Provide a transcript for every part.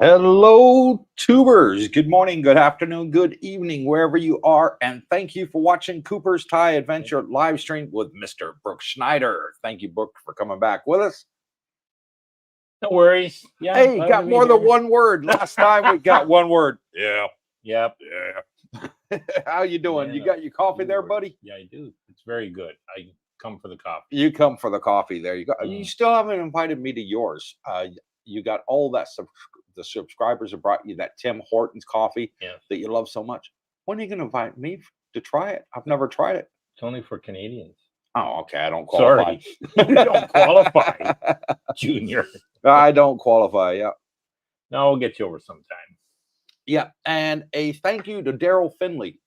Hello, tubers. Good morning, good afternoon, good evening, wherever you are. And thank you for watching Cooper's Thai Adventure live stream with Mr. Brooke Schneider. Thank you, Brooke, for coming back with us. No worries. Yeah. Hey, got more than one word. Last time we got one word. Yeah. Yep. Yeah. How you doing? Yeah, you got your coffee there, buddy? Yeah, I do. It's very good. I come for the coffee. You come for the coffee. There you go. You still haven't invited me to yours. You got all that the subscribers have brought you that Tim Hortons coffee that you love so much. When are you going to invite me to try it? I've never tried it. It's only for Canadians. Oh, okay. I don't qualify. Sorry. You don't qualify, Junior. I don't qualify. Yeah. No, we'll get you over sometime. Yeah. And a thank you to Daryl Finley.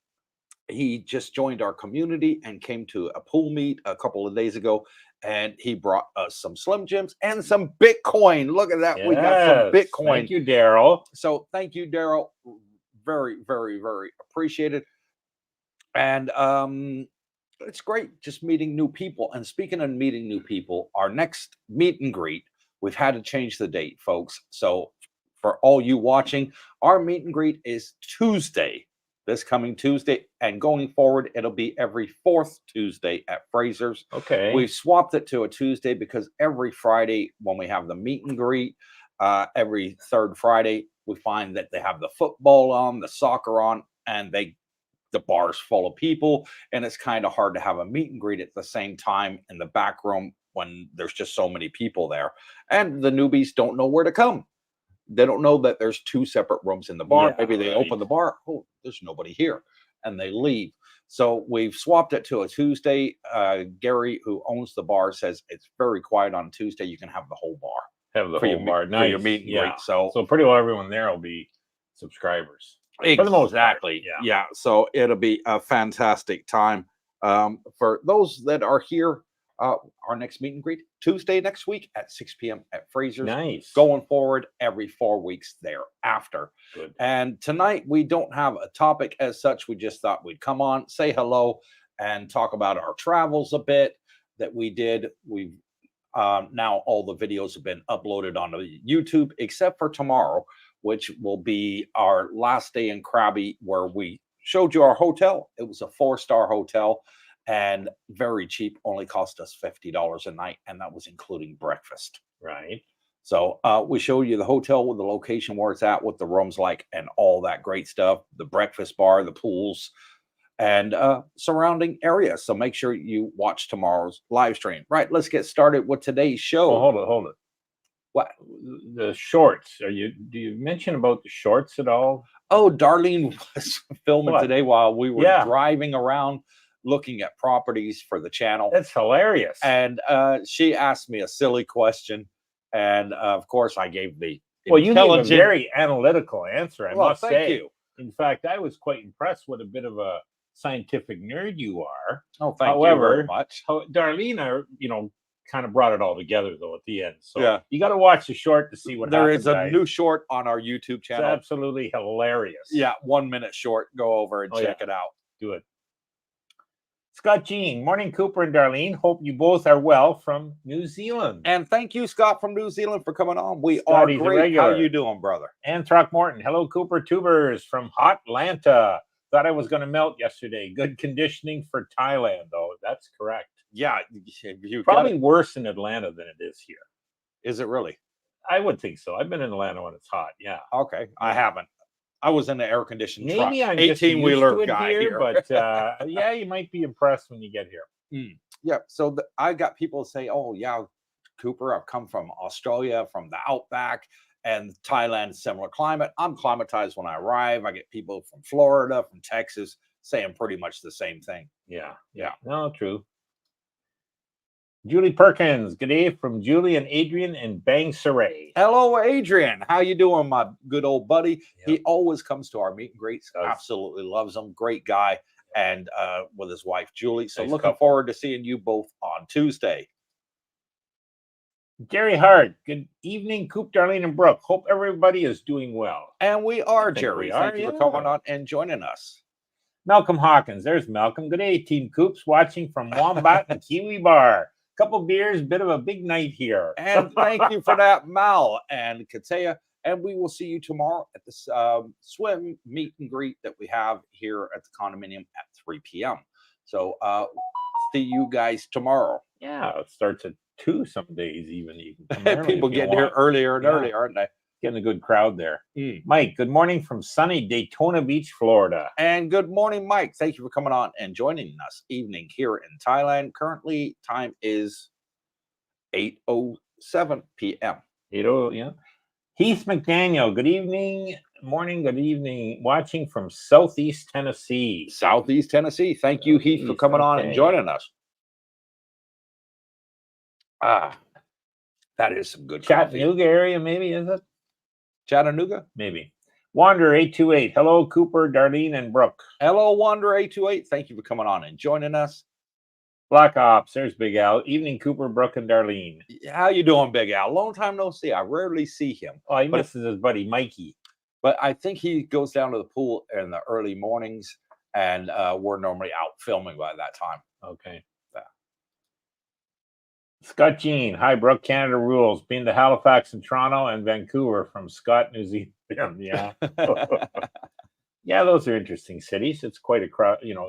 He just joined our community and came to a pool meet a couple of days ago. And he brought us some Slim Jims and some Bitcoin. Look at that. Yes. We got some Bitcoin. Thank you, Daryl. So thank you, Daryl. Very, very, very appreciated. And it's great just meeting new people. And speaking of meeting new people, our next meet and greet, we've had to change the date, folks. So for all you watching, our meet and greet is Tuesday. This coming Tuesday, and going forward, it'll be every fourth Tuesday at Fraser's. Okay. We've swapped it to a Tuesday because every Friday when we have the meet and greet, every third Friday, we find that they have the football on, the soccer on, and the bar's full of people, and it's kind of hard to have a meet and greet at the same time in the back room when there's just so many people there. And the newbies don't know where to come. They don't know that there's two separate rooms in the bar. Yeah, maybe they open the bar. Oh, there's nobody here. And they leave. So we've swapped it to a Tuesday. Gary, who owns the bar, says it's very quiet on Tuesday. You can have the whole bar. Have the whole bar. Nice. For your meet and greet. So pretty well everyone there will be subscribers. Exactly. For the most part. Yeah. So it'll be a fantastic time. For those that are here, our next meet and greet Tuesday next week at 6 p.m. at Fraser's. Nice. Going forward every 4 weeks thereafter. Good. And tonight we don't have a topic as such. We just thought we'd come on, say hello, and talk about our travels a bit that we did. We've now all the videos have been uploaded onto YouTube except for tomorrow, which will be our last day in Krabi, where we showed you our hotel. It was a 4-star hotel. And very cheap, only cost us $50 a night, and that was including breakfast. Right. So we showed you the hotel with the location where it's at, what the room's like, and all that great stuff, the breakfast bar, the pools, and surrounding areas. So make sure you watch tomorrow's live stream. Right, let's get started with today's show. Well, hold it. What? The shorts. Do you mention about the shorts at all? Oh, Darlene was filming today while we were driving around looking at properties for the channel. That's hilarious. And she asked me a silly question, and of course I gave the you gave a very analytical answer. I must say. Thank you. In fact, I was quite impressed with a bit of a scientific nerd you are. Oh, thank you very much. Darlene, kind of brought it all together though at the end. So you got to watch the short to see what there is a new short on our YouTube channel. It's absolutely hilarious. Yeah, 1 minute short. Go over and check it out. Do it. Scott Jean, morning, Cooper and Darlene. Hope you both are well from New Zealand. And thank you, Scott from New Zealand, for coming on. We are great. How you doing, brother? And Throckmorton, hello, Cooper Tubers from Hot Atlanta. Thought I was going to melt yesterday. Good conditioning for Thailand, though. That's correct. Yeah, probably worse in Atlanta than it is here. Is it really? I would think so. I've been in Atlanta when it's hot. Yeah. Okay, I haven't. I was in the air-conditioned truck. Maybe I'm 18-wheeler guy here. But yeah, you might be impressed when you get here. Yeah, so I got people say, oh, yeah, Cooper, I've come from Australia, from the outback, and Thailand, similar climate. I'm climatized when I arrive. I get people from Florida, from Texas, saying pretty much the same thing. Yeah. No, true. Julie Perkins, good day from Julie and Adrian in Bang Saray. Hello, Adrian. How you doing, my good old buddy? Yep. He always comes to our meet and greets. Absolutely loves them. Great guy. And with his wife, Julie. So looking forward to seeing you both on Tuesday. Gary Hart, good evening, Coop, Darlene, and Brooke. Hope everybody is doing well. And we are, Jerry. Thank you for coming on and joining us. Malcolm Hawkins, there's Malcolm. Good day, Team Coops, watching from Wombat and Kiwi Bar. Couple beers, bit of a big night here. And thank you for that, Mal and Pattaya. And we will see you tomorrow at this swim meet and greet that we have here at the condominium at 3 p.m. So see you guys tomorrow. Yeah, it starts at 2 some days even. You can come early People if you getting here want. earlier and Yeah. earlier, aren't they? Getting a good crowd there. Mm. Mike, good morning from sunny Daytona Beach, Florida. And good morning, Mike. Thank you for coming on and joining us evening here in Thailand. Currently, time is 8:07 p.m. Yeah. Heath McDaniel, good evening, morning, good evening. Watching from Southeast Tennessee. Southeast Tennessee. Thank you, Heath, for coming on and okay. joining us. That is some good coffee. Chattanooga area, maybe, is it? Chattanooga? Maybe. Wander 828. Hello, Cooper, Darlene, and Brooke. Hello, Wander 828. Thank you for coming on and joining us. Black Ops, there's Big Al. Evening, Cooper, Brooke, and Darlene. How you doing, Big Al? Long time no see. I rarely see him. Oh, he misses his buddy Mikey. But I think he goes down to the pool in the early mornings, and we're normally out filming by that time. Okay. Yeah. Scott Jean, hi, Brooke, Canada rules. Been to Halifax and Toronto and Vancouver from Scott, New Zealand. Yeah. Yeah, those are interesting cities. It's quite a,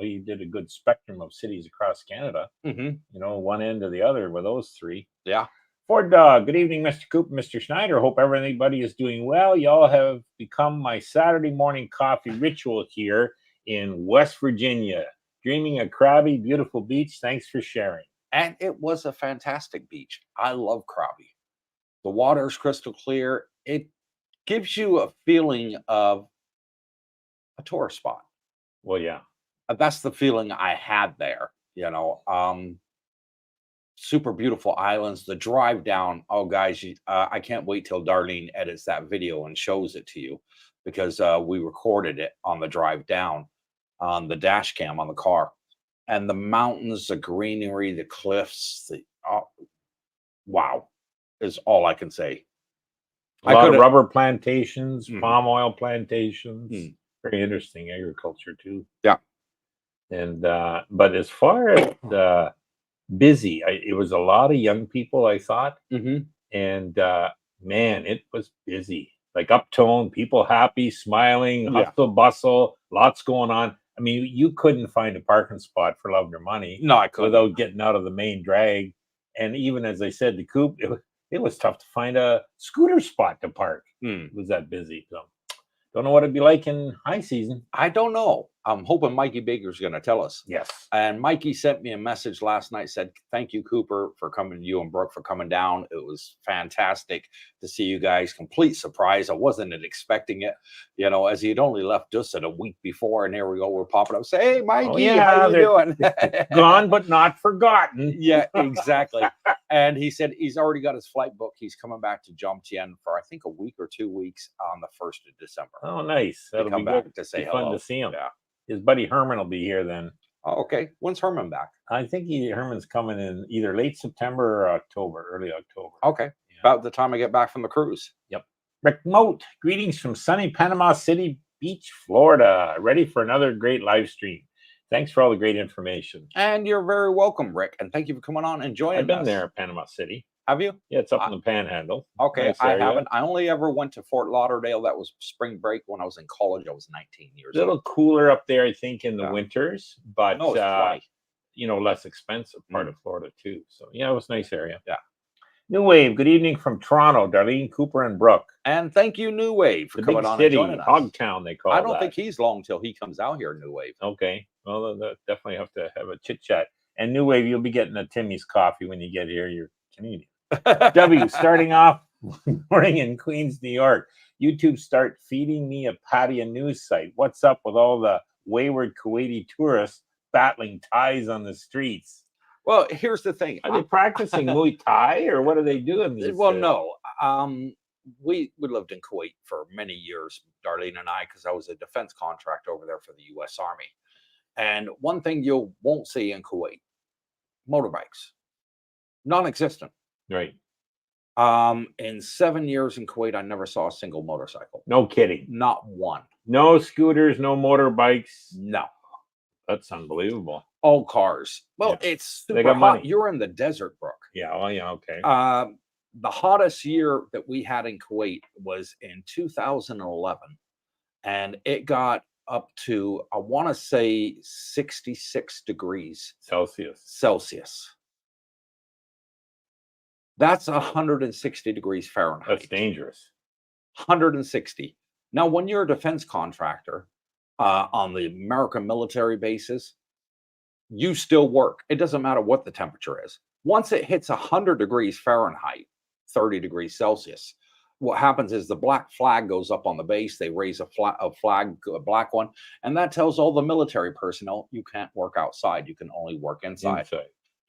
he did a good spectrum of cities across Canada. One end to the other with those three. Yeah. Ford Dog, good evening, Mr. Cooper, Mr. Schneider. Hope everybody is doing well. Y'all have become my Saturday morning coffee ritual here in West Virginia. Dreaming a crabby, beautiful beach. Thanks for sharing. And it was a fantastic beach. I love Krabi. The water is crystal clear. It gives you a feeling of a tourist spot. Well, yeah. That's the feeling I had there, super beautiful islands. The drive down, oh guys, I can't wait till Darlene edits that video and shows it to you, because we recorded it on the drive down on the dash cam on the car. And the mountains, the greenery, the cliffs, wow, is all I can say. A lot of rubber plantations, palm oil plantations. Very interesting agriculture too. Yeah. And but as far as busy, it was a lot of young people, I thought. And man, it was busy. Like uptone, people happy, smiling, hustle bustle, lots going on. I mean, you couldn't find a parking spot for love nor money. No, I couldn't. Without getting out of the main drag. And even as I said, the Coop, it was tough to find a scooter spot to park. It was that busy. So don't know what it'd be like in high season. I don't know. I'm hoping Mikey Baker's going to tell us. Yes. And Mikey sent me a message last night, said, thank you, Cooper, for coming, you and Brooke for coming down. It was fantastic to see you guys. Complete surprise. I wasn't expecting it, as he had only left Dussett a week before. And there we go. We're popping up. Say, hey, Mikey, how you doing? Gone, but not forgotten. Yeah, exactly. And he said he's already got his flight booked. He's coming back to Jomtien for, I think, a week or 2 weeks on the 1st of December. Oh, nice. That'll come be back good. to say hello. Fun to see him. Yeah. His buddy Herman will be here then. Oh, okay. When's Herman back? I think Herman's coming in either late September or October, early October. Okay. Yeah. About the time I get back from the cruise. Yep. Rick Moat, greetings from sunny Panama City Beach, Florida. Ready for another great live stream. Thanks for all the great information. And you're very welcome, Rick. And thank you for coming on and joining us. I've been there, Panama City. Have you? Yeah, it's up in the Panhandle. Okay, nice I area. haven't. I only ever went to Fort Lauderdale. That was spring break when I was in college. I was 19 years old. A little cooler up there, I think, in the winters, but less expensive part of Florida too. So yeah, it was a nice area. Yeah. New Wave, good evening from Toronto, Darlene, Cooper, and Brooke. And thank you, New Wave, for coming on and joining us. Hogtown, they call it. I don't think he's long till he comes out here, New Wave. Okay. Well, definitely have to have a chit chat. And New Wave, you'll be getting a Timmy's coffee when you get here. You're Canadian. W, starting off morning in Queens, New York. YouTube start feeding me a Pattaya news site. What's up with all the wayward Kuwaiti tourists battling Thais on the streets? Well, here's the thing. Are they practicing Muay Thai or what are they doing? Well, no. We lived in Kuwait for many years, Darlene and I, because I was a defense contractor over there for the U.S. Army. And one thing you won't see in Kuwait, motorbikes, non-existent. Right. In 7 years in Kuwait, I never saw a single motorcycle. No kidding. Not one. No scooters, no motorbikes. No. That's unbelievable. All cars. Well, it's super they got hot. money. You're in the desert, Brooke. Yeah. Oh, yeah. Okay. the hottest year that we had in Kuwait was in 2011, and it got up to, I want to say, 66 degrees Celsius. Celsius. That's 160 degrees Fahrenheit. That's dangerous. 160. Now, when you're a defense contractor on the American military bases, you still work. It doesn't matter what the temperature is. Once it hits 100 degrees Fahrenheit, 30 degrees Celsius, what happens is the black flag goes up on the base. They raise a flag, a black one, and that tells all the military personnel you can't work outside. You can only work inside.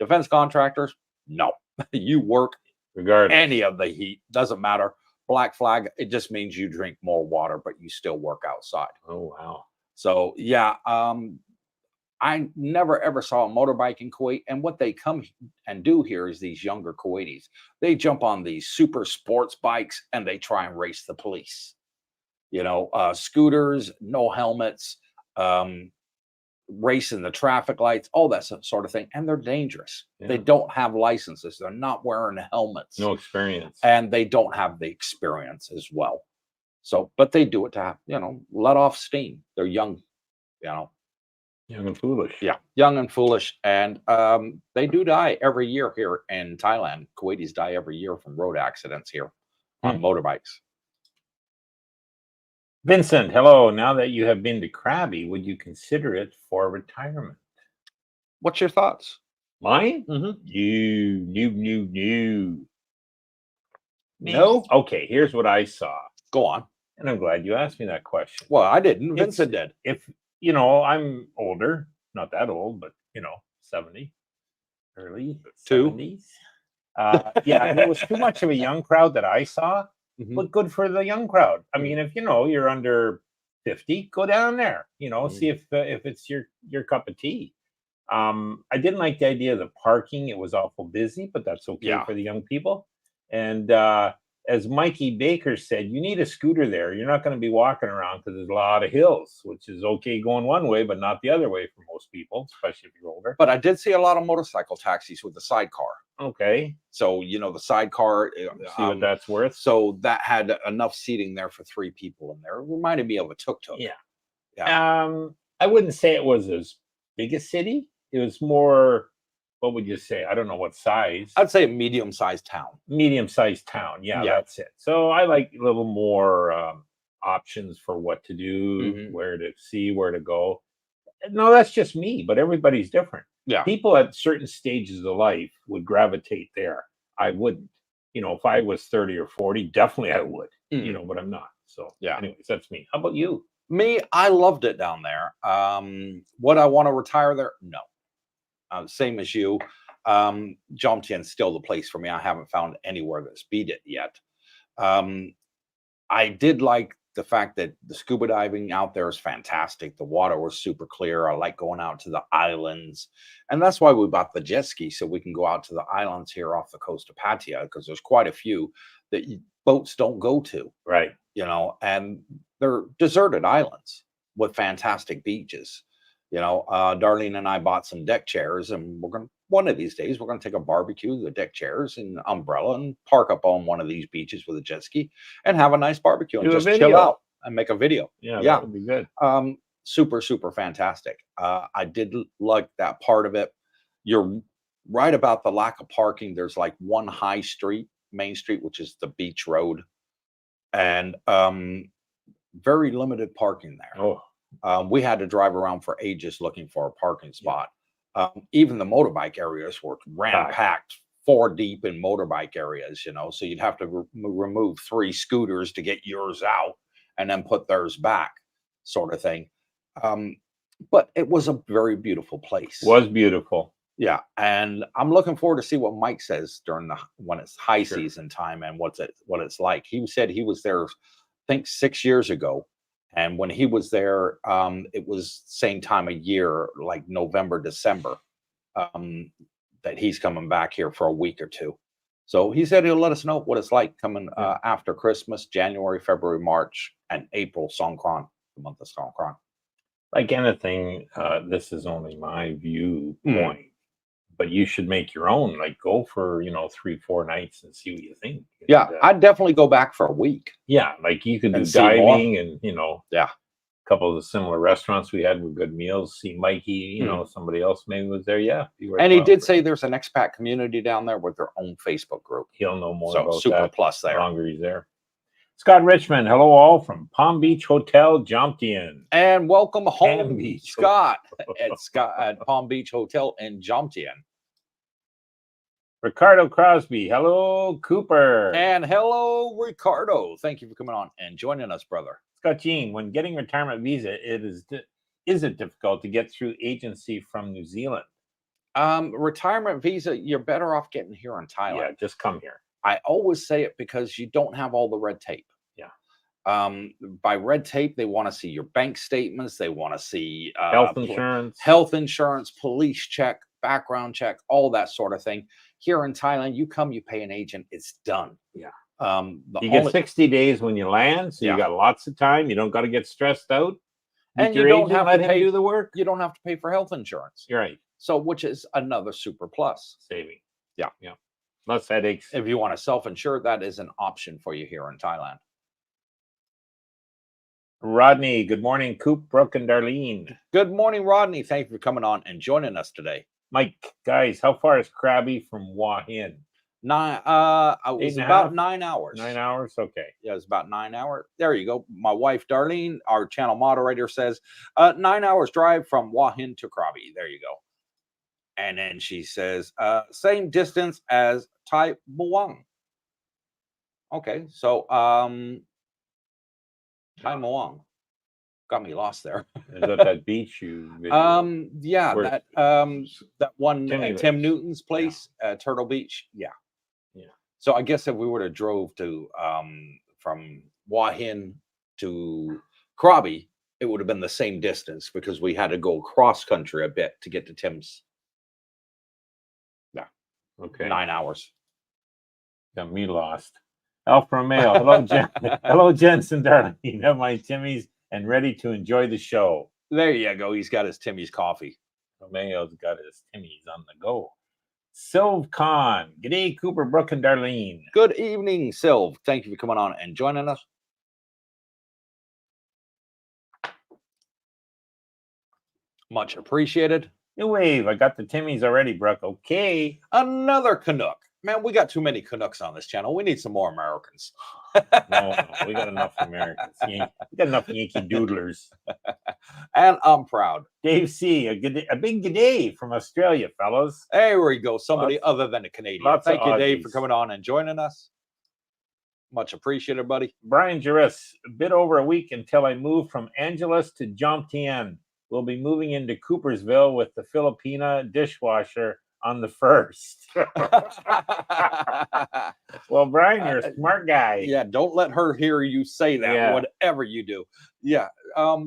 Defense contractors, no. You work regardless. Any of the heat, doesn't matter. Black flag, it just means you drink more water, but you still work outside. Oh, wow. So, yeah, I never ever saw a motorbike in Kuwait. And what they come and do here is these younger Kuwaitis, they jump on these super sports bikes and they try and race the police. You know, scooters, no helmets, racing the traffic lights, all that sort of thing. And they're dangerous. Yeah. They don't have licenses. They're not wearing helmets. No experience. And they don't have the experience as well. So, but they do it to, you know, let off steam. They're young, you know. Young and foolish. Yeah, young and foolish. And they do die every year here in Thailand. Kuwaitis die every year from road accidents here on motorbikes. Vincent, hello. Now that you have been to Krabi, would you consider it for retirement? What's your thoughts? Mine? No? Okay, here's what I saw. Go on. And I'm glad you asked me that question. Well, I didn't. Vincent did. If, you know, I'm older, not that old, but, you know, 70, early 70s. Yeah, and it was too much of a young crowd that I saw. But good for the young crowd. I mean, if you know you're under 50, go down there. You know, see if it's your cup of tea. I didn't like the idea of the parking. It was awful busy, but that's okay for the young people. And as Mikey Baker said, you need a scooter there. You're not going to be walking around because there's a lot of hills, which is okay going one way, but not the other way for most people, especially if you're older. But I did see a lot of motorcycle taxis with the sidecar. Okay. So, you know, the sidecar. See what that's worth. So that had enough seating there for 3 people in there. It reminded me of a tuk-tuk. Yeah. I wouldn't say it was as big a city. It was more... What would you say? I don't know what size. I'd say a medium-sized town. Medium-sized town. Yeah, that's it. So I like a little more options for what to do, where to see, where to go. No, that's just me, but everybody's different. Yeah. People at certain stages of life would gravitate there. I wouldn't. You know, if I was 30 or 40, definitely I would. You know, but I'm not. So yeah. Anyways, that's me. How about you? Me, I loved it down there. Would I want to retire there? No. Same as you. Jomtien's still the place for me. I haven't found anywhere that's beat it yet. I did like the fact that the scuba diving out there is fantastic. The water was super clear. I like going out to the islands. And that's why we bought the jet ski, so we can go out to the islands here off the coast of Pattaya, because there's quite a few that boats don't go to. Right. You know, and they're deserted islands with fantastic beaches. You know, Darlene and I bought some deck chairs, and one of these days we're going to take a barbecue, the deck chairs and umbrella, and park up on one of these beaches with a jet ski and have a nice barbecue and just chill out and make a video. Yeah, that would be good. Super, super fantastic. I did like that part of it. You're right about the lack of parking. There's like one high street, Main Street, which is the beach road, and very limited parking there. Oh. We had to drive around for ages looking for a parking spot. Even the motorbike areas were ram-packed, 4 deep in motorbike areas, you know, so you'd have to remove 3 scooters to get yours out and then put theirs back, sort of thing. But it was a very beautiful place. Was beautiful. Yeah, and I'm looking forward to see what Mike says when it's high season time and what it's like. He said he was there, I think, 6 years ago. And when he was there, it was same time of year, like November, December, that he's coming back here for a week or 2. So he said he'll let us know what it's like coming after Christmas, January, February, March, and April, Songkran, the month of Songkran. Like anything, this is only my viewpoint. but you should make your own. Like go for 3-4 nights and see what you think. Yeah, And, I'd definitely go back for a week. yeah, like you could do And see more. diving and Yeah. a couple of the similar restaurants we had with good meals. See Mikey, somebody else maybe was there. Yeah, And he did say there's an expat community down there with their own Facebook group. He'll know more So about super that plus the there. longer he's there. Scott Richmond, hello all from Palm Beach Hotel, Jomtien. And welcome home, Palm Beach. Scott, at Palm Beach Hotel in Jomtien. Ricardo Crosby, hello Cooper. And hello, Ricardo. Thank you for coming on and joining us, brother. Scott Jean, when getting retirement visa, is it difficult to get through agency from New Zealand? Retirement visa, you're better off getting here in Thailand. Yeah, just come here. I always say it because you don't have all the red tape. Yeah. By red tape, they want to see your bank statements. They want to see health insurance, police check, background check, all that sort of thing. Here in Thailand, you come, you pay an agent, it's done. Yeah. You get 60 days when you land, so you got lots of time. You don't got to get stressed out. And you don't have to pay do the work. You don't have to pay for health insurance. You're right. So, which is another super plus. Saving. Yeah. Yeah. Less headaches. If you want to self-insure, that is an option for you here in Thailand. Rodney, good morning. Coop, Brooke, and Darlene. Good morning, Rodney. Thank you for coming on and joining us today. Mike, guys, how far is Krabi from Hua Hin? It was about 9 hours. 9 hours? Okay. Yeah, it's about 9 hours. There you go. My wife, Darlene, our channel moderator, says 9 hours drive from Hua Hin to Krabi. There you go. And then she says, same distance as Tai Muang. Okay, so Tai Muang. Got me lost there. Is that beach you videoed? Yeah, that one Tim Newton's place, Turtle Beach. Yeah. Yeah. So I guess if we would have drove to from Hua Hin to Krabi, it would have been the same distance because we had to go cross country a bit to get to Tim's. Yeah. Okay. 9 hours. Got me lost. Alpha Romeo. Hello, hello, Jensen, darling. You have my Timmy's and ready to enjoy the show. There you go. He's got his Timmy's coffee. Romeo's got his Timmy's on the go. Sylv Khan. G'day, Cooper, Brooke, and Darlene. Good evening, Sylv. Thank you for coming on and joining us. Much appreciated. New Wave. I got the Timmy's already, Brooke. Okay. Another Canuck. Man, we got too many Canucks on this channel. We need some more Americans. No, we got enough Americans. We got enough Yankee doodlers. And I'm proud. Dave C, a big g'day from Australia, fellas. There we go. Somebody other than a Canadian. Thank you, Dave, for coming on and joining us. Much appreciated, buddy. Brian Juris, a bit over a week until I move from Angeles to Jomtien. We'll be moving into Coopersville with the Filipina dishwasher on the 1st. Well, Brian, you're a smart guy. Yeah, don't let her hear you say that, whatever you do. Yeah.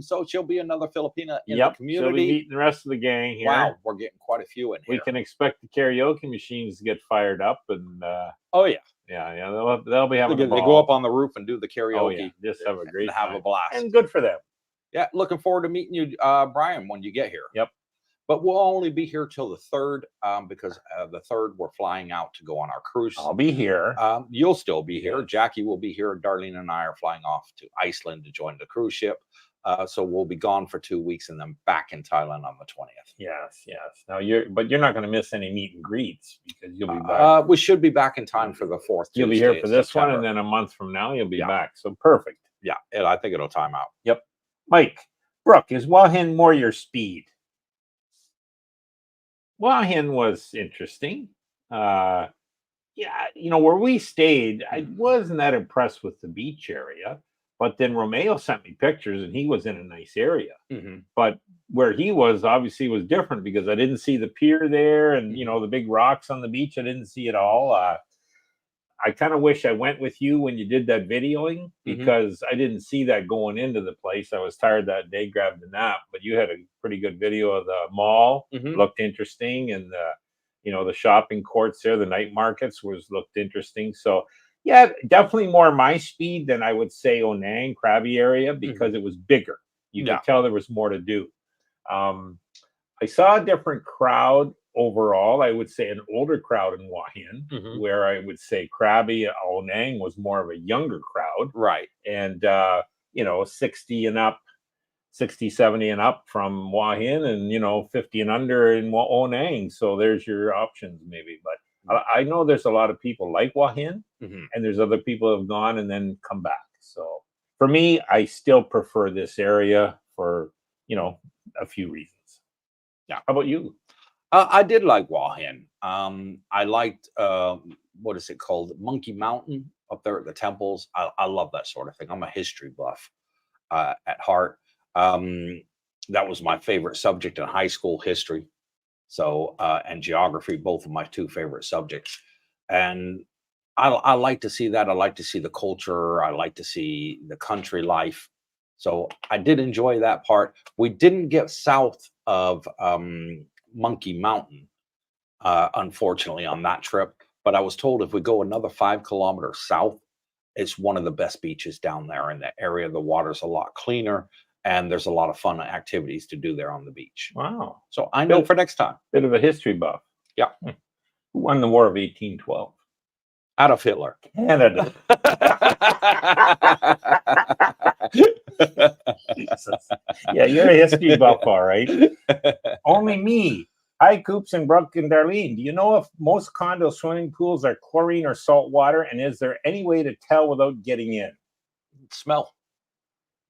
So she'll be another Filipina in the community. She'll be meeting the rest of the gang here. Wow, we're getting quite a few in here. We can expect the karaoke machines to get fired up and oh yeah. Yeah, they'll be having they go up on the roof and do the karaoke. Oh, yeah. Just have a great time. Have a blast. And good for them. Yeah, looking forward to meeting you, Brian, when you get here. Yep. But we'll only be here till the 3rd because the 3rd we're flying out to go on our cruise. I'll be here. You'll still be here. Jackie will be here. Darlene and I are flying off to Iceland to join the cruise ship. So we'll be gone for 2 weeks and then back in Thailand on the 20th. Yes. Now you're not going to miss any meet and greets because you'll be back. We should be back in time for the 4th. You'll be here for this one, and then a month from now you'll be back. So perfect. Yeah, I think it'll time out. Yep. Mike, Brooke, is Hua Hin more your speed? Hua Hin was interesting. Where we stayed, I wasn't that impressed with the beach area. But then Romeo sent me pictures, and he was in a nice area. Mm-hmm. But where he was obviously was different because I didn't see the pier there, and the big rocks on the beach. I didn't see it all. I kind of wish I went with you when you did that videoing because I didn't see that going into the place. I was tired that day, grabbed a nap. But you had a pretty good video of the mall. Looked interesting, and the shopping courts there, the night markets looked interesting. So. Yeah, definitely more my speed than I would say Onang, Krabi area because it was bigger. You could tell there was more to do. I saw a different crowd overall, I would say an older crowd in Hua Hin, Mhm. where I would say Krabi and Onang was more of a younger crowd. Right. And, 60 and up, 60, 70 and up from Hua Hin, and, 50 and under in Onang. So there's your options maybe. But I know there's a lot of people like Hua Hin, Mhm. and there's other people who have gone and then come back. So for me, I still prefer this area for, a few reasons. Yeah. How about you? I did like Hua Hin. I liked what is it called, Monkey Mountain up there at the temples. I love that sort of thing. I'm a history buff at heart. That was my favorite subject in high school, history. So and geography, both of my two favorite subjects. And I like to see that. I like to see the culture. I like to see the country life. So I did enjoy that part. We didn't get south of Monkey Mountain, unfortunately, on that trip. But I was told if we go another 5 kilometers south, it's one of the best beaches down there in that area. The water's a lot cleaner, and there's a lot of fun activities to do there on the beach. Wow. So I know for next time. Bit of a history buff. Yeah. Who won the War of 1812? Adolf Hitler. Canada. Jesus. Yeah, you're a history buff, all right. Only me. Hi, Coops and Brooke and Darlene. Do you know if most condo swimming pools are chlorine or salt water? And is there any way to tell without getting in? Smell.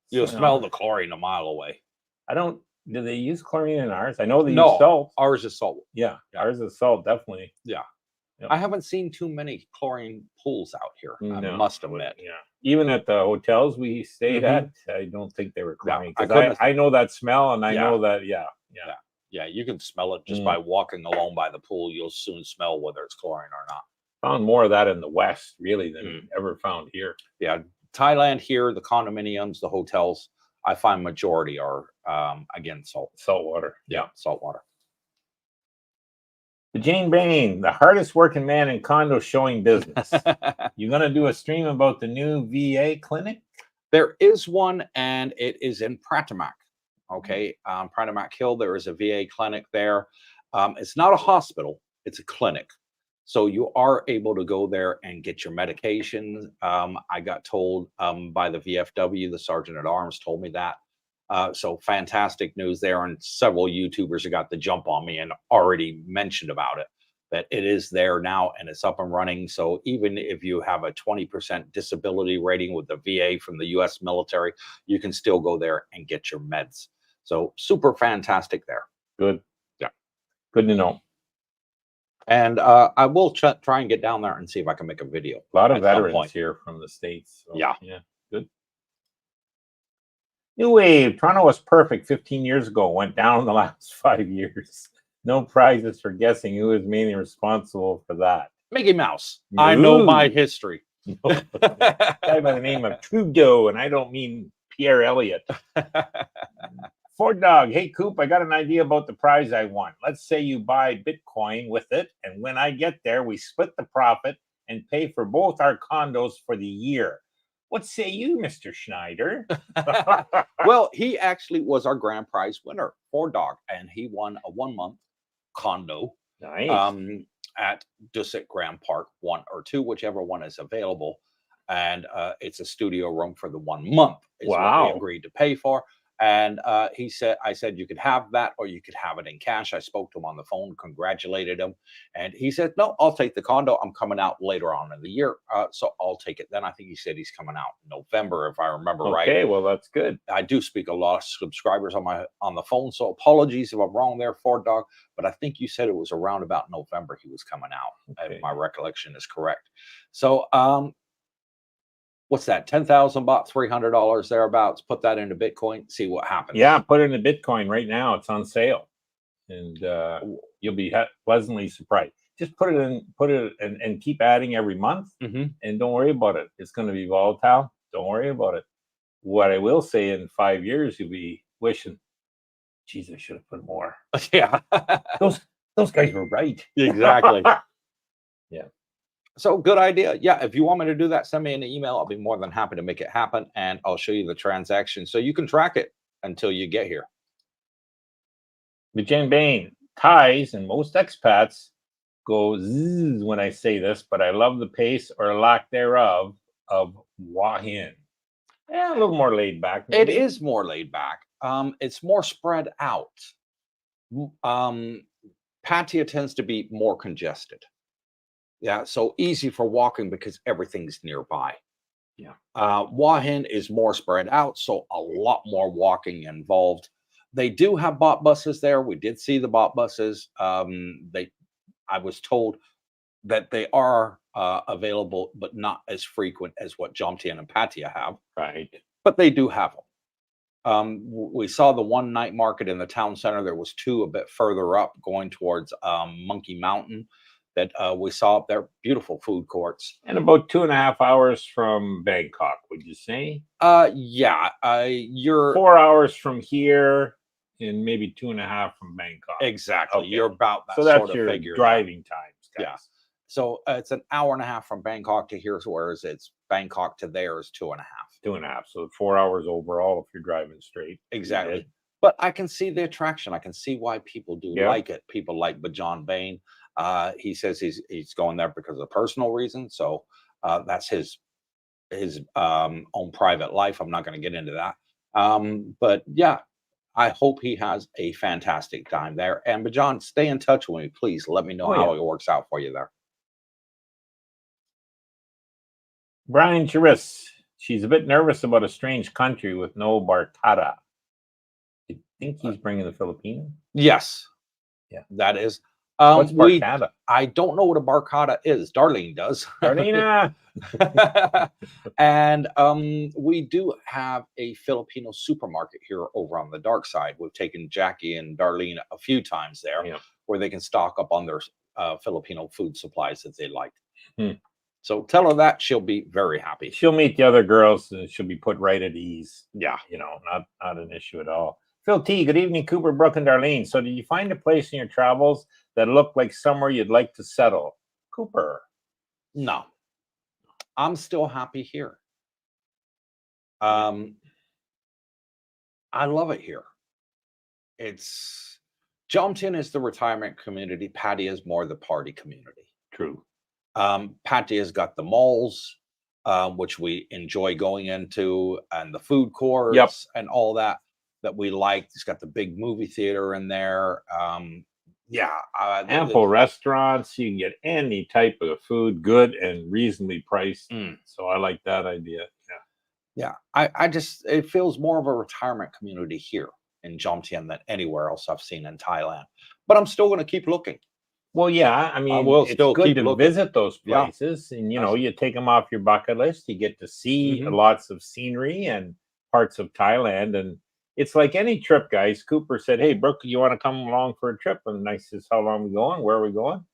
You'll smell the chlorine a mile away. Do they use chlorine in ours? I know they use No, salt. ours is salt. Yeah, ours is salt, definitely. Yeah. Yep. I haven't seen too many chlorine pools out here, I must admit. Yeah. Even at the hotels we stayed at, I don't think they were chlorine. I know that smell, and I know that, Yeah, you can smell it just by walking along by the pool. You'll soon smell whether it's chlorine or not. Found more of that in the West, really, than ever found here. Yeah, Thailand here, the condominiums, the hotels, I find majority are, again, salt water. Yeah, salt water. Jane Bain, the hardest working man in condo showing business. You're going to do a stream about the new VA clinic? There is one, and it is in Pratimac. Okay, Pratimac Hill, there is a VA clinic there. It's not a hospital, it's a clinic. So you are able to go there and get your medications. I got told by the VFW, the Sergeant at Arms told me that. So fantastic news there. And several YouTubers have got the jump on me and already mentioned about it, that it is there now and it's up and running. So even if you have a 20% disability rating with the VA from the US military, you can still go there and get your meds. So super fantastic there. Good. Yeah. Good to know. And I will try and get down there and see if I can make a video. A lot of veterans here from the States. So, yeah. Good. New Wave. Toronto was perfect 15 years ago. Went down in the last 5 years. No prizes for guessing who is mainly responsible for that. Mickey Mouse. Ooh. I know my history. Guy by the name of Trudeau, and I don't mean Pierre Elliott. Ford Dog, hey Coop, I got an idea about the prize I want. Let's say you buy Bitcoin with it, and when I get there, we split the profit and pay for both our condos for the year. What say you, Mr. Schneider? Well, he actually was our grand prize winner, Ford Dog, and he won a 1-month condo. Nice. At Dusit Grand Park 1 or 2, whichever one is available. And it's a studio room for the 1 month is what we agreed to pay for. And I said, you could have that or you could have it in cash. I spoke to him on the phone, congratulated him. And he said, no, I'll take the condo. I'm coming out later on in the year. So I'll take it. Then I think he said he's coming out in November, if I remember right. Okay, well, that's good. I do speak a lot of subscribers on the phone. So apologies if I'm wrong there, Ford Dog. But I think you said it was around about November he was coming out. Okay. If my recollection is correct. So, what's that? 10,000 baht, $300 thereabouts. Put that into Bitcoin, see what happens. Yeah, put it into Bitcoin right now. It's on sale, and you'll be pleasantly surprised. Just put it in, and keep adding every month, and don't worry about it. It's going to be volatile. Don't worry about it. What I will say, in 5 years, you'll be wishing, geez, I should have put more. Yeah, those guys were right. Exactly. Yeah. So good idea. Yeah, if you want me to do that, send me an email. I'll be more than happy to make it happen, and I'll show you the transaction so you can track it until you get here. Vijay Bain, Thais and most expats go zzz when I say this, but I love the pace or lack thereof of Hua Hin. Yeah, a little more laid back. It Maybe. is more laid back. It's more spread out. Pattaya tends to be more congested. Yeah, so easy for walking because everything's nearby. Yeah. Hua Hin is more spread out, so a lot more walking involved. They do have bot buses there. We did see the bot buses. I was told that they are available, but not as frequent as what Jomtien and Pattaya have. Right. But they do have them. We saw the one night market in the town center. There was two a bit further up going towards Monkey Mountain that we saw up there. Beautiful food courts. And about 2.5 hours from Bangkok, would you say? Yeah, you're 4 hours from here and maybe 2.5 from Bangkok. exactly. Okay. You're about that So that's sort of your figure. driving times, guys. Yeah. So it's an hour and a half from Bangkok to here, whereas it's Bangkok to there is 2.5. 2.5. So 4 hours overall if you're driving straight. Exactly. But I can see the attraction. I can see why people do Yeah. like it. People like Bajan Bain. He says he's going there because of personal reasons. So that's his own private life. I'm not going to get into that. But yeah, I hope he has a fantastic time there. And Bajan, stay in touch with me, please. Let me know Oh, how yeah. it works out for you there. Brian Charis, she's a bit nervous about a strange country with no barkada. I think he's bringing the Filipino. Yes. Yeah. That is. What's barkada? I don't know what a barkada is. Darlene does. Darlena. And we do have a Filipino supermarket here over on the dark side. We've taken Jackie and Darlene a few times there, Yeah. where they can stock up on their Filipino food supplies that they like. Hmm. So tell her that, she'll be very happy. She'll meet the other girls and she'll be put right at ease. Yeah. You know, not an issue at all. Phil T, good evening, Cooper, Brooke, and Darlene. So did you find a place in your travels that looked like somewhere you'd like to settle? Cooper. No. I'm still happy here. I love it here. It's Jomtien is the retirement community. Pattaya is more the party community. True. Pattaya's got the malls, which we enjoy going into, and the food courts and all that we like. It's got the big movie theater in there. Ample restaurants. You can get any type of food, good and reasonably priced. So I like that idea. Yeah. I just, it feels more of a retirement community here in Jomtien than anywhere else I've seen in Thailand. But I'm still going to keep looking. Well, yeah, I mean, will it's still good keep to looking. visit those places, and you know, you take them off your bucket list. You get to see lots of scenery and parts of Thailand, and it's like any trip, guys. Cooper said, "Hey, Brooke, you want to come along for a trip?" And I says, "How long are we going? Where are we going?"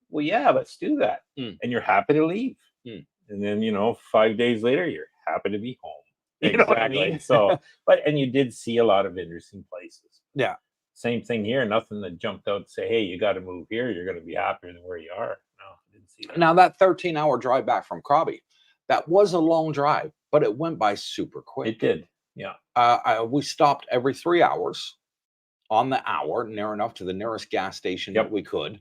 Well, yeah, let's do that. And you're happy to leave, and then 5 days later, you're happy to be home. You know what I mean? So, and you did see a lot of interesting places. Yeah. Same thing here. Nothing that jumped out to say, "Hey, you got to move here. You're going to be happier than where you are." No, I didn't see that. Now that 13-hour drive back from Krabi, that was a long drive, but it went by super quick. It did. Yeah. We stopped every 3 hours on the hour, near enough to the nearest gas station that we could,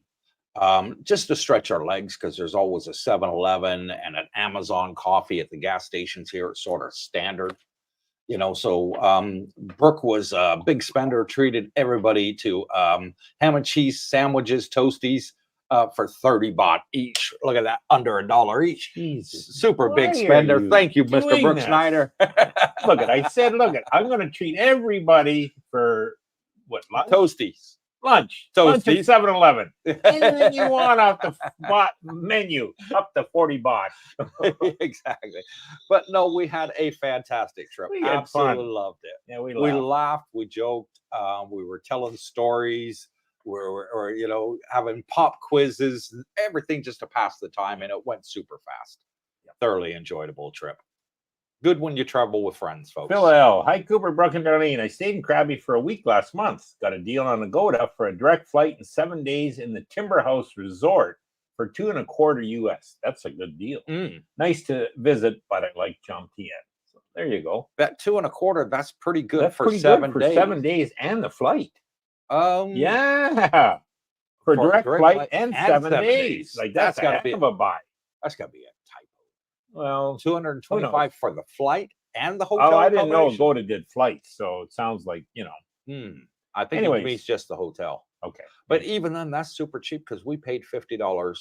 just to stretch our legs, because there's always a 7-Eleven and an Amazon coffee at the gas stations here. It's sort of standard. So Brooke was a big spender, treated everybody to ham and cheese sandwiches, toasties for 30 baht each. Look at that, under $1 each. Jesus. Super big spender. Thank you, Mr. Brooke Snyder. I said, I'm going to treat everybody for what? Lunch? Toasties. Lunch at 7-Eleven. Anything you want off the menu, up to 40 baht. Exactly. But no, we had a fantastic trip. We had Absolutely fun. Loved it. Yeah, we laughed, we joked, we were telling stories, we were having pop quizzes, everything just to pass the time, and it went super fast. Thoroughly enjoyable trip. Good when you travel with friends, folks. Phil L. Hi, Cooper, Brooke, and Darlene. I stayed in Krabi for a week last month. Got a deal on Agoda for a direct flight and 7 days in the Timber House Resort for $2.25 US. That's a good deal. Nice to visit, but I like Jomtien. So there you go. That $2.25, that's pretty good. That's for pretty 7 good for days. 7 days and the flight. Yeah. for direct flight and 7 days. Like that's gotta a heck of a buy. That's got to be a typo. Well, 225 for the flight and the oh, hotel. I didn't know accommodation? Goda did flights, so it sounds like, you know. I think Anyways. it means just the hotel. Okay. But even then, that's super cheap because we paid $50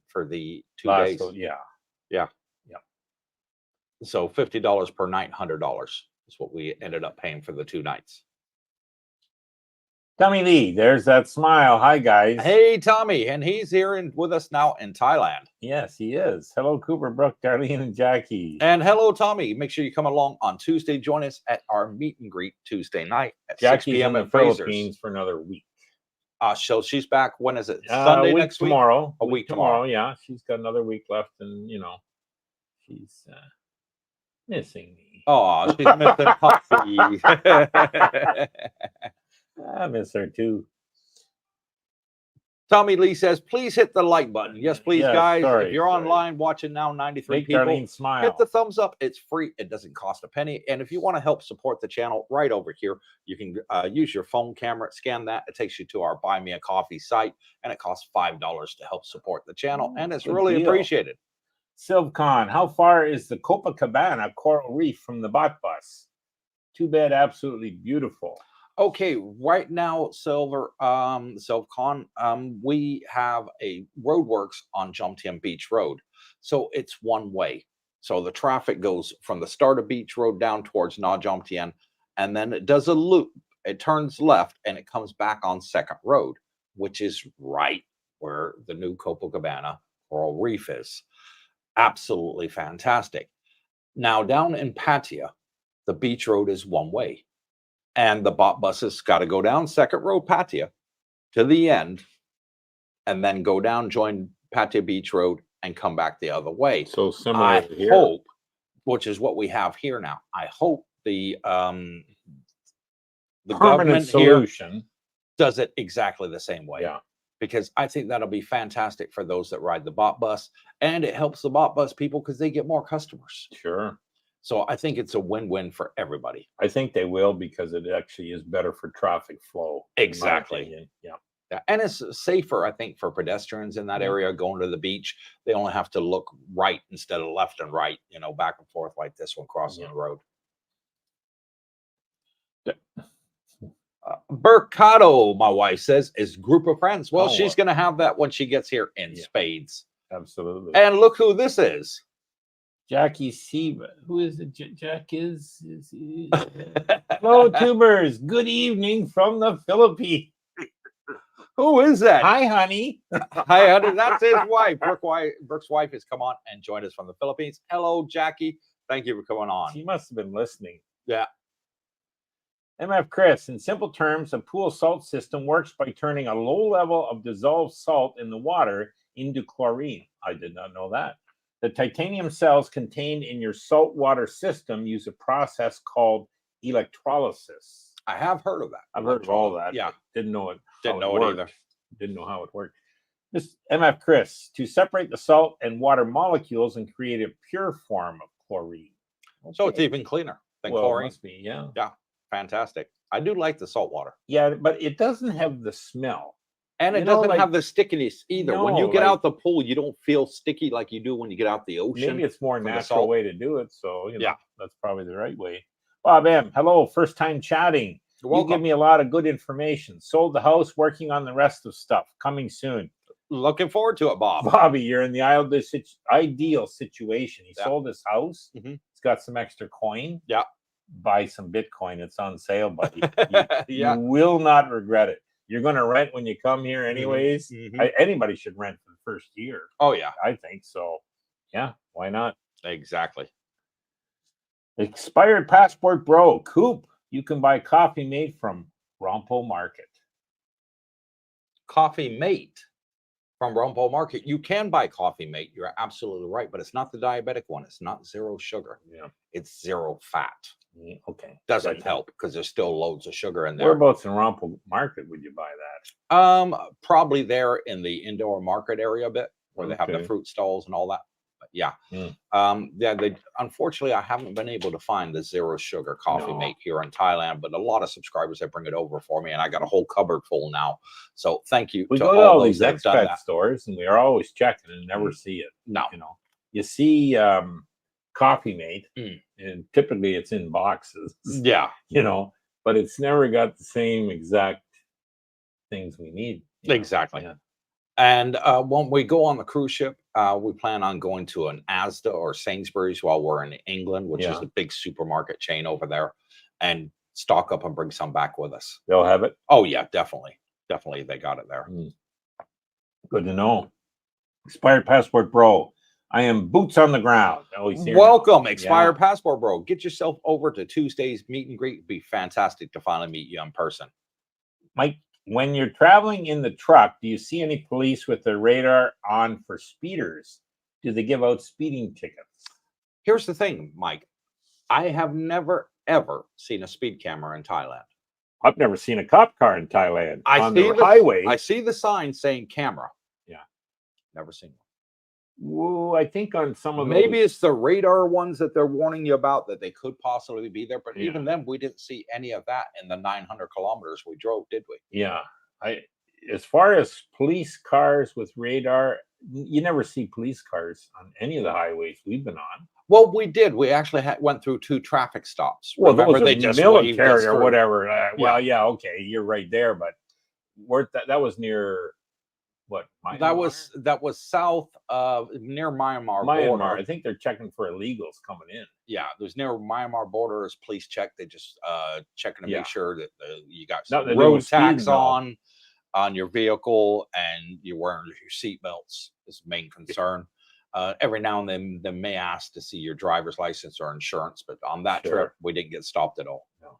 for the 2 days. Yeah. Yeah. Yeah. So $50 per night, $100 is what we ended up paying for the 2 nights. Tommy Lee, there's that smile. Hi, guys. Hey, Tommy, and he's here with us now in Thailand. Yes, he is. Hello, Cooper Brooke, Darlene, and Jackie. And hello, Tommy. Make sure you come along on Tuesday. Join us at our meet and greet Tuesday night at Jackie's 6 p.m. in the Philippines for another week. So she's back. When is it? Sunday next week? Tomorrow. A week tomorrow. Yeah, she's got another week left, and you know, she's missing me. Oh, she's missing Puffy. I miss her too. Tommy Lee says, please hit the like button. Yes, please, guys. If you're online watching now, 93 Make people, Darlene smile. hit the thumbs up. It's free. It doesn't cost a penny. And if you want to help support the channel, right over here, you can use your phone camera, scan that. It takes you to our Buy Me a Coffee site, and it costs $5 to help support the channel. And it's really appreciated. Silvcon, how far is the Copacabana Coral Reef from the bot bus? Too bad, absolutely beautiful. Okay, right now, Silvcon, we have a roadworks on Jomtien Beach Road. So it's one way. So the traffic goes from the start of Beach Road down towards Na Jomtien, and then it does a loop. It turns left and it comes back on Second Road, which is right where the new Copacabana Coral Reef is. Absolutely fantastic. Now down in Pattaya, the beach road is one way. And the bot buses got to go down Second Road Pattaya to the end and then go down, join Pattaya Beach Road and come back the other way. So similar I here. hope, which is what we have here now. I hope the government solution here does it exactly the same way. Yeah. Because I think that'll be fantastic for those that ride the bot bus. And it helps the bot bus people because they get more customers. Sure. So I think it's a win-win for everybody. I think they will because it actually is better for traffic flow. Exactly. Yeah. And it's safer, I think, for pedestrians in that area going to the beach. They only have to look right instead of left and right, you know, back and forth like this one crossing the road. Burkado, my wife says, is group of friends. Well, she's going to have that when she gets here in spades. Absolutely. And look who this is. Jackie Siva. Who is it? Jack is Hello, tubers. Good evening from the Philippines. Who is that? Hi, honey. Hi, honey. That's his wife. Brooke's wife has come on and joined us from the Philippines. Hello, Jackie. Thank you for coming on. She must have been listening. Yeah. MF Chris, in simple terms, a pool salt system works by turning a low level of dissolved salt in the water into chlorine. I did not know that. The titanium cells contained in your saltwater system use a process called electrolysis. I have heard of that. I've heard of all that. Yeah. Didn't know it. Didn't know it either. Didn't know how it worked. This MF Chris, to separate the salt and water molecules and create a pure form of chlorine. Okay. So it's even cleaner than chlorine. It must be, yeah. Yeah. Fantastic. I do like the salt water. Yeah, but it doesn't have the smell. And it doesn't have the stickiness either. When you get out the pool, you don't feel sticky like you do when you get out the ocean. Maybe it's more natural way to do it. So, you know, that's probably the right way. Bob M, hello. First time chatting. You give me a lot of good information. Sold the house, working on the rest of stuff. Coming soon. Looking forward to it, Bob. Bobby, you're in the ideal situation. He sold his house. He's got some extra coin. Yeah. Buy some Bitcoin. It's on sale, buddy. You will not regret it. You're going to rent when you come here anyways. Anybody should rent for the first year. Oh, yeah. I think so. Yeah, why not? Exactly. Expired passport bro. Coop, you can buy Coffee Mate from Rompo Market. Coffee Mate from Rompo Market. You can buy Coffee Mate. You're absolutely right, but it's not the diabetic one. It's not zero sugar. Yeah. It's zero fat. Okay. Doesn't help because there's still loads of sugar in there. Whereabouts in Rompo Market would you buy that? Probably there in the indoor market area a bit where they have the fruit stalls and all that. But yeah, Mm. yeah. They unfortunately, I haven't been able to find the zero sugar coffee No. mate here in Thailand, but a lot of subscribers they bring it over for me, and I got a whole cupboard full now. So thank you We to go to all all those these that have done expat that. stores, and we are always checking and never see it. No, You know, you see Coffee Mate, and typically it's in boxes. yeah, You know, but it's never got the same exact things we need. You know? exactly. Yeah. And when we go on the cruise ship, we plan on going to an Asda or Sainsbury's while we're in England, which is Yeah. a big supermarket chain over there, and stock up and bring some back with us. They'll have it. Oh yeah, definitely, definitely, they got it there. Good to know. Expired passport, bro. I am boots on the ground. Oh, he's here now. Welcome, Expired Yeah. Passport Bro. Get yourself over to Tuesday's meet and greet. It'd be fantastic to finally meet you in person. Mike, when you're traveling in the truck, do you see any police with their radar on for speeders? Do they give out speeding tickets? Here's the thing, Mike. I have never ever seen a speed camera in Thailand. I've never seen a cop car in Thailand on the see highway. I see the sign saying camera. Yeah. Never seen one. Whoa, I think on some of Maybe those, it's the radar ones that they're warning you about that they could possibly be there, but Yeah. even then, we didn't see any of that in the 900 kilometers we drove, did we? yeah. As far as police cars with radar, you never see police cars on any of the highways we've been on. Well, we did. We actually went through 2 traffic stops. Well, Remember, those they are just waved us military or through. whatever. Well, yeah, okay, you're right there, but that was near what? That was south of near Myanmar border. I think they're checking for illegals coming in. Yeah, it was near Myanmar border as police check. They just checking to make sure that you got some Nothing to do road with speeding, tax though. on your vehicle and you're wearing your seat belts is the main concern. Every now and then they may ask to see your driver's license or insurance, but on that Sure. trip we didn't get stopped at all. No.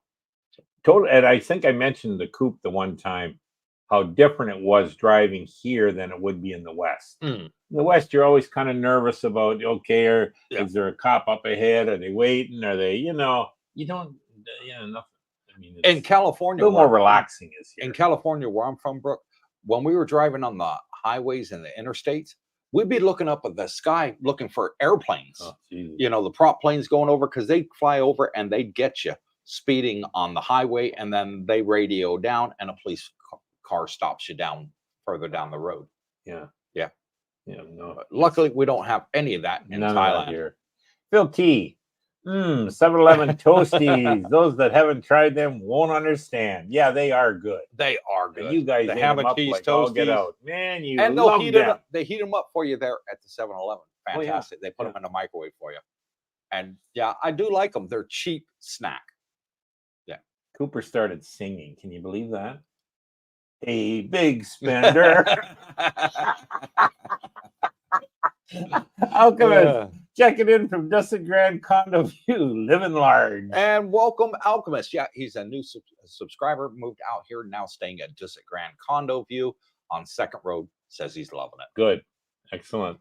Total, and I think I mentioned the coupe the one time, how different it was driving here than it would be in the West. In the West, you're always kind of nervous about, okay, is there a cop up ahead? Are they waiting? Are they, you don't, nothing. I mean, In California, a little more relaxing is here. In California, where I'm from, Brooke, when we were driving on the highways and the interstates, we'd be looking up at the sky looking for airplanes. Oh, Jesus. The prop planes going over because they fly over and they get you speeding on the highway, and then they radio down and a police car stops you down further down the road. Yeah. No. But luckily, we don't have any of that in None Thailand. of that here. Phil T. 7-Eleven Toasties. Those that haven't tried them won't understand. Yeah, they are good. They are good. You guys the ate ham them and up cheese like all toasties. get out. Man, you and love them. they heat them up for you there at the 7-Eleven. Fantastic. They put them in the microwave for you. And yeah, I do like them. They're cheap snack. Yeah. Cooper started singing. Can you believe that? A big spender. Alchemist, checking in from Dusit Grand Condo View, living large. And welcome, Alchemist. Yeah, he's a new subscriber, moved out here, now staying at Dusit Grand Condo View on 2nd Road. Says he's loving it. Good. Excellent.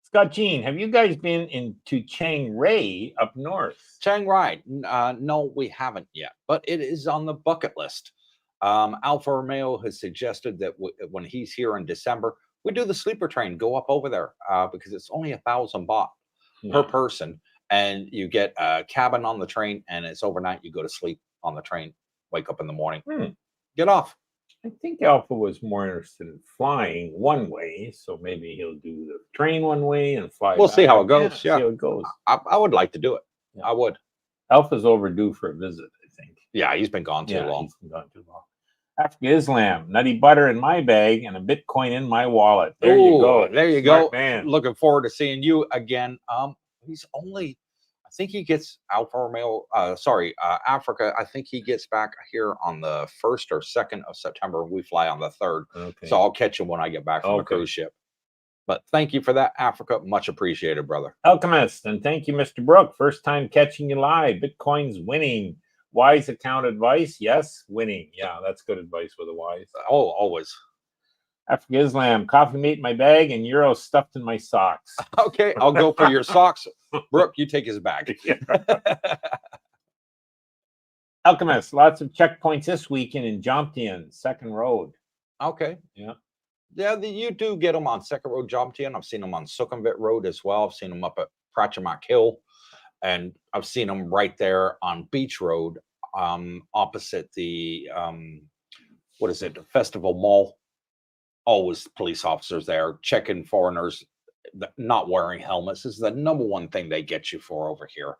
Scott Jean, have you guys been into Chiang Rai up north? Chiang Rai? No, we haven't yet, but it is on the bucket list. Alfa Romeo has suggested that when he's here in December, we do the sleeper train, go up over there because it's only 1,000 baht per person, and you get a cabin on the train, and it's overnight. You go to sleep on the train, wake up in the morning, get off. I think Alpha was more interested in flying one way, so maybe he'll do the train one way and fly. We'll see how it goes. Yeah, see how it goes. I would like to do it. Yeah. I would. Alpha's overdue for a visit, I think. Yeah, he's been gone too long. He's been gone too long. Africa Islam, nutty butter in my bag and a Bitcoin in my wallet. There you go. There you Smart go. Man. Looking forward to seeing you again. He's only, I think he gets Africa. I think he gets back here on the 1st or 2nd of September. We fly on the 3rd. Okay. So I'll catch him when I get back from the cruise ship. But thank you for that, Africa. Much appreciated, brother. Alchemist, and thank you, Mr. Brooke. First time catching you live. Bitcoin's winning. Wise account advice? Yes, winning. Yeah, that's good advice with a wise. Oh, always. Africa Islam, coffee mate in my bag and euros stuffed in my socks. Okay, I'll go for your socks. Brooke, you take his bag. Alchemist, lots of checkpoints this weekend in Jomtien, 2nd Road. Okay. Yeah. Yeah, you do get them on Second Road Jomtien. I've seen them on Sukhumvit Road as well. I've seen them up at Prachamak Hill, and I've seen them right there on Beach Road, opposite the what is it, the Festival Mall. Always police officers there checking foreigners not wearing helmets. This is the number one thing they get you for over here.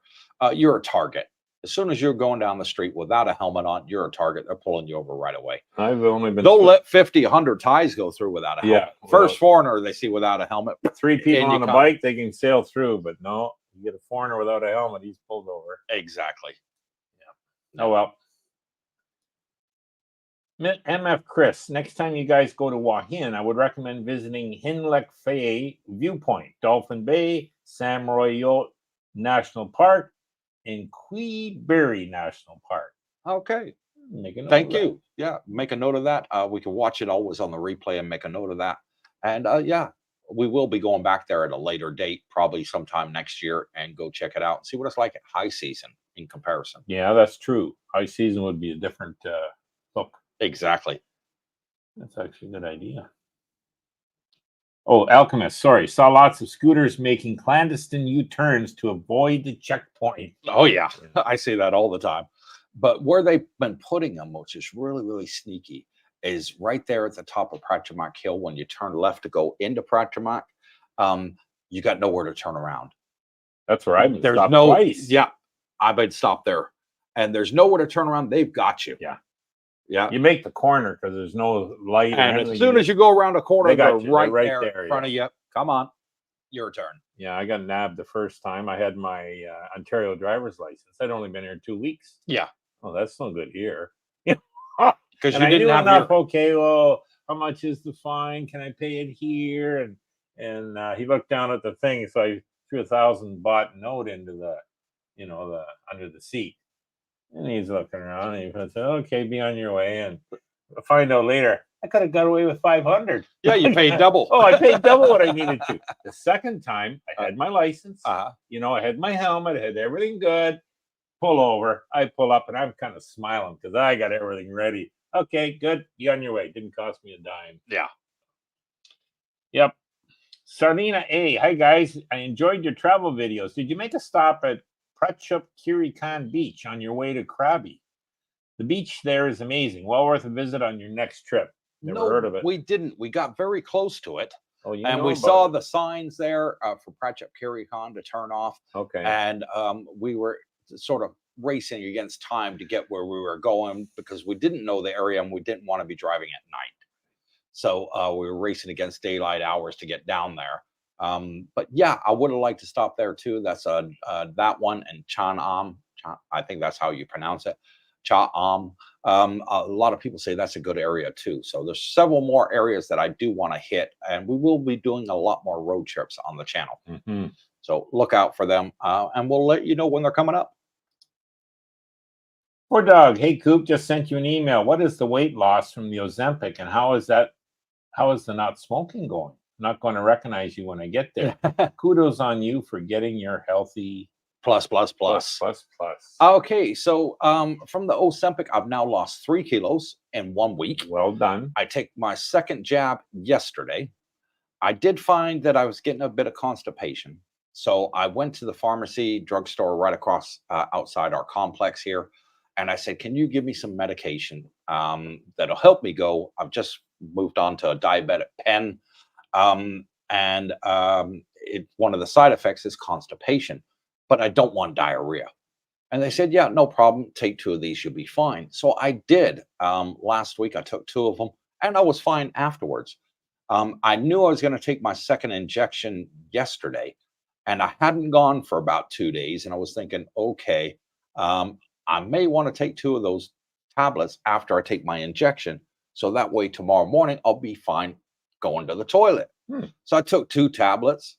You're a target. As soon as you're going down the street without a helmet on, you're a target. They're pulling you over right away. I've only been. They'll let 50, 100 Thais go through without a helmet. First foreigner they see without a helmet. 3 people on a bike, they can sail through, but no, you get a foreigner without a helmet, he's pulled over. Exactly. Yeah. Oh well. MF Chris, next time you guys go to Wahin, I would recommend visiting Hinlek Faye Viewpoint, Dolphin Bay, Samroyo National Park, and Queeberry National Park. Okay. Make a note Thank you. Yeah, make a note of that. We can watch it always on the replay and make a note of that. And yeah, we will be going back there at a later date, probably sometime next year, and go check it out and see what it's like at high season in comparison. Yeah, that's true. High season would be a different look. Exactly. That's actually a good idea. Oh, Alchemist, sorry. Saw lots of scooters making clandestine U-turns to avoid the checkpoint. Oh, yeah. I see that all the time. But where they've been putting them, which is really, really sneaky, is right there at the top of Prachamak Hill. When you turn left to go into Prachamak, you got nowhere to turn around. That's where I've been There's stopped no, twice. Yeah, I've been stopped there. And there's nowhere to turn around. They've got you. Yeah. Yeah. You make the corner because there's no light. And as soon as you go around a corner, they're right there in front of you. Come on. Your turn. Yeah, I got nabbed the first time. I had my Ontario driver's license. I'd only been here 2 weeks. Yeah. Oh, that's no good here. Because you didn't have enough. Okay, well, how much is the fine? Can I pay it here? And he looked down at the thing, so I threw $1,000 note into the, the under the seat. And he's looking around and he said, okay, be on your way. And I'll find out later, I could have got away with 500. Yeah, you paid double. Oh, I paid double what I needed to. The second time, I had my license. Uh-huh. I had my helmet. I had everything good. Pull over. I pull up and I'm kind of smiling because I got everything ready. Okay, good. Be on your way. Didn't cost me a dime. Yeah. Yep. Sarnina A. Hi, guys. I enjoyed your travel videos. Did you make a stop at Prachuap Khiri Khan Beach on your way to Krabi? The beach there is amazing. Well worth a visit on your next trip. Never heard of it. We didn't. We got very close to it. Oh, and we saw the signs there for Prachuap Khiri Khan to turn off. Okay. And we were sort of racing against time to get where we were going because we didn't know the area and we didn't want to be driving at night. So we were racing against daylight hours to get down there. But yeah, I would have liked to stop there too. That's that one and Chan Am. I think that's how you pronounce it. Cha Am. A lot of people say that's a good area too. So there's several more areas that I do want to hit, and we will be doing a lot more road trips on the channel. Mm-hmm. So look out for them, and we'll let you know when they're coming up. Poor dog. Hey, Coop, just sent you an email. What is the weight loss from the Ozempic, and how is the not smoking going? I'm not going to recognize you when I get there. Kudos on you for getting your healthy plus. Okay, so from the Ozempic, I've now lost 3 kilos in 1 week. Well done. I take my second jab yesterday. I did find that I was getting a bit of constipation. So I went to the pharmacy drugstore right across outside our complex here. And I said, can you give me some medication that'll help me go? I've just moved on to a diabetic pen. One of the side effects is constipation, but I don't want diarrhea. And they said, yeah, no problem. Take 2 of these. You'll be fine. So I did. Last week, I took 2 of them and I was fine afterwards. I knew I was going to take my second injection yesterday and I hadn't gone for about 2 days. And I was thinking, okay, I may want to take 2 of those tablets after I take my injection. So that way tomorrow morning, I'll be fine going to the toilet. So I took 2 tablets,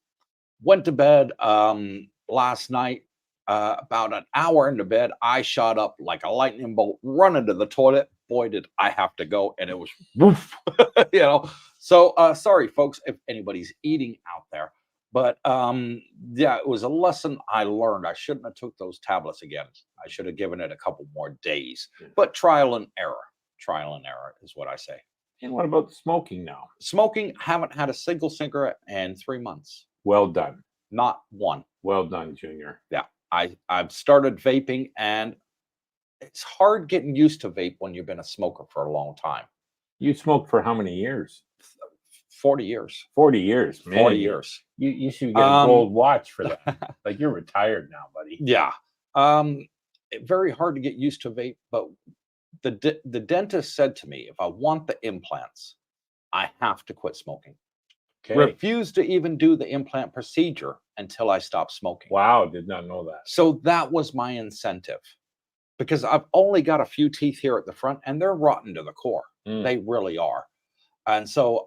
went to bed last night. About an hour into bed, I shot up like a lightning bolt, running to the toilet. Boy, did I have to go. And it was woof, So sorry, folks, if anybody's eating out there. But yeah, it was a lesson I learned. I shouldn't have took those tablets again. I should have given it a couple more days. But trial and error is what I say. And what about smoking now? Smoking, haven't had a single cigarette in 3 months. Well done. Not one. Well done, Junior. Yeah. I've started vaping, and it's hard getting used to vape when you've been a smoker for a long time. You smoked for how many years? 40 years. 40 years. Man, 40 years. You should get a gold watch for that. Like, you're retired now, buddy. Yeah. Very hard to get used to vape, but the dentist said to me, if I want the implants, I have to quit smoking. Okay. Refuse to even do the implant procedure until I stop smoking. Wow, did not know that. So that was my incentive, because I've only got a few teeth here at the front, and they're rotten to the core. They really are. And so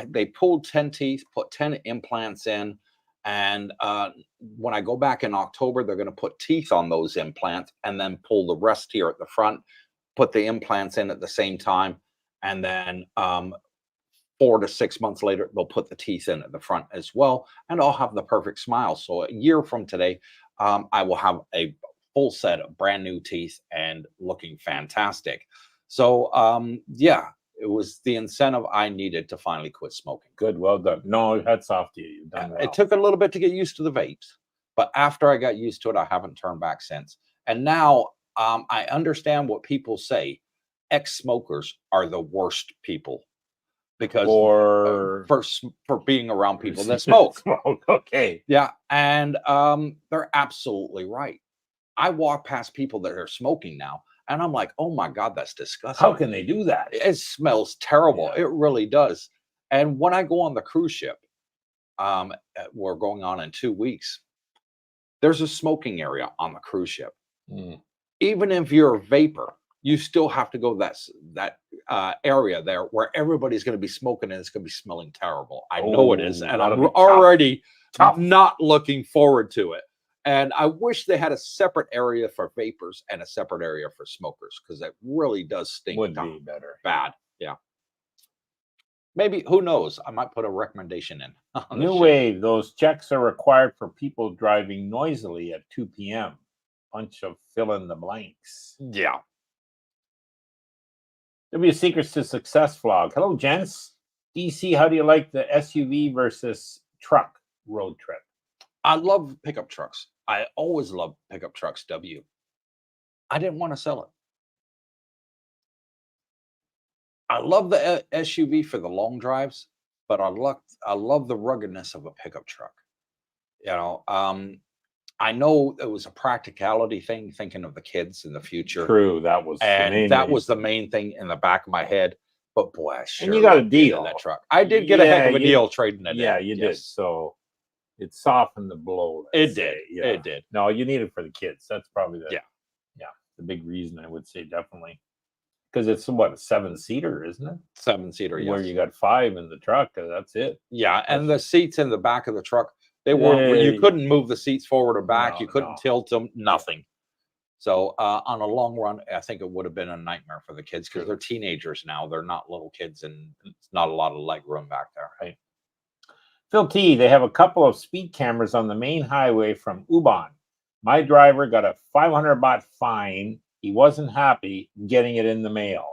they pulled 10 teeth, put 10 implants in. And when I go back in October, they're going to put teeth on those implants and then pull the rest here at the front, put the implants in at the same time. And then 4 to 6 months later, they'll put the teeth in at the front as well. And I'll have the perfect smile. So a year from today, I will have a full set of brand new teeth and looking fantastic. So yeah, it was the incentive I needed to finally quit smoking. Good, well done. No, hats off to you. You've done well. It took a little bit to get used to the vapes, but after I got used to it, I haven't turned back since. And now I understand what people say. Ex-smokers are the worst people, because for being around people that smoke. Okay. Yeah, and they're absolutely right. I walk past people that are smoking now, and I'm like, oh my God, that's disgusting. How can they do that? It smells terrible. Yeah. It really does. And when I go on the cruise ship, we're going on in 2 weeks, there's a smoking area on the cruise ship. Even if you're a vapor, you still have to go that area there where everybody's going to be smoking, and it's going to be smelling terrible. I know it is, and I'm already not looking forward to it. And I wish they had a separate area for vapors and a separate area for smokers, because it really does stink. Would be better. Bad. Yeah. Maybe, who knows? I might put a recommendation in. New Wave, those checks are required for people driving noisily at 2 p.m. Bunch of fill in the blanks. Yeah. W Secrets to Success vlog. Hello, gents. DC, how do you like the SUV versus truck road trip? I love pickup trucks. I always love pickup trucks, W. I didn't want to sell it. I love the SUV for the long drives, but I love the ruggedness of a pickup truck. You know, I know it was a practicality thing, thinking of the kids in the future. True, that was the main thing in the back of my head. But boy, I sure and you got a deal in that truck. I did get a heck of a deal trading it. Yeah, you did. So it softened the blow. It did. Yeah. It did. No, you need it for the kids. That's probably the big reason, I would say, definitely. Because it's what, a 7-seater, isn't it? 7-seater, yes. Where you got 5 in the truck, that's it. Yeah, and the seats in the back of the truck, they weren't. You couldn't move the seats forward or back. You couldn't tilt them. Nothing. So on a long run, I think it would have been a nightmare for the kids, because they're teenagers now. They're not little kids, and it's not a lot of leg room back there. Right. Phil T, they have a couple of speed cameras on the main highway from Ubon. My driver got a 500 baht fine. He wasn't happy getting it in the mail.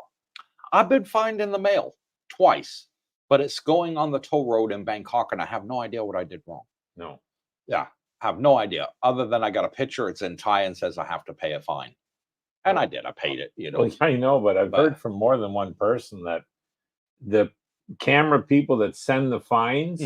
I've been fined in the mail twice, but it's going on the toll road in Bangkok, and I have no idea what I did wrong. No. Yeah, I have no idea. Other than I got a picture, it's in Thai and says I have to pay a fine. And I did. I paid it, you know. Well, I know, but I've heard from more than one person that the camera people that send the fines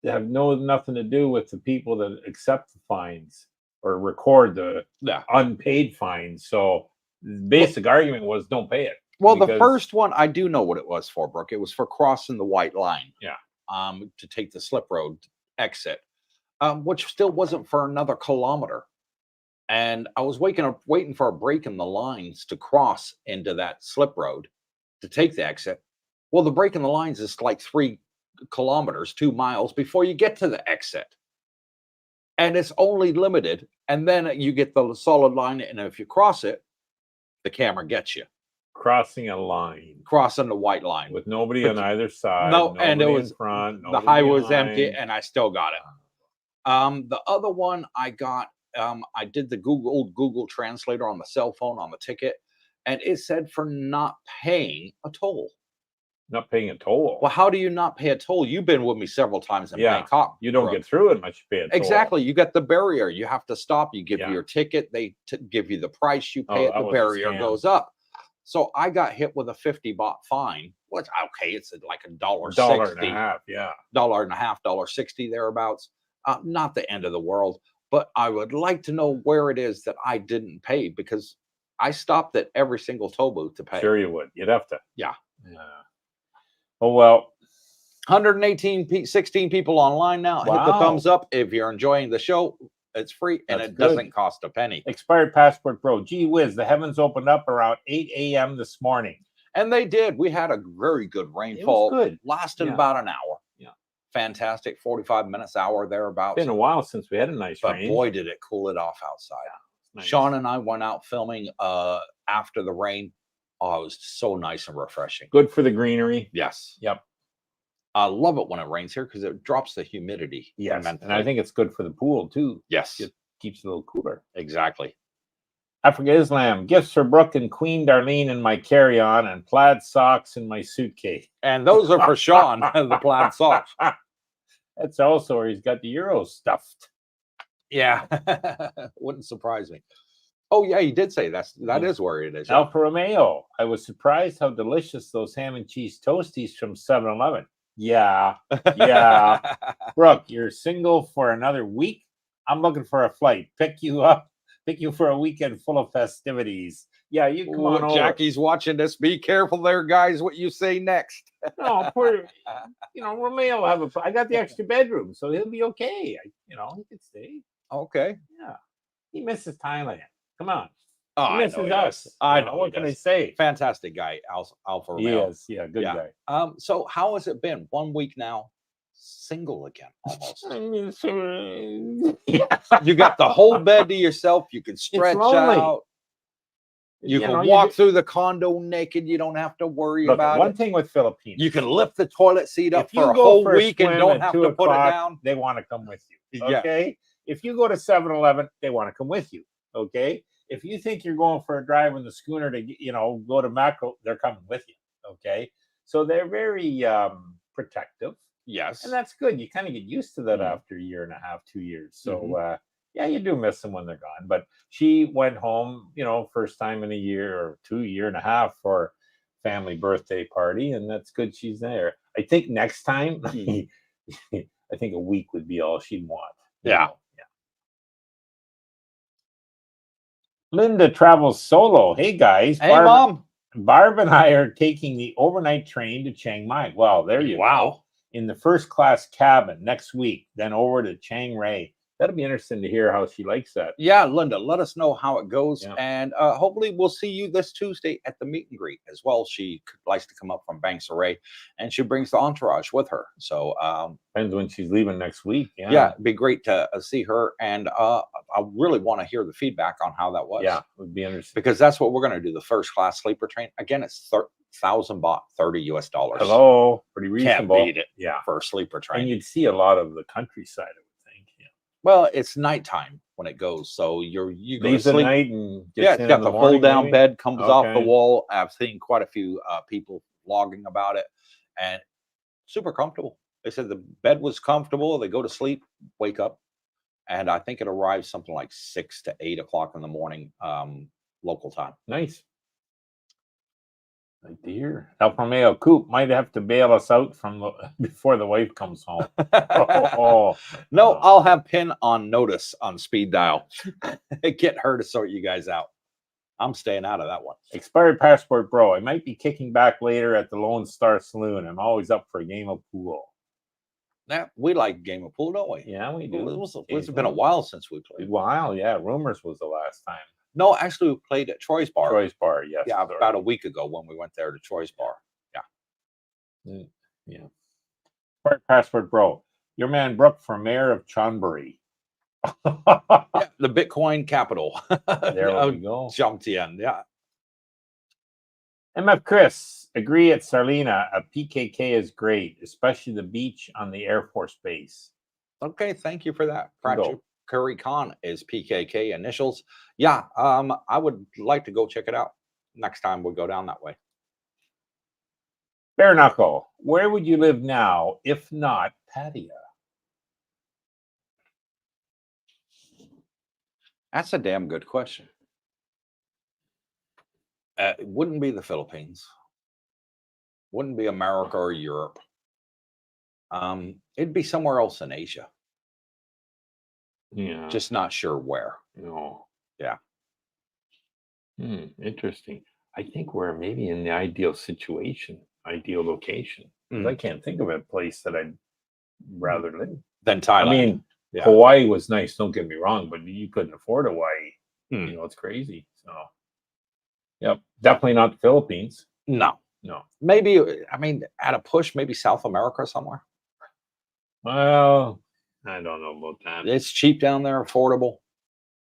have nothing to do with the people that accept the fines or record the unpaid fines. So the basic argument was don't pay it. Well, the first one, I do know what it was for, Brooke. It was for crossing the white line. Yeah. To take the slip road exit, which still wasn't for another kilometer. And I was waiting for a break in the lines to cross into that slip road to take the exit. Well, the break in the lines is like 3 kilometers, 2 miles before you get to the exit. And it's only limited. And then you get the solid line. And if you cross it, the camera gets you. Crossing a line. Crossing the white line. With nobody on either side. No, and it was in front. The highway was empty, and I still got it. The other one I got, I did the Google Translator on the cell phone on the ticket, and it said for not paying a toll. Not paying a toll. Well, how do you not pay a toll? You've been with me several times in Bangkok. You don't Brooke. get through it unless you pay a toll. Exactly. You get the barrier. You have to stop. You give Yeah. your ticket. They give you the price. You Oh, pay it. that The was a barrier scam. goes up. So I got hit with a 50 baht fine. Well, it's okay. It's like $1.60. $1.50. Yeah. $1.50, $1.60 thereabouts. Not the end of the world. But I would like to know where it is that I didn't pay, because I stopped at every single toll booth to pay. Sure you would. You'd have to. Yeah. Yeah. Oh, well. 16 people online now. Wow. Hit the thumbs up if you're enjoying the show. It's free and That's it good. doesn't cost a penny. Expired passport, bro. Gee whiz, the heavens opened up around 8 a.m. this morning. And they did. We had a very good rainfall. It was good. Lasted Yeah. about an hour. Yeah. Fantastic. 45 minutes, hour thereabouts. It's been a while since we had a nice But rain. boy, did it cool it off outside. Nice. Sean and I went out filming after the rain. Oh, it was so nice and refreshing. Good for the greenery. Yes. Yep. I love it when it rains here because it drops the humidity. Yes. And I think it's good for the pool too. Yes. It keeps it a little cooler. Exactly. Africa Islam. Gifts for Brooke and Queen Darlene in my carry-on, and plaid socks in my suitcase. And those are for Sean, the plaid socks. That's also where he's got the Euros stuffed. Yeah. Wouldn't surprise me. Oh, yeah, you did say that is where it is. Yeah. Alfa Romeo. I was surprised how delicious those ham and cheese toasties from 7-Eleven. Yeah. Yeah. Brooke, you're single for another week? I'm looking for a flight. Pick you for a weekend full of festivities. Yeah, you come on over. Jackie's watching this. Be careful there, guys, what you say next. No, poor, Romeo will have I got the extra bedroom, so he'll be okay. He can stay. Okay. Yeah. He misses Thailand. Come on. Oh, He I misses know. us. I know. What can I say? Fantastic guy, Alfa He Romeo. is. Yeah, good guy. So how has it been? 1 week now, single again, almost. Yeah. You got the whole bed to yourself. You can stretch lonely. out. You can walk through the condo naked. You don't have to worry about one it. thing with Filipinos. You can lift the toilet seat up If you for a go whole for a week and swim don't at have 2 to put it o'clock, down. They want to come with you. Yeah. Okay. If you go to 7-Eleven, they want to come with you. Okay. If you think you're going for a drive in the schooner to go to Macro, they're coming with you. Okay. So they're very protective. Yes. And that's good. You kind of get used to that after a year and a half, 2 years. So yeah, you do miss them when they're gone. But she went home, first time in a year or 2 year and a half for family birthday party, and that's good she's there. I think next time, I think a week would be all she'd want. Yeah. Linda travels solo. Hey guys. Hey, Mom. Barb and I are taking the overnight train to Chiang Mai. Well, there you go. In the first class cabin next week, then over to Chiang Rai. That'll be interesting to hear how she likes that. Yeah, Linda, let us know how it goes. Yeah. And hopefully we'll see you this Tuesday at the meet and greet as well. She likes to come up from Banks Array, and she brings the entourage with her. So depends when she's leaving next week. Yeah, it'd be great to see her. And I really want to hear the feedback on how that was. Yeah, it would be interesting. Because that's what we're going to do, the first class sleeper train. Again, it's 1,000 baht, $30 US. Hello, pretty reasonable. Can't beat it. Yeah, for a sleeper train. And you'd see a lot of the countryside. Well, it's nighttime when it goes, so you go leaves to sleep. At night and it's got the fold down bed, comes off the wall. I've seen quite a few people blogging about it, and super comfortable. They said the bed was comfortable. They go to sleep, wake up, and I think it arrives something like 6 to 8 o'clock in the morning, local time. Nice. Right there. Alfa Romeo Coop might have to bail us out before the wife comes home. No, I'll have Pin on notice on speed dial. Get her to sort you guys out. I'm staying out of that one. Expired passport, bro. I might be kicking back later at the Lone Star Saloon. I'm always up for a game of pool. Yeah, we like a game of pool, don't we? Yeah, we do. It's been a while since we played. Yeah. Rumors was the last time. No, actually, we played at Troy's Bar. Troy's Bar, yes. Yeah, about a week ago when we went there to Troy's Bar. Yeah. Yeah. Passport, bro. Your man Brooke for mayor of Chonburi. Yeah, the Bitcoin capital. There we go. Jumped in, yeah. MF Chris, agree at Sarlina. A PKK is great, especially the beach on the Air Force Base. Okay, thank you for that. Curry Khan is PKK initials. Yeah, I would like to go check it out next time we go down that way. Bare Knuckle, where would you live now if not Pattaya? That's a damn good question. It wouldn't be the Philippines. Wouldn't be America or Europe. It'd be somewhere else in Asia. Yeah. Just not sure where. No. Yeah. Interesting. I think we're maybe in the ideal situation, ideal location. 'Cause I can't think of a place that I'd rather live. Then Thailand. I mean, yeah. Hawaii was nice, don't get me wrong, but you couldn't afford Hawaii. You know, it's crazy. So, yep, definitely not the Philippines. No. No. Maybe, I mean, at a push, maybe South America somewhere. Well, I don't know about that. It's cheap down there, affordable.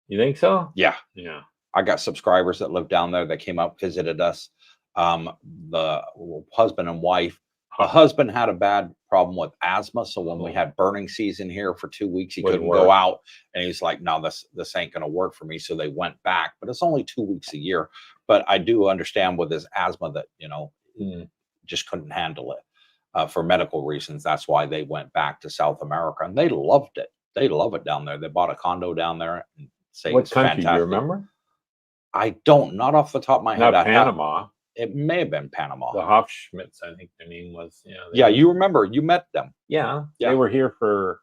You think so? Yeah. Yeah. I got subscribers that live down there that came up, visited us. The husband and wife. The husband had a bad problem with asthma, so when we had burning season here for 2 weeks, he Wouldn't couldn't go work. out, and he's like, "No, this ain't going to work for me." So they went back, but it's only 2 weeks a year. But I do understand with his asthma that just couldn't handle it for medical reasons. That's why they went back to South America, and they loved it. They love it down there. They bought a condo down there. And say What it's country do you fantastic. remember? I don't, not off the top of my head. Not Panama. It may have been Panama. The Hofschmidts, I think their name was. Yeah. Yeah, you remember, you met them. Yeah. Yeah. They were here for.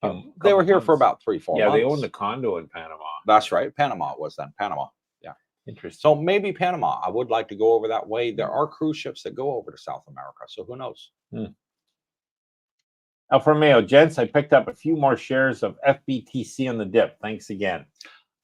They were here for about 3-4 months. Yeah, they owned a condo in Panama. That's right. Panama it was then. Panama. Yeah. Interesting. So maybe Panama. I would like to go over that way. There are cruise ships that go over to South America. So who knows? Alfa Romeo, gents, I picked up a few more shares of FBTC on the dip. Thanks again.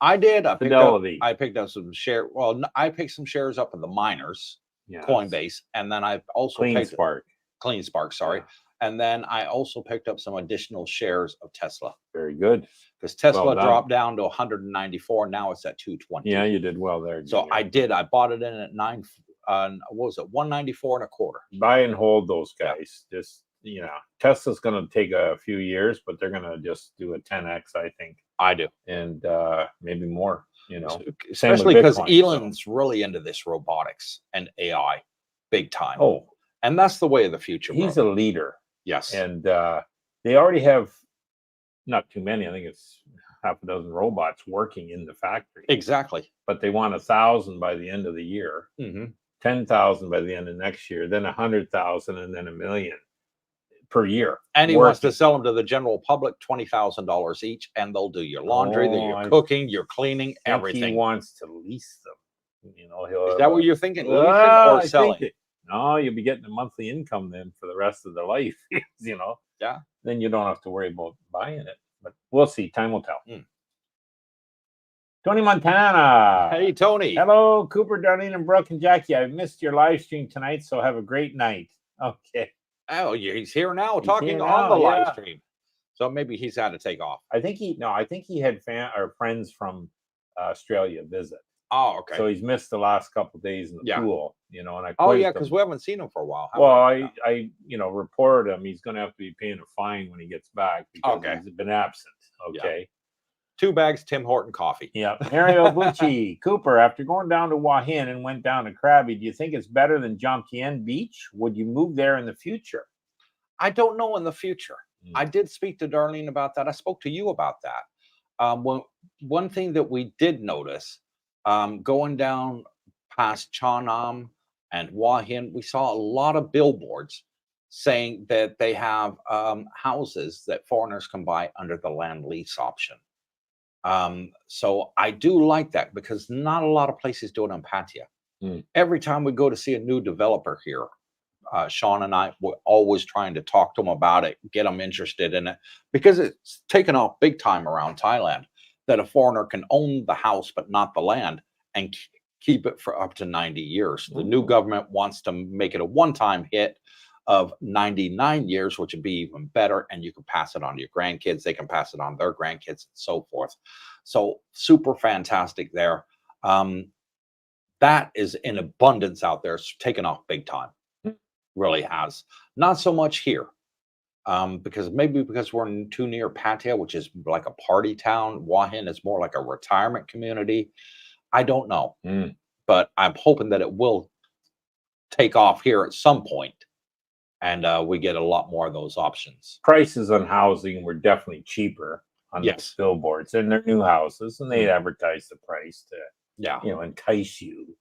I did. I Fidelity. picked up some share. Well, I picked some shares up in the miners, Yes. Coinbase, and then I also Clean Spark. Clean Spark, sorry. Yeah. And then I also picked up some additional shares of Tesla. Very good. Because Tesla Well done. dropped down to 194. Now it's at 220. Yeah, you did well there. So Junior. I did. I bought it in at what was it? 194 and a quarter. Buy and hold those guys. Just Tesla's going to take a few years, but they're going to just do a 10x, I think. I do, and maybe more. Especially because Bitcoin, Elon's really into this robotics and AI, big time. Oh, and that's the way of the future. He's a leader. Yes, and they already have not too many. I think it's half a dozen robots working in the factory. Exactly. But they want 1,000 by the end of the year, 10,000 by the end of next year, then 100,000, and then 1 million per year. And he wants to sell them to the general public, $20,000 each, and they'll do your laundry, your cooking, your cleaning, everything. He wants to lease them. Is that what you're thinking? Leasing or selling? No, you'll be getting a monthly income then for the rest of their life. Yeah. Then you don't have to worry about buying it. But we'll see. Time will tell. Tony Montana. Hey, Tony. Hello, Cooper, Darlene, and Brooke, and Jackie. I missed your live stream tonight, so have a great night. Okay. Oh, he's here now, talking on the live stream. So maybe he's had to take off. I think he had friends from Australia visit. Oh, okay. So he's missed the last couple of days in the pool, and I because we haven't seen him for a while. I reported him. He's going to have to be paying a fine when he gets back because he's been absent. Okay. Yeah. 2 bags Tim Horton coffee. Yeah. Mario Bucci, Cooper, after going down to Hua Hin and went down to Krabi, do you think it's better than Jomtien Beach? Would you move there in the future? I don't know in the future. I did speak to Darlene about that. I spoke to you about that. One thing that we did notice, going down past Cha Nam and Hua Hin, we saw a lot of billboards saying that they have houses that foreigners can buy under the land lease option. So I do like that because not a lot of places do it on Pattaya. Every time we go to see a new developer here, Sean and I were always trying to talk to them about it, get them interested in it, because it's taken off big time around Thailand that a foreigner can own the house but not the land and keep it for up to 90 years. The new government wants to make it a one-time hit of 99 years, which would be even better, and you can pass it on to your grandkids. They can pass it on to their grandkids and so forth. So super fantastic there. That is in abundance out there. It's taken off big time. Really has. Not so much here, because we're too near Pattaya, which is like a party town. Hua Hin is more like a retirement community. I don't know, but I'm hoping that it will take off here at some point. and we get a lot more of those options. Prices on housing were definitely cheaper on these Yes. billboards, and they're new houses, and they advertise the price to Yeah. entice you.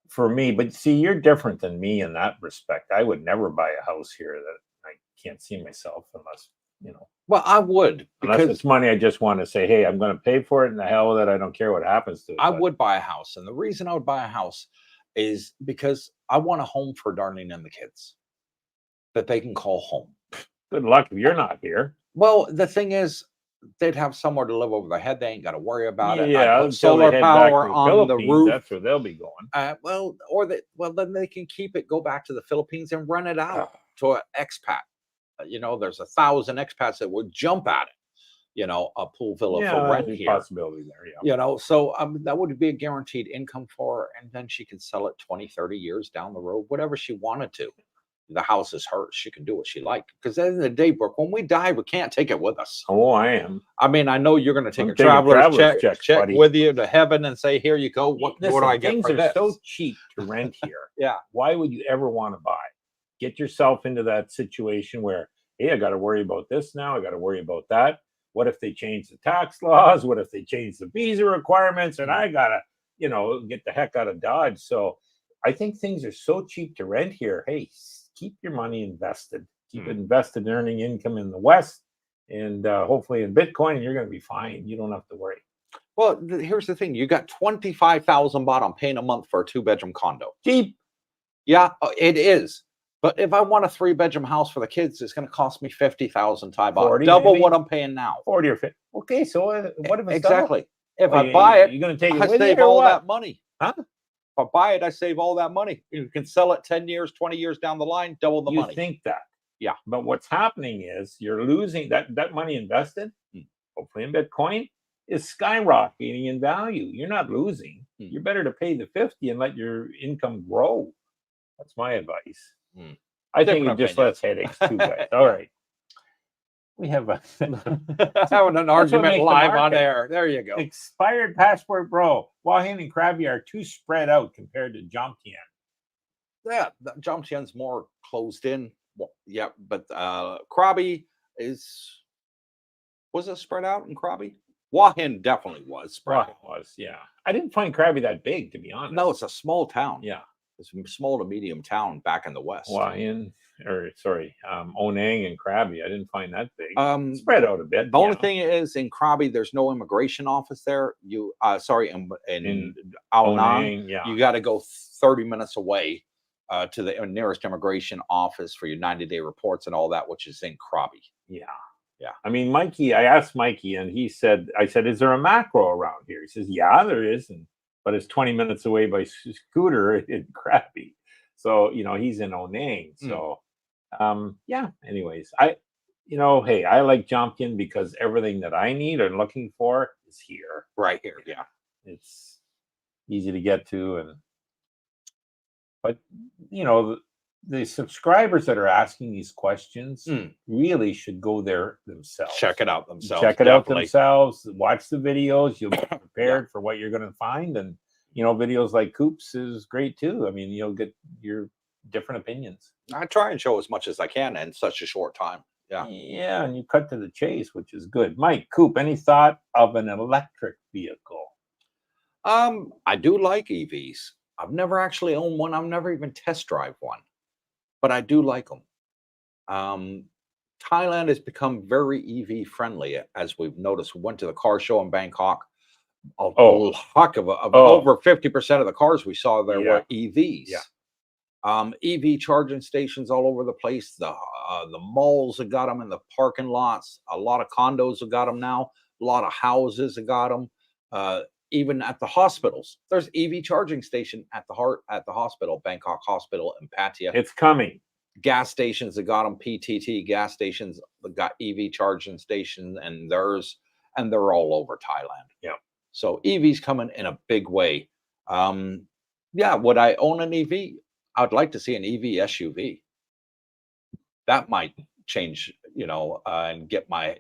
For me, but see, you're different than me in that respect. I would never buy a house here that I can't see myself unless Well, I would, unless because it's money I just want to say, hey, I'm going to pay for it, and the hell with it, I don't care what happens to it. I But would buy a house. And the reason I would buy a house is because I want a home for Darlene and the kids that they can call home. good luck if you're not here. Well, the thing is, they'd have somewhere to live over their head. They ain't got to worry about it. I Yeah, put until they solar head back power to the on the Philippines, roof. that's where they'll be going. Well, then they can keep it, go back to the Philippines and rent it out to an expat. There's 1,000 expats that would jump at it. A pool villa Yeah, for rent there's a here. possibility there. Yeah. So that would be a guaranteed income for her, and then she could sell it 20, 30 years down the road, whatever she wanted to. The house is hers. She can do what she liked. Because at the end of the day, Brooke, when we die, we can't take it with us. Oh, I am. I mean, I know you're going to take I'm a taking traveler's check, check buddy. with you to heaven and say, here you go. What Listen, do I get things for are this? so cheap to rent here. Yeah. Why would you ever want to buy? Get yourself into that situation where, hey, I got to worry about this now. I got to worry about that. What if they change the tax laws? What if they change the visa requirements? And I got to, get the heck out of Dodge. So I think things are so cheap to rent here. Hey, keep your money invested. Keep it invested in earning income in the West, and hopefully in Bitcoin, and you're going to be fine. You don't have to worry. Well, here's the thing. You got 25,000 baht I'm paying a month for a 2-bedroom condo. Cheap. Yeah, it is. But if I want a 3-bedroom house for the kids, it's going to cost me 50,000 Thai baht, 40 double maybe? what I'm paying now. 40 or 50. Okay, so what if it's Exactly. If double? I buy it, you're going to take it I with save you or all what? that money. Huh? If I buy it, I save all that money. You can sell it 10 years, 20 years down the line, double the You money. think that. Yeah. But what's happening is you're losing that money invested, hopefully in Bitcoin, is skyrocketing in value. You're not losing. You're better to pay the 50 and let your income grow. That's my advice. I think it just less headaches too, guys. All right. We have having an argument live on air. There you go. Expired passport, bro. Hua Hin and Krabi are too spread out compared to Jomtien. Yeah, Jomtien's more closed in. Well, yeah, but Krabi was it spread out in Krabi? Hua Hin definitely was spread out. Was, yeah. I didn't find Krabi that big, to be honest. No, it's a small town. Yeah. It's a small to medium town back in the West. Hua Hin, Onang and Krabi. I didn't find that big. Spread out a bit. The only thing is, in Krabi, there's no immigration office there. In Ao Nang, you got to go 30 minutes away to the nearest immigration office for your 90-day reports and all that, which is in Krabi. Yeah. Yeah. I mean, Mikey, I asked Mikey, and I said, is there a macro around here? He says, yeah, there is. But it's 20 minutes away by scooter in Krabi. So, he's in Onang. So, anyways, hey, I like Jomtien because everything that I need and looking for is here. Right here. Yeah. It's easy to get to. But, the subscribers that are asking these questions really should go there themselves. Check it out themselves. Watch the videos. You'll be prepared for what you're going to find. And, videos like Coops is great too. I mean, you'll get your different opinions. I try and show as much as I can in such a short time. Yeah. Yeah. And you cut to the chase, which is good. Mike, Coop, any thought of an electric vehicle? I do like EVs. I've never actually owned one. I've never even test drive one. But I do like them. Thailand has become very EV friendly, as we've noticed. We went to the car show in Bangkok. Over 50% of the cars we saw there were EVs. Yeah. EV charging stations all over the place. The malls have got them in the parking lots. A lot of condos have got them now. A lot of houses have got them. Even at the hospitals, there's EV charging station at the hospital, Bangkok Hospital in Pattaya. It's coming. Gas stations that got them, PTT gas stations that got EV charging stations, and they're all over Thailand. Yeah. So EVs coming in a big way. Would I own an EV? I'd like to see an EV SUV. That might change, and get my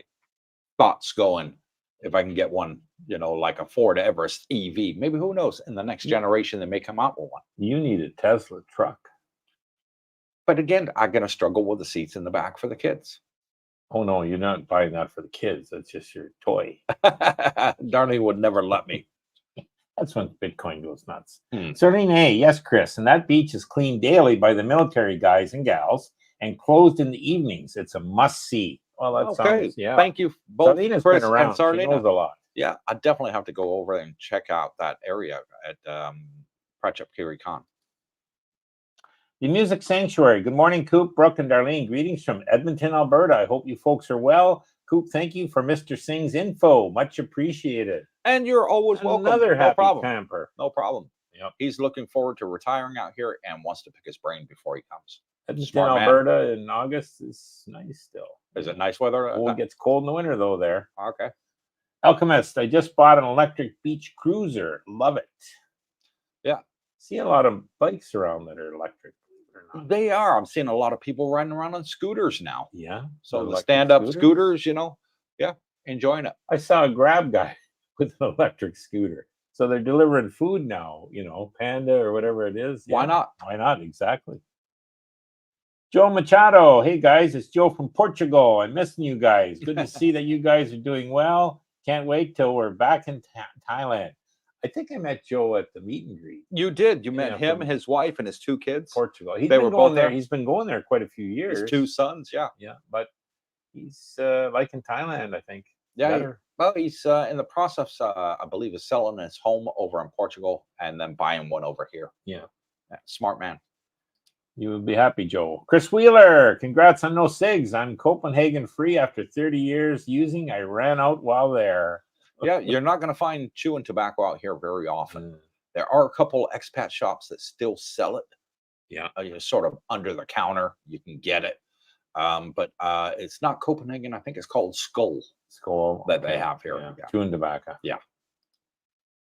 thoughts going. If I can get one, like a Ford Everest EV, maybe, who knows, in the next generation they may come out with one. You need a Tesla truck. But again, I'm going to struggle with the seats in the back for the kids. Oh no, you're not buying that for the kids. That's just your toy. Darlene would never let me. That's when Bitcoin goes nuts. Hmm. Certainly, A, yes, Chris. And that beach is cleaned daily by the military guys and gals and closed in the evenings. It's a must see. Well, that Okay. sounds, yeah. Thank you both, Sarlina's Chris been around. and She knows Sarlina. a lot. Yeah, I definitely have to go over and check out that area at Pratchap Khan. The Music Sanctuary. Good morning, Coop, Brooke, and Darlene. Greetings from Edmonton, Alberta. I hope you folks are well. Coop, thank you for Mr. Singh's info. Much appreciated. And you're always welcome. Another No happy problem. camper. No problem. Yep. He's looking forward to retiring out here and wants to pick his brain before he comes. Edmonton, Smart man. Alberta in August is nice still. Is it nice weather? Oh, it gets cold in the winter, though, there. Okay. Alchemist, I just bought an electric beach cruiser. Love it. Yeah. See a lot of bikes around that are electric. They are. I'm seeing a lot of people riding around on scooters now. Yeah. So the electric stand-up scooters, you know, yeah, enjoying it. I saw a Grab guy with an electric scooter. So they're delivering food now, you know, Panda or whatever it is. Why not? Why not? Exactly. Joe Machado. Hey, guys, it's Joe from Portugal. I'm missing you guys. Good to see that you guys are doing well. Can't wait till we're back in Thailand. I think I met Joe at the meet and greet. You did. You met him, his wife, and his two kids. Portugal. They were both there. He's been going there quite a few years. His two sons, yeah. Yeah, but he's liking Thailand, I think. Yeah. Well, he's in the process, I believe, of selling his home over in Portugal and then buying one over here. Yeah. Smart man. You would be happy, Joe. Chris Wheeler, congrats on no SIGs. I'm Copenhagen free after 30 years using. I ran out while there. Yeah, you're not going to find chewing tobacco out here very often. There are a couple of expat shops that still sell it. Yeah. You know, sort of under the counter. You can get it. But it's not Copenhagen. I think it's called Skull that they have here. Yeah. Chewing tobacco. Yeah.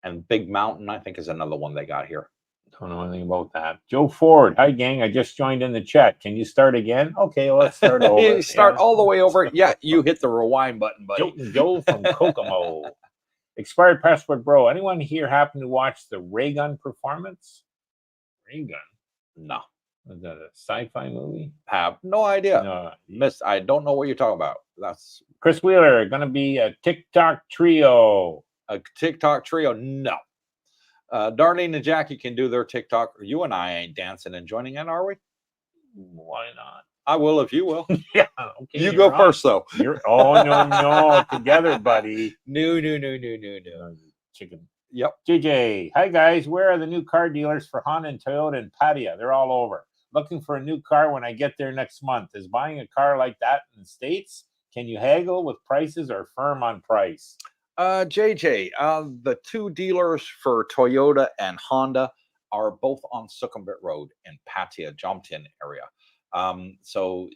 And Big Mountain, I think, is another one they got here. Don't know anything about that. Joe Ford. Hi, gang. I just joined in the chat. Can you start again? Okay, well, let's start over. You start all the way over. Yeah, you hit the rewind button, buddy. Joe from Kokomo. Expired Passport Bro. Anyone here happen to watch the Ray Gun performance? Ray Gun? No. Is that a sci-fi movie? Have no idea. No. I don't know what you're talking about. That's Chris Wheeler. Going to be a TikTok trio. A TikTok trio? No. Darlene and Jackie can do their TikTok. You and I ain't dancing and joining in, are we? Why not? I will if you will. Yeah. Okay. You go first, though. No. Together, buddy. No. Chicken. Yep. JJ. Hi, guys. Where are the new car dealers for Honda and Toyota and Pattaya? They're all over. Looking for a new car when I get there next month. Is buying a car like that in the States? Can you haggle with prices or firm on price? JJ, the two dealers for Toyota and Honda are both on Sukhumvit Road in Pattaya, Jomtien area. So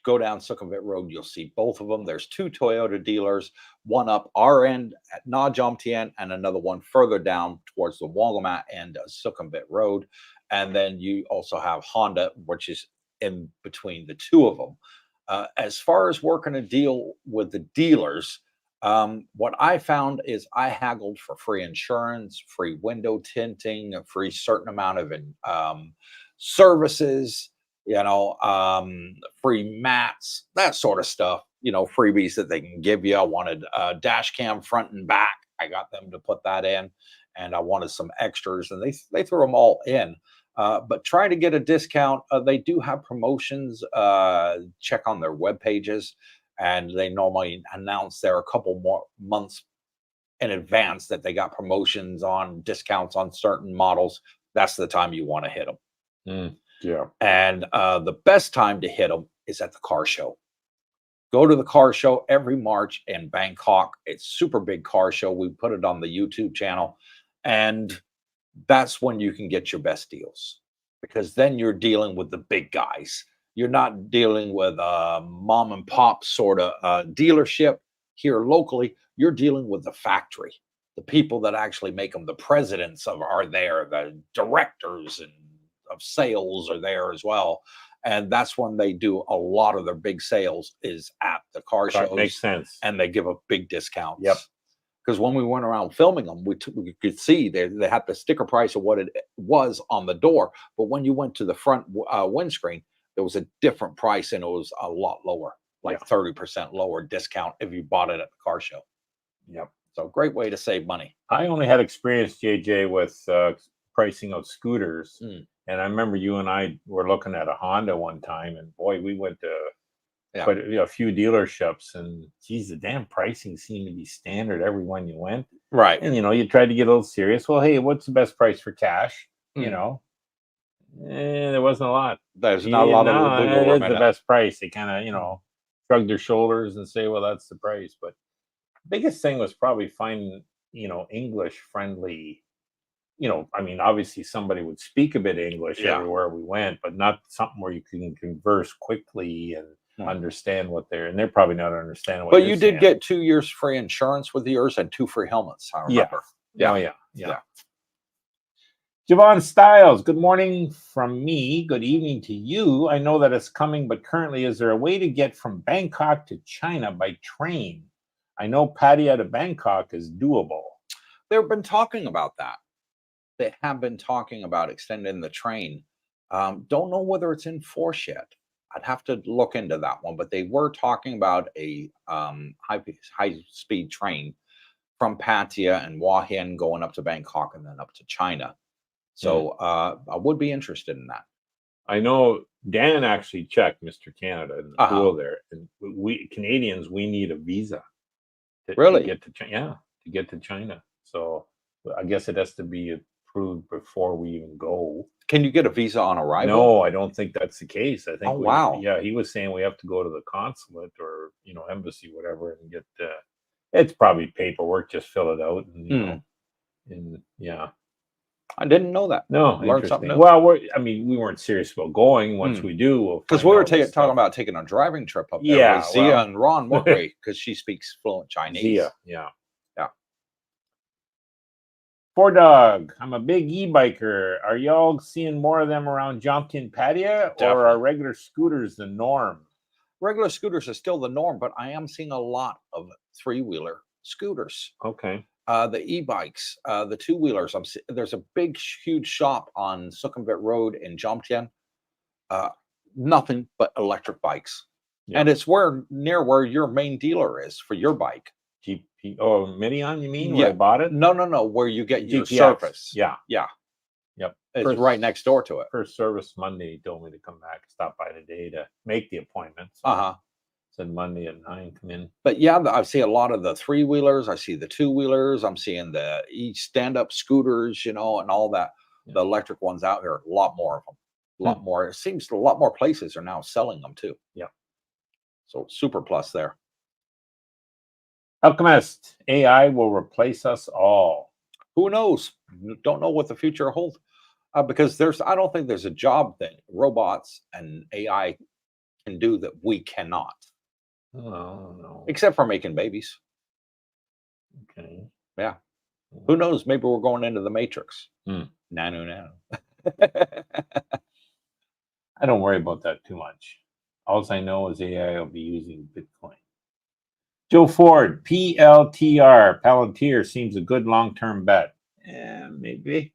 go down Sukhumvit Road, you'll see both of them. There's two Toyota dealers, one up our end at Na Jomtien and another one further down towards the Wongamat end of Sukhumvit Road. And then you also have Honda, which is in between the two of them. As far as working a deal with the dealers, what I found is I haggled for free insurance, free window tinting, a free certain amount of services, free mats, that sort of stuff, freebies that they can give you. I wanted a dash cam front and back. I got them to put that in, and I wanted some extras, and they threw them all in. But try to get a discount. They do have promotions. Check on their web pages. And they normally announce there a couple more months in advance that they got promotions on discounts on certain models. That's the time you want to hit them. Yeah. And the best time to hit them is at the car show. Go to the car show every March in Bangkok. It's super big car show. We put it on the YouTube channel. And that's when you can get your best deals, because then you're dealing with the big guys. You're not dealing with a mom and pop sort of dealership here locally. You're dealing with the factory. The people that actually make them, the presidents are there. The directors and of sales are there as well. And that's when they do a lot of their big sales is at the car shows. Makes sense. And they give a big discount. Yep. Because when we went around filming them, we could see they had the sticker price of what it was on the door. But when you went to the front windscreen, there was a different price and it was a lot lower, like 30% lower discount if you bought it at the car show. Yep. So great way to save money. I only had experience, JJ, with pricing of scooters. Mm. And I remember you and I were looking at a Honda one time, and boy, we went to quite a few dealerships, and geez, the damn pricing seemed to be standard everyone you went. Right. And you tried to get a little serious. Well, hey, what's the best price for cash? There wasn't a lot. There's not a lot of wiggle room. That's the best price. They kind of, shrug their shoulders and say, well, that's the price. But the biggest thing was probably finding, English friendly. I mean, obviously somebody would speak a bit of English everywhere we went, but not something where you can converse quickly and understand and they're probably not understanding what But you're you saying. did get 2 years free insurance with yours and 2 free helmets, I remember. Yeah. Oh, yeah. Javon Styles, good morning from me. Good evening to you. I know that it's coming, but currently, is there a way to get from Bangkok to China by train? I know Pattaya to Bangkok is doable. They've been talking about that. They have been talking about extending the train. Don't know whether it's in force yet. I'd have to look into that one, but they were talking about a high-speed train from Pattaya and Hua Hin going up to Bangkok and then up to China. So I would be interested in that. I know Dan actually checked Mr. Canada in the pool there, and we Canadians, we need a visa to get to China. To get to China. So I guess it has to be approved before we even go. Can you get a visa on arrival? No, I don't think that's the case. I think. Oh, wow. Yeah, he was saying we have to go to the consulate or embassy, whatever, and get. It's probably paperwork. Just fill it out, and I didn't know that. No, learned something new. Well, we weren't serious about going. Once we do, because we were talking about taking a driving trip up there with Zia and Ron, weren't we? Because she speaks fluent Chinese. Zia, yeah. Four Dog, I'm a big e-biker. Are y'all seeing more of them around Jomtien Pattaya, or are regular scooters the norm? Regular scooters are still the norm, but I am seeing a lot of three-wheeler scooters. Okay. The e-bikes, the two-wheelers. There's a big, huge shop on Sukhumvit Road in Jomtien. Nothing but electric bikes, and it's near where your main dealer is for your bike. Medion, you mean? Where I bought it? No. Where you get your service. Yeah. Yep. It's right next door to it. First service Monday, he told me to come back, stop by today to make the appointment. Said Monday at 9, come in. But yeah, I see a lot of the three-wheelers. I see the two-wheelers. I'm seeing the stand-up scooters, and all that. Yeah. The electric ones out here, a lot more of them. A lot more. It seems a lot more places are now selling them too. Yeah. So super plus there. Alchemist, AI will replace us all. Who knows? Don't know what the future holds. Because I don't think there's a job thing robots and AI can do that we cannot. Oh, no. Except for making babies. Okay. Yeah. Who knows? Maybe we're going into the Matrix. Nano. I don't worry about that too much. All I know is AI will be using Bitcoin. Joe Ford, PLTR, Palantir seems a good long-term bet. Yeah, maybe.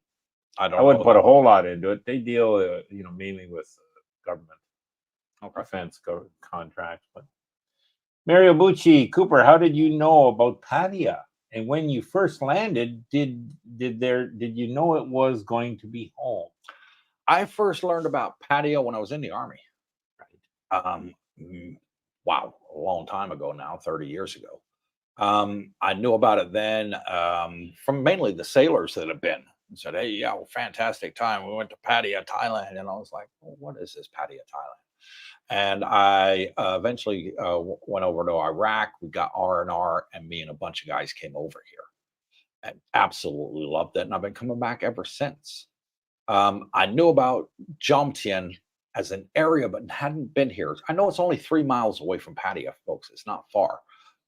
I wouldn't put a whole lot into it. They deal, mainly with government, defense contracts. But Mario Bucci, Cooper, how did you know about Pattaya? And when you first landed, did you know it was going to be home? I first learned about Pattaya when I was in the Army. Right. Wow, a long time ago now, 30 years ago. I knew about it then from mainly the sailors that have been and said, hey, yeah, well, fantastic time. We went to Pattaya, Thailand. And I was like, well, what is this Pattaya, Thailand? And I eventually went over to Iraq. We got R&R, and me and a bunch of guys came over here and absolutely loved it. And I've been coming back ever since. I knew about Jomtien as an area, but hadn't been here. I know it's only 3 miles away from Pattaya, folks. It's not far.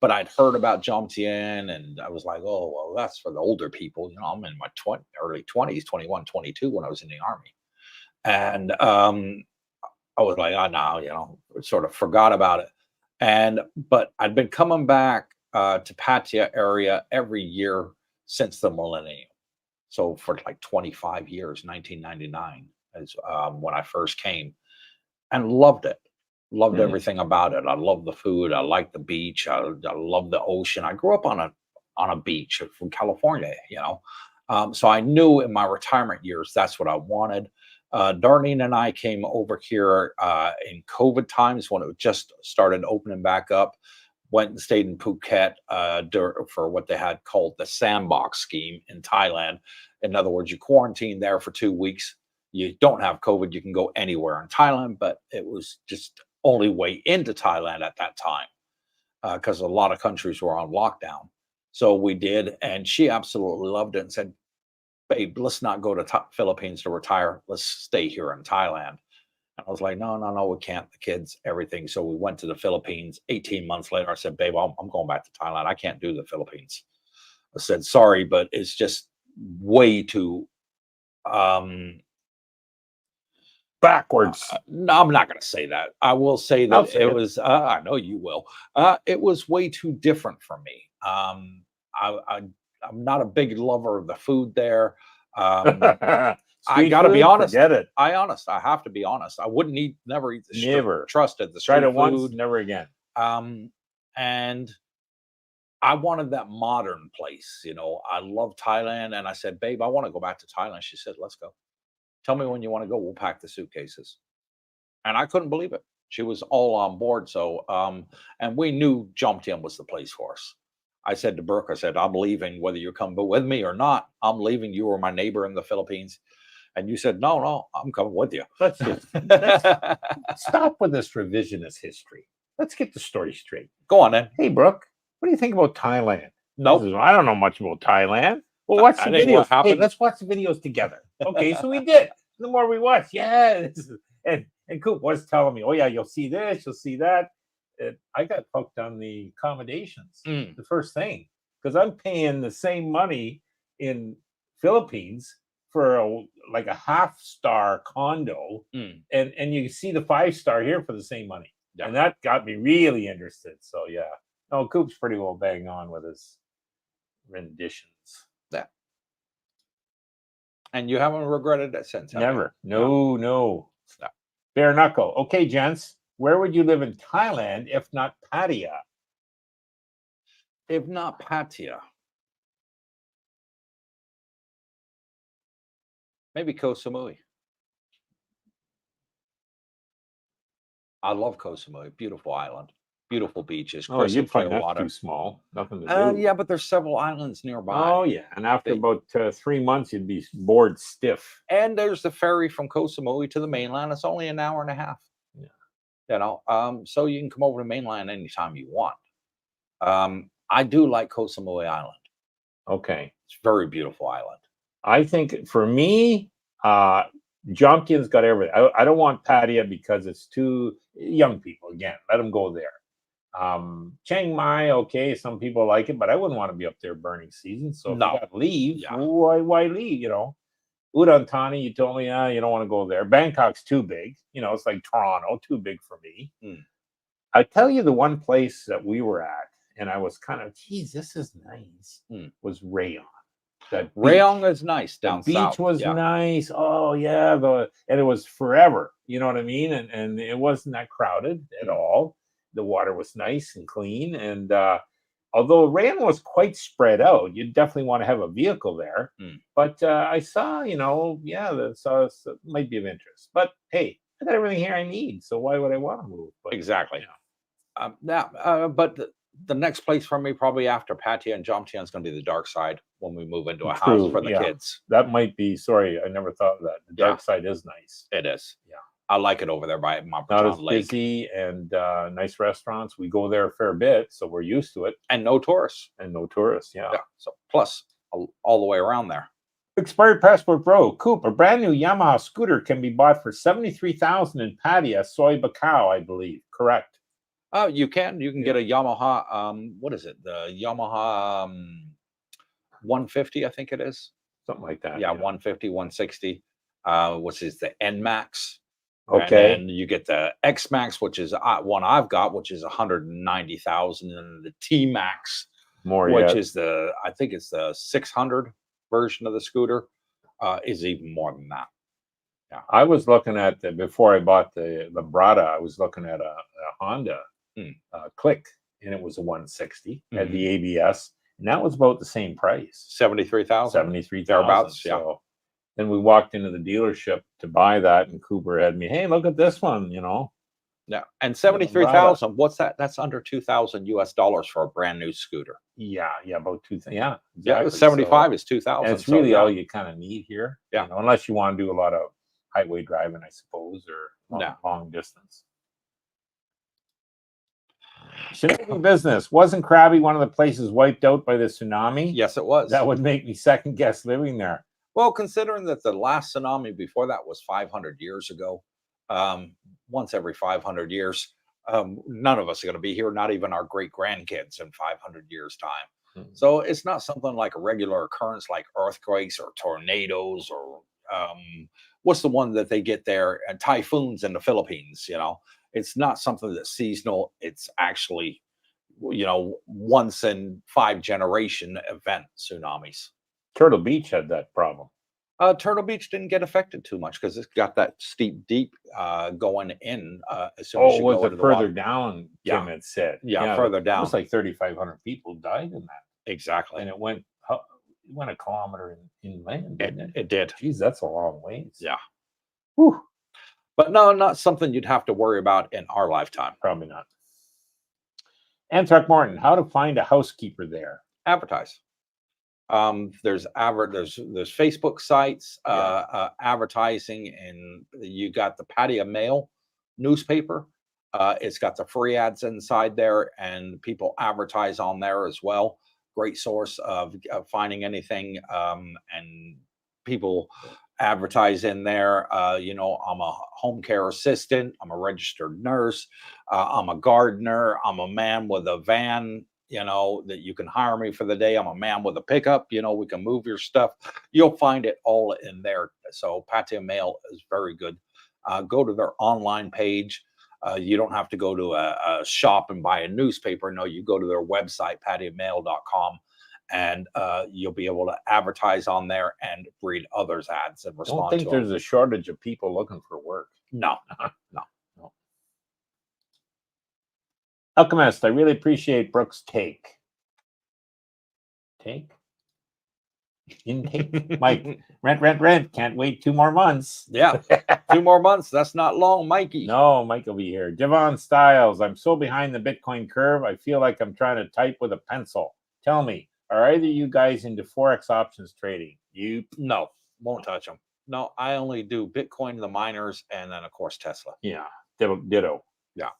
But I'd heard about Jomtien, and I was like, oh, well, that's for the older people. I'm in my early 20s, 21, 22 when I was in the Army. And I was like, oh, no, sort of forgot about it. But I'd been coming back to Pattaya area every year since the millennium. So for like 25 years, 1999 is when I first came. and loved it. Loved Mm. everything about it. I love the food. I like the beach. I love the ocean. I grew up on a beach from California, you know. So I knew in my retirement years that's what I wanted. Darlene and I came over here in COVID times when it just started opening back up. Went and stayed in Phuket for what they had called the sandbox scheme in Thailand. In other words, you quarantine there for 2 weeks. You don't have COVID, you can go anywhere in Thailand, but it was just only way into Thailand at that time because a lot of countries were on lockdown. So we did, and she absolutely loved it and said, "Babe, let's not go to Philippines to retire. Let's stay here in Thailand." And I was like, "No, no, no, we can't. The kids, everything." So we went to the Philippines. 18 months later, I said, "Babe, I'm going back to Thailand. I can't do the Philippines." I said, "Sorry, but it's just way too." Um, Backwards. no, I'm not going to say that. I will say I'll that say it it. was. I know you will. It was way too different for me. I, I I'm not a big lover of the food there. Um, I Street got to be food, honest. forget it. I have to be honest. I wouldn't eat, never eat the Never. trusted the Tried street it once, food. never again. And I wanted that modern place. You know, I love Thailand, and I said, "Babe, I want to go back to Thailand." She said, "Let's go. Tell me when you want to go. We'll pack the suitcases." And I couldn't believe it. She was all on board. So, and we knew Jomtien was the place for us. I said to Brooke, I said, "I'm leaving, whether you come with me or not. I'm leaving. You were my neighbor in the Philippines." And you said, "No, no, I'm coming with you." Let's stop with this revisionist history. Let's get the story straight. Go on then. Hey, Brooke, what do you think about Thailand? Nope. Says, I don't know much about Thailand. Well, watch the That ain't what videos. Hey, happened. let's watch the videos together. Okay, so we did. The more we watch, and Coop was telling me, "Oh yeah, you'll see this, you'll see that." I got hooked on the accommodations. The first thing, because I'm paying the same money in Philippines for like a half-star condo, and you see the 5-star here for the same money. Yeah. And that got me really interested. So yeah, no, Coop's pretty well bang on with his renditions. Yeah. And you haven't regretted it since? Never. No. Bare knuckle. Okay, gents, where would you live in Thailand if not Pattaya? If not Pattaya, maybe Koh Samui. I love Koh Samui. Beautiful island, beautiful beaches, crystal You'd find clear that's water. too small. Nothing to do. Yeah, but there's several islands nearby. Oh yeah, and after about 3 months, you'd be bored stiff. And there's the ferry from Koh Samui to the mainland. It's only an hour and a half. Yeah, you know, so you can come over to mainland anytime you want. I do like Koh Samui Island. Okay, it's a very beautiful island. I think for me, Jomtien's got everything. I don't want Pattaya because it's too young people. Again, let them go there. Chiang Mai, okay, some people like it, but I wouldn't want to be up there burning season. So if you got to leave, why leave? You know, Udon Thani, you told me, you don't want to go there. Bangkok's too big. You know, it's like Toronto, too big for me. I tell you, the one place that we were at, and I was kind of, geez, this is nice, was Rayong. Rayong is nice down south. The beach was nice. Oh yeah, and it was forever. You know what I mean? And it wasn't that crowded at all. The water was nice and clean, and although Rayong was quite spread out, you definitely want to have a vehicle there. But I saw, so it might be of interest. But hey, I got everything here I need, so why would I want to move? But, exactly. But the next place for me, probably after Pattaya and Jomtien, is going to be the dark side when we move into a house for the kids. That might be. Sorry, I never thought of that. The dark side is nice. It is. Yeah. I like it over there by Mont Not as busy and nice restaurants. We go there a fair bit, so we're used to it. And no tourists. Yeah. So plus all the way around there. Expired passport, bro. Coop, a brand new Yamaha scooter can be bought for $73,000 in Pattaya, Soy Bacau, I believe. Correct. You can get a Yamaha. What is it? The Yamaha 150, I think it is. Something like that. Yeah, 150, 160, which is the N Max. Okay. And you get the X Max, which is one I've got, which is 190,000, and the T Max, which is I think it's the 600 version of the scooter, is even more than that. I was looking at before I bought the Brada. I was looking at a Honda Click, and it was a 160 had the ABS, and that was about the same price, 73,000. 73,000 thereabouts. Yeah. So then we walked into the dealership to buy that, and Cooper had me, hey, look at this one, Yeah, and 73,000. What's that? That's under $2,000 for a brand new scooter. Yeah, about 2,000. Yeah, Yeah, exactly. 75 is 2,000. And it's really all you kind of need here. Yeah, unless you want to do a lot of highway driving, I suppose, or long distance. Shinobi business. Wasn't Krabi one of the places wiped out by the tsunami? Yes, it was. That would make me second guess living there. Well, considering that the last tsunami before that was 500 years ago, once every 500 years, none of us are going to be here, not even our great grandkids in 500 years' time. So it's not something like a regular occurrence like earthquakes or tornadoes or what's the one that they get there, and typhoons in the Philippines. It's not something that's seasonal. It's actually, once in 5 generation event tsunamis. Turtle Beach had that problem. Turtle Beach didn't get affected too much because it's got that steep, deep going in. As soon as you was go it into further the water. down? Tim had said. Yeah, further down. It was like 3,500 people died in that. Exactly. And it went a kilometer inland. It did. Geez, that's a long ways. Yeah. Whew. But no, not something you'd have to worry about in our lifetime. Probably not. Anthrop Morton, how to find a housekeeper there? Advertise. There's Facebook sites, advertising, and you got the Pattaya Mail newspaper. It's got the free ads inside there, and people advertise on there as well. Great source of finding anything, and people advertise in there. I'm a home care assistant. I'm a registered nurse. I'm a gardener. I'm a man with a van. That you can hire me for the day. I'm a man with a pickup. We can move your stuff. You'll find it all in there. So Pattaya Mail is very good. Go to their online page. You don't have to go to a shop and buy a newspaper. No, you go to their website, pattayamail.com, and you'll be able to advertise on there and read others' ads and respond. I don't think there's a shortage of people looking for work. No. Alchemist, I really appreciate Brooke's take. Intake? Mike, rent. Can't wait 2 more months. Yeah, 2 more months. That's not long, Mikey. No, Mike will be here. Javon Styles, I'm so behind the Bitcoin curve. I feel like I'm trying to type with a pencil. Tell me, are either you guys into Forex options trading? No, won't touch them. No, I only do Bitcoin, the miners, and then, of course, Tesla. Yeah, ditto. Yeah.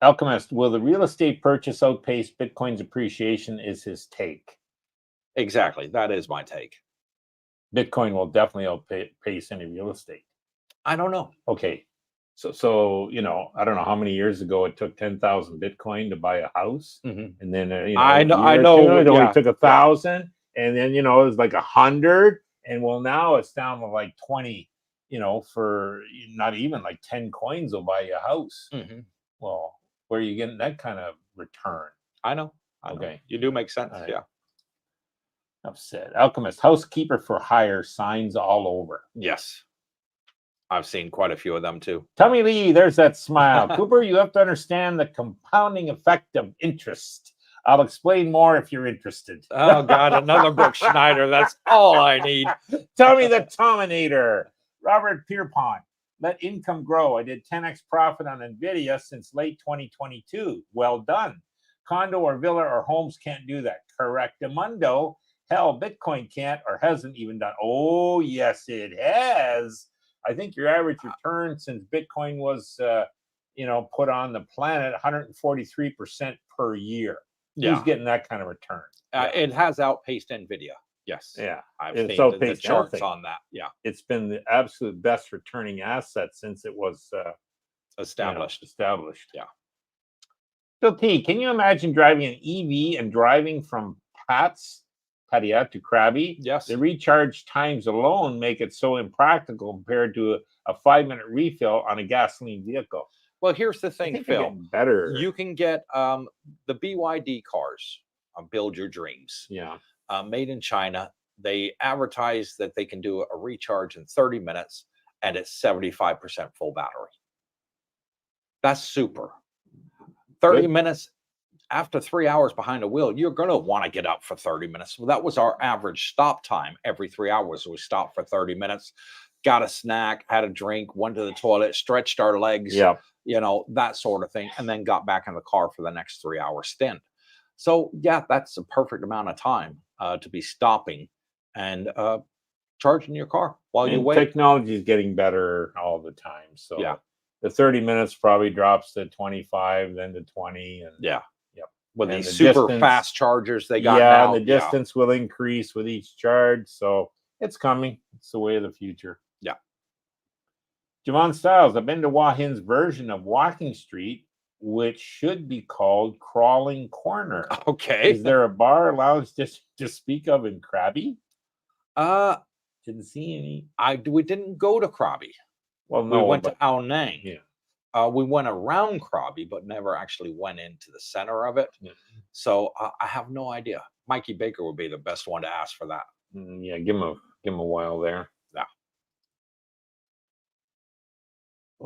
Alchemist, will the real estate purchase outpace Bitcoin's appreciation is his take. Exactly. That is my take. Bitcoin will definitely outpace any real estate. I don't know. Okay. So I don't know how many years ago it took 10,000 Bitcoin to buy a house. And then, I know. It only took 1,000. And then, it was like 100. And well, now it's down to like 20, for not even like 10 coins will buy you a house. Well, where are you getting that kind of return? I know. Okay. You do make sense. Right. Yeah. Upset. Alchemist, housekeeper for hire, signs all over. Yes. I've seen quite a few of them too. Tommy Lee, there's that smile. Cooper, you have to understand the compounding effect of interest. I'll explain more if you're interested. Oh, God, another Brooke Schneider. That's all I need. Tommy the Tominator. Robert Pierpont. Let income grow. I did 10x profit on NVIDIA since late 2022. Well done. Condo or villa or homes can't do that. Correctamundo. Hell, Bitcoin can't or hasn't even done. Oh, yes, it has. I think your average return since Bitcoin was, put on the planet, 143% per year. Yeah. Who's getting that kind of return? It has outpaced NVIDIA. Yes. Yeah. I've seen the charts on that. Yeah. It's been the absolute best returning asset since it was established. Established. Yeah. Phil T, can you imagine driving an EV and driving from Pattaya to Krabi? Yes. The recharge times alone make it so impractical compared to a 5-minute refill on a gasoline vehicle. Well, here's the thing, Phil. Better. You can get the BYD cars, Build Your Dreams. Yeah. Made in China. they advertise that they can do a recharge in 30 minutes and it's 75% full battery. That's super. 30 Good. minutes after 3 hours behind the wheel, you're going to want to get up for 30 minutes. Well, that was our average stop time. Every 3 hours, we stopped for 30 minutes, got a snack, had a drink, went to the toilet, stretched our legs, Yeah. you know, that sort of thing, and then got back in the car for the next 3 hour stint. So, yeah, that's a perfect amount of time to be stopping and charging your car while you And wait. technology is getting better all the time. So Yeah. the 30 minutes probably drops to 25, then to 20. And Yeah. yep. With And these the super distance- fast chargers they got yeah, now. and the distance will increase with each charge. So it's coming. It's the way of the future. Yeah. Javon Styles, I've been to Wahin's version of Walking Street, which should be called Crawling Corner. Okay. Is there a bar allowed to speak of in Krabi? Didn't see any. We didn't go to Krabi. Well, We no, went but to Ao Nang. yeah. We went around Krabi, but never actually went into the center of it. Yeah. So I have no idea. Mikey Baker would be the best one to ask for that. Yeah, give him a while there. Yeah.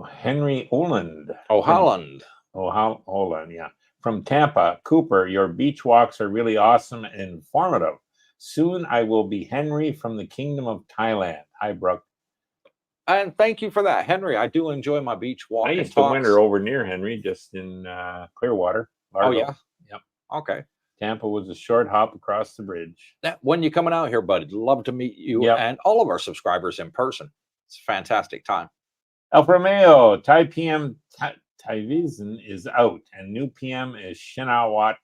Henry Oland. Holland. Oland, yeah. From Tampa, Cooper, your beach walks are really awesome and informative. Soon I will be Henry from the Kingdom of Thailand. Hi, Brooke. And thank you for that, Henry. I do enjoy my beach walk. I used to winter over near Henry, just in Clearwater. Largo. Oh, yeah? Yep. Okay. Tampa was a short hop across the bridge. When you coming out here, buddy? Love to meet you and all of our subscribers in person. It's a fantastic time. El Romeo, Thai PM Thaivision is out, and new PM is Shinawatra.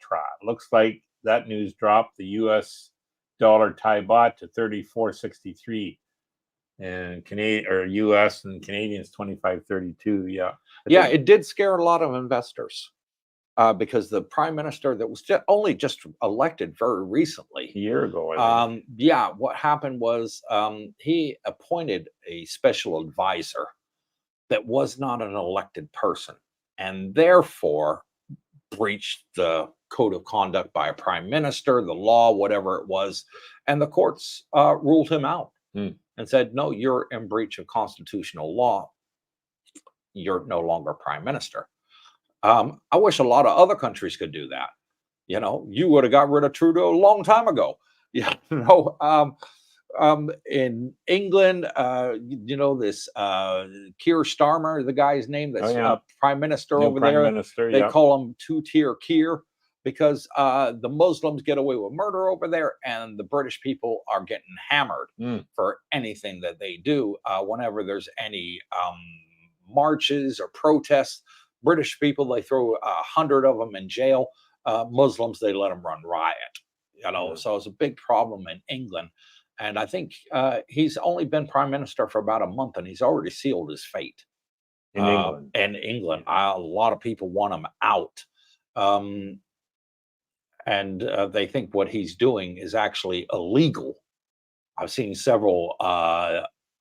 Looks like that news dropped the U.S. dollar Thai baht to 34.63, and Canadian or U.S. and Canadians 25.32. Yeah, Yeah, it did scare a lot of investors because the prime minister that was only just elected very recently, a year ago, I think. Yeah, what happened was he appointed a special advisor that was not an elected person, and therefore breached the code of conduct by a prime minister, the law, whatever it was, and the courts ruled him out and said, no, you're in breach of constitutional law. You're no longer prime minister. I wish a lot of other countries could do that. You know, you would have got rid of Trudeau a long time ago. You know, in England, you know, this Keir Starmer, the guy's name that's prime minister over there. They call him two-tier Keir because the Muslims get away with murder over there, and the British people are getting hammered for anything that they do. Whenever there's any marches or protests, British people, they throw 100 of them in jail. Muslims, they let them run riot. You know, so it's a big problem in England. And I think he's only been prime minister for about a month, and he's already sealed his fate in England. In England, a lot of people want him out, and they think what he's doing is actually illegal. I've seen several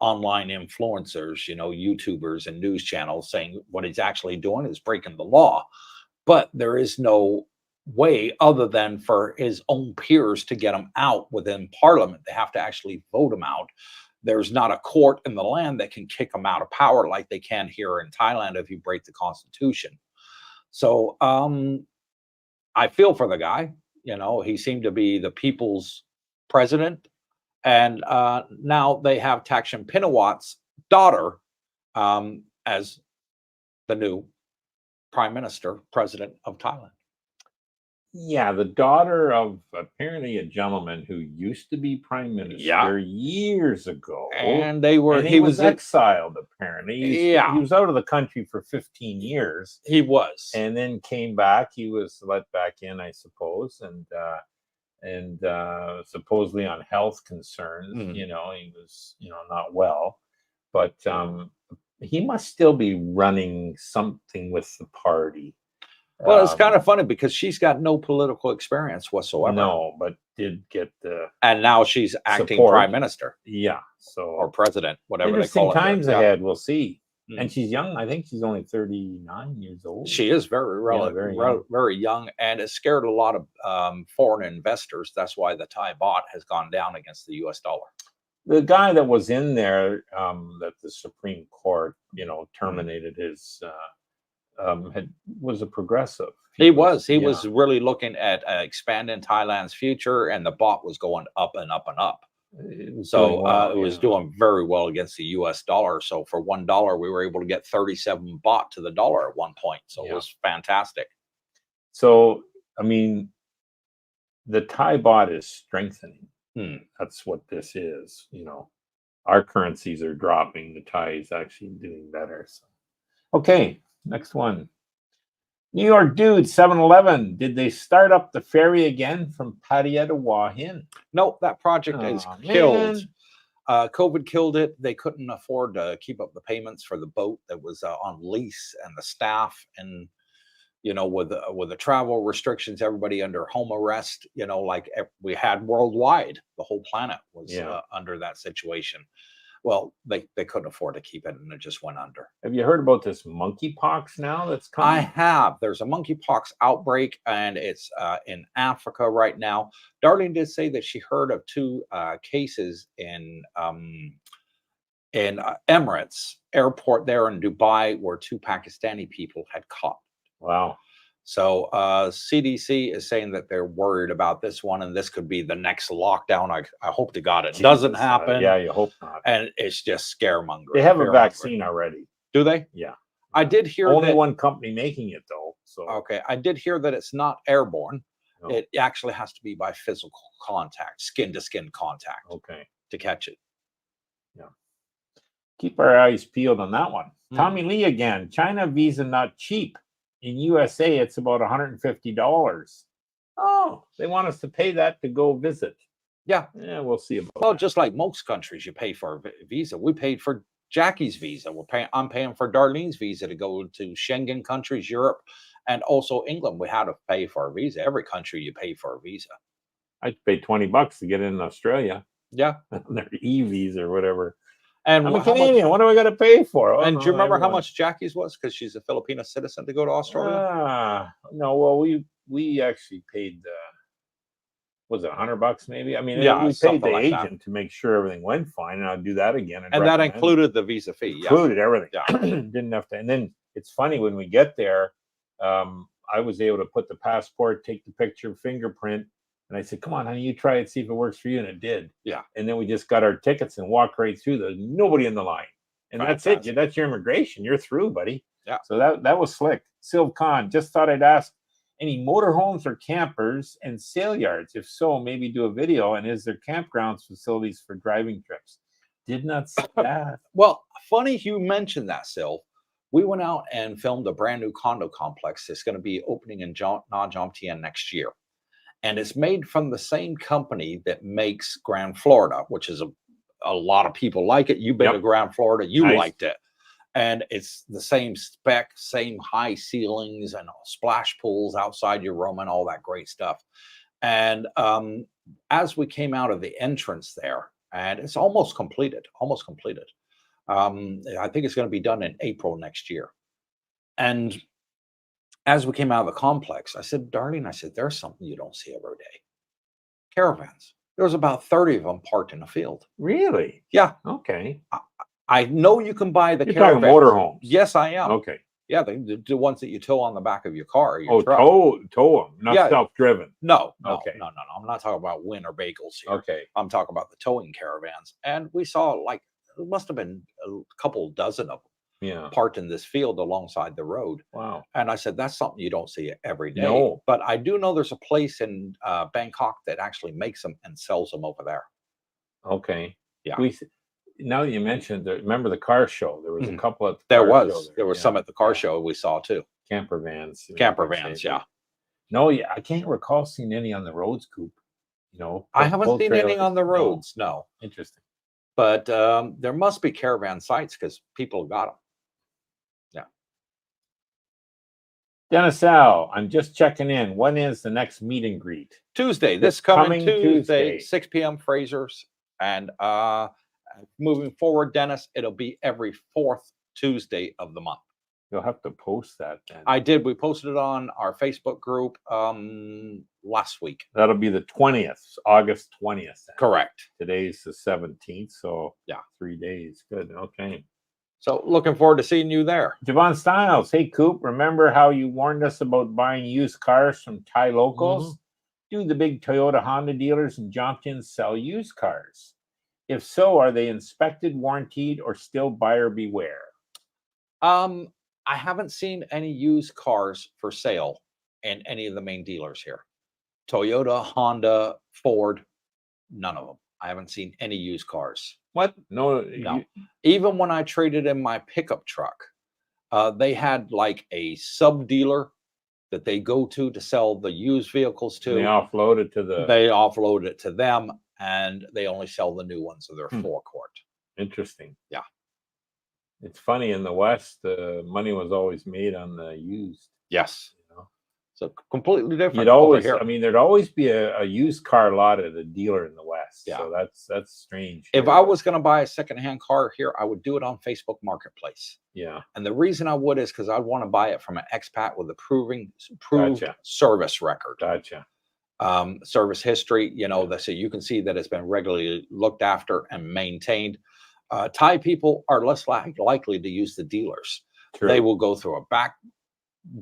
online influencers, you know, YouTubers and news channels saying what he's actually doing is breaking the law, but there is no way other than for his own peers to get him out within Parliament. They have to actually vote him out. There's not a court in the land that can kick him out of power like they can here in Thailand if you break the Constitution. So I feel for the guy. You know, he seemed to be the people's president. And now they have Thaksin Shinawat's daughter as the new prime minister, president of Thailand. Yeah, the daughter of apparently a gentleman who used to be prime minister years ago, and he was exiled. Apparently, he was out of the country for 15 years. He was, and then came back. He was let back in, I suppose, and supposedly on health concerns. You know, he was not well, but he must still be running something with the party. Well, it's kind of funny because she's got no political experience whatsoever. No, but did get the and now she's acting support. Prime Minister. Yeah, so or president, whatever they interesting call it. Times ahead. We'll see. And she's young. I think she's only 39 years old. She is very very young, and it scared a lot of foreign investors. That's why the Thai baht has gone down against the US dollar. The guy that was in there, that the Supreme Court, terminated his, was a progressive. He was really looking at expanding Thailand's future, and the baht was going up and up and up. It was So doing well, it was doing very well against the US dollar. So for $1, we were able to get 37 baht to the dollar at one point. So it was fantastic. So, I mean, the Thai baht is strengthening. That's what this is. Our currencies are dropping. The Thai is actually doing better. So, okay, next one. New York dude, 7-Eleven. Did they start up the ferry again from Pattaya to Hua Hin? Nope, that project is killed. COVID killed it. They couldn't afford to keep up the payments for the boat that was on lease, and the staff, and with the travel restrictions, everybody under home arrest. Like we had worldwide, the whole planet was under that situation. Well, they couldn't afford to keep it, and it just went under. Have you heard about this monkeypox now that's coming? I have. There's a monkeypox outbreak, and it's in Africa right now. Darlene did say that she heard of 2 cases in Emirates airport there in Dubai, where 2 Pakistani people had caught. Wow. So CDC is saying that they're worried about this one, and this could be the next lockdown. I hope to God it doesn't happen. Yeah, you hope not. And it's just scaremongering. They have a vaccine already. Do they? Yeah. I did hear only one company making it though. So okay, I did hear that it's not airborne. No. It actually has to be by physical contact, skin to skin contact. Okay. To catch it. Yeah. Keep our eyes peeled on that one. Tommy Lee again. China visa not cheap. In USA, it's about $150. Oh, they want us to pay that to go visit. Yeah. Yeah, we'll see about Well, that. just like most countries, you pay for a visa. We paid for Jackie's visa. I'm paying for Darlene's visa to go to Schengen countries, Europe, and also England. We had to pay for a visa. Every country you pay for a visa. I paid $20 to get in Australia. Yeah. Their e-visa or whatever. And I'm a Canadian. What do I got to pay for? And do you remember how much Jackie's was? Because she's a Filipino citizen to go to Australia. No. Well, we actually paid. Was it $100 maybe? I mean, we paid the agent to make sure everything went fine, and I'll do that again. And that included the visa fee. Included everything. Yeah. Didn't have to. And then it's funny when we get there, I was able to put the passport, take the picture, fingerprint. And I said, come on, honey, you try it, see if it works for you. And it did. Yeah. And then we just got our tickets and walked right through. There's nobody in the line. And that's it. That's your immigration. You're through, buddy. Yeah. So that was slick. Silv Khan, just thought I'd ask, any motorhomes or campers and sale yards? If so, maybe do a video. And is there campgrounds facilities for driving trips? Did not see that. Well, funny you mentioned that, Sil. We went out and filmed a brand new condo complex. It's going to be opening in Nha Jom Tien next year. And it's made from the same company that makes Grand Florida, which is a lot of people like it. You've been to Grand Florida. You liked it. And it's the same spec, same high ceilings and splash pools outside your room and all that great stuff. And as we came out of the entrance there, and it's almost completed. I think it's going to be done in April next year. And as we came out of the complex, I said, Darlene, there's something you don't see every day. Caravans. There was about 30 of them parked in a field. Really? Yeah. Okay. I know you can buy the caravans. You're talking motorhomes. Yes, I am. Okay. Yeah, the ones that you tow on the back of your car. Or your tow them, not self-driven. No. Okay. No. I'm not talking about Win or Bagels here. Okay. I'm talking about the towing caravans. And we saw it must have been a couple dozen of them. Yeah. Parked in this field alongside the road. Wow. And I said, that's something you don't see every day. No. But I do know there's a place in Bangkok that actually makes them and sells them over there. Okay. Yeah. Now that you mentioned, remember the car show? There was a couple of there was some at the car show we saw too. Camper vans. Yeah. No, I can't recall seeing any on the roads, Coop. I haven't seen any on the roads. No. Interesting. But there must be caravan sites because people have got them. Yeah. Dennis Al, I'm just checking in. When is the next meet and greet? Tuesday. This coming Tuesday, 6 p.m. Fraser's. And moving forward, Dennis, it'll be every fourth Tuesday of the month. You'll have to post that then. I did. We posted it on our Facebook group last week. That'll be the 20th, August 20th. Then. Correct. Today's the 17th, so yeah, 3 days. Good. Okay. So looking forward to seeing you there. Javon Styles, hey Coop, remember how you warned us about buying used cars from Thai locals? Do the big Toyota Honda dealers in Jompton sell used cars? If so, are they inspected, warranted, or still buyer beware? I haven't seen any used cars for sale in any of the main dealers here. Toyota, Honda, Ford, none of them. I haven't seen any used cars. What? No. Even when I traded in my pickup truck, they had like a sub dealer that they go to sell the used vehicles to. They offload it to the. They offload it to them, and they only sell the new ones, so they're forecourt. Interesting. Yeah. It's funny, in the West, the money was always made on the used. Yes. So completely different. You'd always, I mean, there'd always be a used car lot at a dealer in the West. Yeah. So that's strange. If I was going to buy a secondhand car here, I would do it on Facebook Marketplace. Yeah. And the reason I would is because I'd want to buy it from an expat with a proved Gotcha. service record. Gotcha. Service history, so you can see that it's been regularly looked after and maintained. Thai people are less likely to use the dealers. True. They will go through a back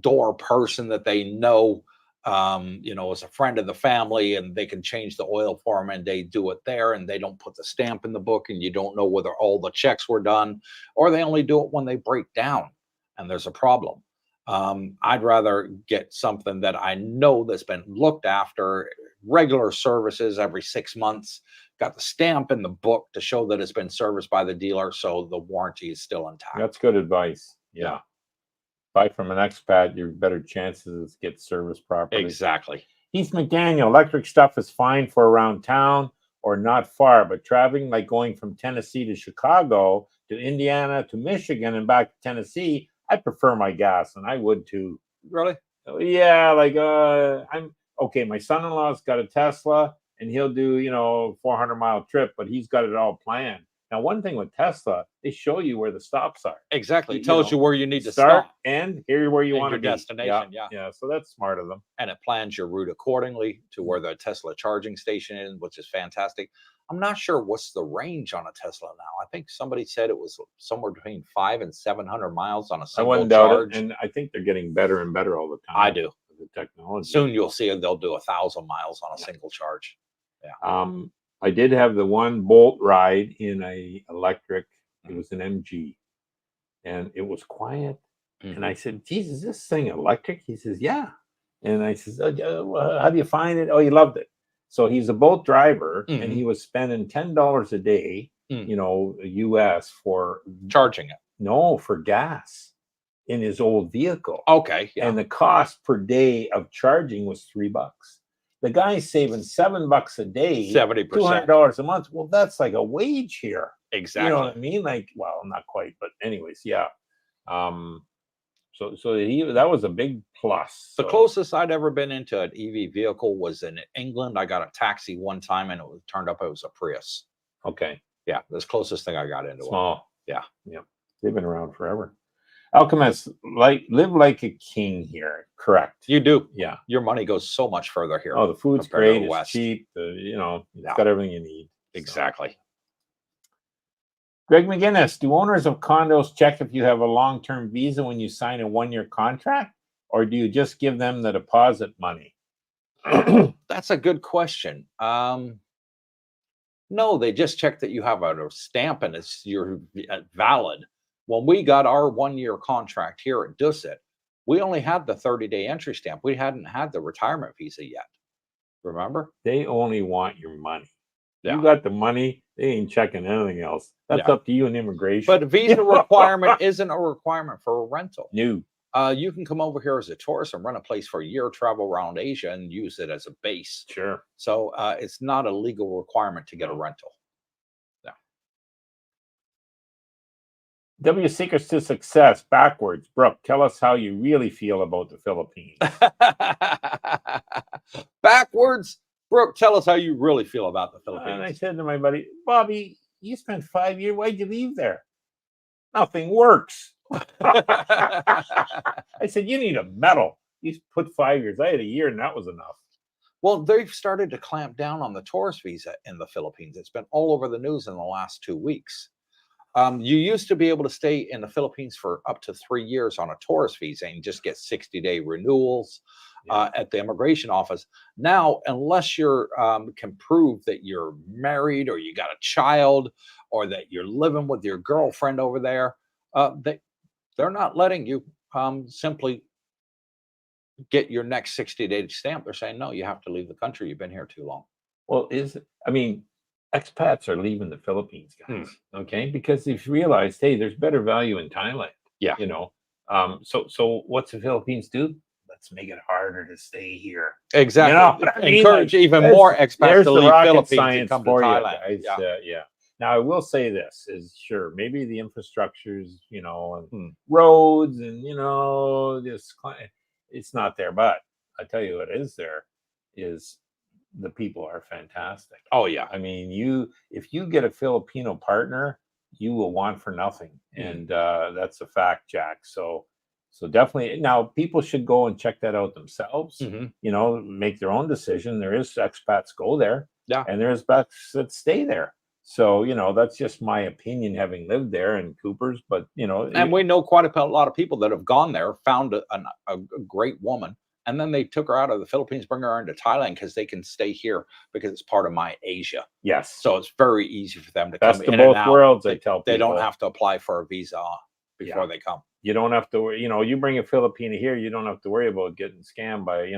door person that they know, as a friend of the family, and they can change the oil for them, and they do it there, and they don't put the stamp in the book, and you don't know whether all the checks were done, or they only do it when they break down and there's a problem. I'd rather get something that I know that's been looked after, regular services every 6 months, got the stamp in the book to show that it's been serviced by the dealer, so the warranty is still intact. That's good advice. Yeah. Buy from an expat, your better chances get service properly. Exactly. Heath McDaniel, electric stuff is fine for around town or not far, but traveling, like going from Tennessee to Chicago to Indiana to Michigan and back to Tennessee, I prefer my gas, and I would too. Really? Yeah, like I'm okay. My son-in-law's got a Tesla, and he'll do 400-mile trip, but he's got it all planned. Now, one thing with Tesla, they show you where the stops are. Exactly. It tells you where you need to start stop. And here where you want to be. Destination, yeah. So that's smart of them. And it plans your route accordingly to where the Tesla charging station is, which is fantastic. I'm not sure what's the range on a Tesla now. I think somebody said it was somewhere between 500 and 700 miles on a single charge. And I think they're getting better and better all the time. I do. The technology. Soon you'll see they'll do 1,000 miles on a single charge. Yeah. I did have the one Bolt ride in a electric. It was an MG, and it was quiet. And I said, "Geez, is this thing electric?" He says, "Yeah." And I says, "How do you find it?" Oh, he loved it. So he's a Bolt driver, and he was spending $10 a day, US for charging it. No, for gas in his old vehicle. Okay, yeah. And the cost per day of charging was $3. The guy's saving $7 a day, 70%, $200 a month. Well, that's like a wage here. Exactly. You know what I mean? Like, well, not quite, but anyways, yeah. So that was a big plus. The closest I'd ever been into an EV vehicle was in England. I got a taxi one time, and it turned up it was a Prius. Okay. Yeah, that's the closest thing I got into. Small. Yeah. They've been around forever. Alchemist, live like a king here. Correct. You do. Yeah. Your money goes so much further here. Oh, the food's great. It's cheap. It's got everything you need. Exactly. So. Greg McGinnis, do owners of condos check if you have a long-term visa when you sign a 1-year contract, or do you just give them the deposit money? That's a good question. No, they just check that you have a stamp and you're valid. When we got our 1-year contract here at Dusset, we only had the 30-day entry stamp. We hadn't had the retirement visa yet. Remember? They only want your money. Yeah. You got the money. They ain't checking anything else. That's up to you and immigration. But a visa requirement isn't a requirement for a rental. No. You can come over here as a tourist and rent a place for a year, travel around Asia, and use it as a base. Sure. So it's not a legal requirement to get a rental. W Secrets to Success, backwards. Brooke, tell us how you really feel about the Philippines. Backwards. Brooke, tell us how you really feel about the Philippines. And I said to my buddy, Bobby, you spent 5 years. Why'd you leave there? Nothing works. I said, you need a medal. You put 5 years. I had a year, and that was enough. Well, they've started to clamp down on the tourist visa in the Philippines. It's been all over the news in the last 2 weeks. You used to be able to stay in the Philippines for up to 3 years on a tourist visa and just get 60-day renewals at the immigration office. Now, unless you can prove that you're married or you got a child or that you're living with your girlfriend over there, they're not letting you simply get your next 60-day stamp. They're saying, no, you have to leave the country. You've been here too long. Well, I mean, expats are leaving the Philippines, guys. Okay, because they've realized, hey, there's better value in Thailand. Yeah. So what's the Philippines do? Let's make it harder to stay here. Exactly. You know what I mean? Encourage Like, even more expats to the leave rocket Philippines and science come to for you, Thailand. guys. Yeah. Now I will say this is sure maybe the infrastructures, and roads, and it's not there, but I tell you what is there is the people are fantastic. Oh yeah. I mean, if you get a Filipino partner, you will want for nothing, and that's a fact, Jack. So definitely, now people should go and check that out themselves. Make their own decision. There is expats go there, and there's expats that stay there. So that's just my opinion, having lived there in Cooper's. But and we know quite a lot of people that have gone there, found a great woman, and then they took her out of the Philippines, bring her into Thailand because they can stay here because it's part of my Asia. Yes. So it's very easy for them to Best come of in both and out. worlds. I tell people they don't have to apply for a visa before they come. You don't have to. You bring a Filipina here, you don't have to worry about getting scammed by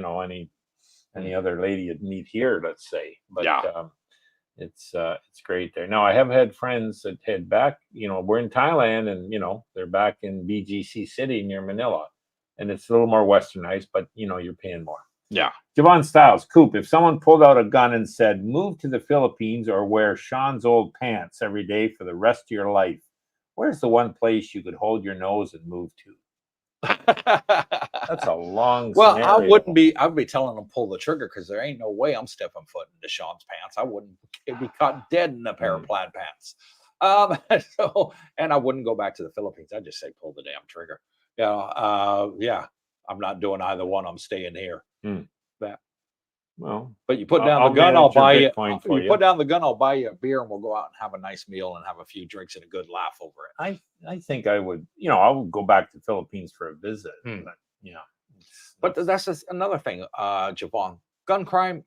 any other lady you'd meet here. Let's say, but it's great there. Now I have had friends that head back. We're in Thailand, and they're back in BGC City near Manila, and it's a little more westernized, but you're paying more. Yeah. Javon Styles, Coop, if someone pulled out a gun and said, move to the Philippines or wear Sean's old pants every day for the rest of your life, where's the one place you could hold your nose and move to? That's a long scenario. I'd be telling them pull the trigger, because there ain't no way I'm stepping foot into Sean's pants. It'd be caught dead in a pair of plaid pants. And I wouldn't go back to the Philippines. I'd just say pull the damn trigger. I'm not doing either one. I'm staying here. Well, but you put down the gun, I'll buy you. You put down the gun, I'll buy you a beer, and we'll go out and have a nice meal and have a few drinks and a good laugh over it. I think I would. I would go back to the Philippines for a visit. But that's just another thing, Javon. Gun crime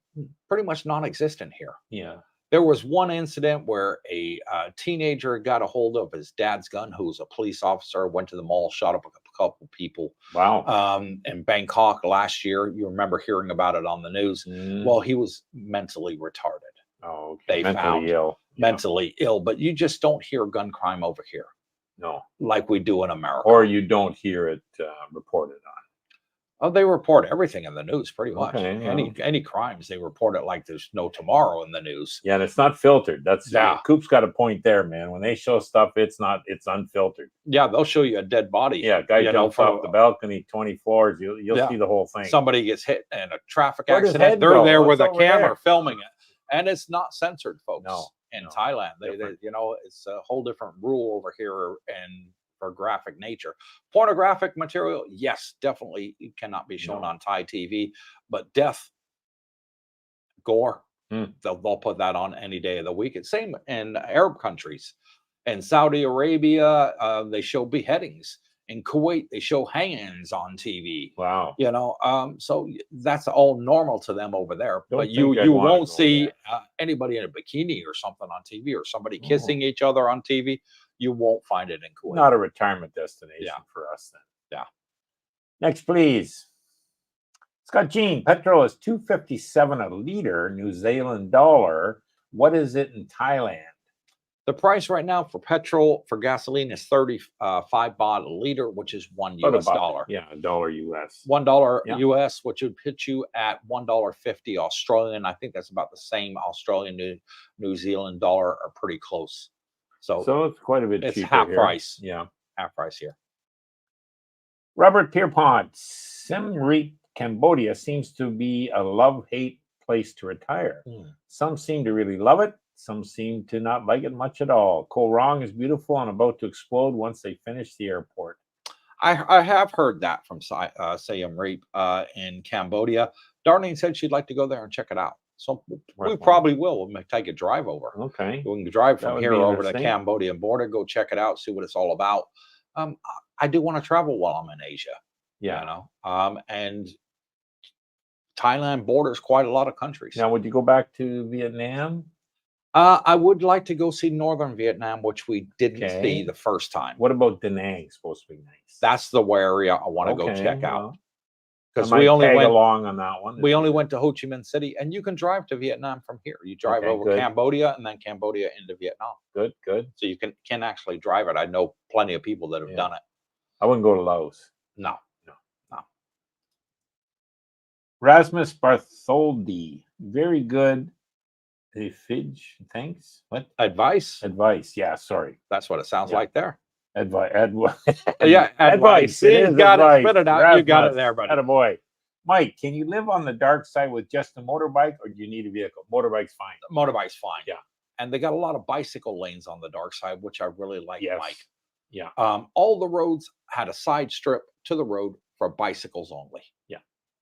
pretty much non-existent here. Yeah. There was one incident where a teenager got a hold of his dad's gun, who was a police officer, went to the mall, shot up a couple people. Wow. In Bangkok last year. You remember hearing about it on the news. Well, he was mentally retarded. Oh, okay. They found mentally ill, but you just don't hear gun crime over here. No. Like we do in America. Or you don't hear it reported on. Oh, they report everything in the news pretty much. Okay, any crimes, they report it like there's no tomorrow in the news. Yeah, and it's not filtered. That's Coop's got a point there, man. When they show stuff, it's unfiltered. Yeah, they'll show you a dead body. Yeah, guy jumps off the balcony 20 floors. You'll see the whole thing. Somebody gets hit in a traffic accident. They're there with a camera filming it, and it's not censored, folks. No, in Thailand, they it's a whole different rule over here, and for graphic nature. Pornographic material, yes, definitely it cannot be shown on Thai TV, but death, gore, they'll put that on any day of the week. It's same in Arab countries. In Saudi Arabia, they show beheadings. In Kuwait, they show hangings on TV. Wow. So that's all normal to them over there. But you won't see anybody in a bikini or something on TV, or somebody kissing each other on TV. You won't find it in Kuwait. Not a retirement destination for us then. Yeah. Next, please. Scott Jean, petrol is $2.57 a liter, New Zealand dollar. What is it in Thailand? The price right now for petrol, for gasoline, is 35 baht a liter, which is $1 US. Yeah, $1 US. $1 US, which would put you at $1.50 Australian. I think that's about the same. Australian New Zealand dollar are pretty close. So it's quite a bit cheaper. It's half price. Yeah. Half price here. Robert Pierpont, Siem Reap, Cambodia seems to be a love-hate place to retire. Some seem to really love it. Some seem to not like it much at all. Koh Rong is beautiful and about to explode once they finish the airport. I have heard that from Siem Reap in Cambodia. Darlene said she'd like to go there and check it out. So we Worthwhile. probably will. We'll take a drive over. Okay. We can drive That from would here be over the interesting. Cambodian border, go check it out, see what it's all about. I do want to travel while I'm in Asia. Yeah. You know, and Thailand borders quite a lot of countries. Now, would you go back to Vietnam? I would like to go see northern Vietnam, which we didn't see Okay. the first time. What about Da Nang? Supposed to be nice. That's the area I want to go Okay, check out. well, I Because might we only tag went along on that one. we only went to Ho Chi Minh City, and you can drive to Vietnam from here. You drive Okay, over good. Cambodia and then Cambodia into Vietnam. Good, good. So you can actually drive it. I know plenty of people that have Yeah. done it. I wouldn't go to Laos. No. Rasmus Bartholdi, very good. Fidge, thanks. What? Advice? Advice. Yeah, sorry. That's what it sounds Yeah. like there. Advice. Yeah, advice. It See, is got advice. it. Spit it out. You got it Rasmus, there, buddy. attaboy. Mike, can you live on the dark side with just a motorbike, or do you need a vehicle? Motorbike's fine. Motorbike's fine. Yeah. And they got a lot of bicycle lanes on the dark side, which I really like, Yes. Mike. Yeah. All the roads had a side strip to the road for bicycles only.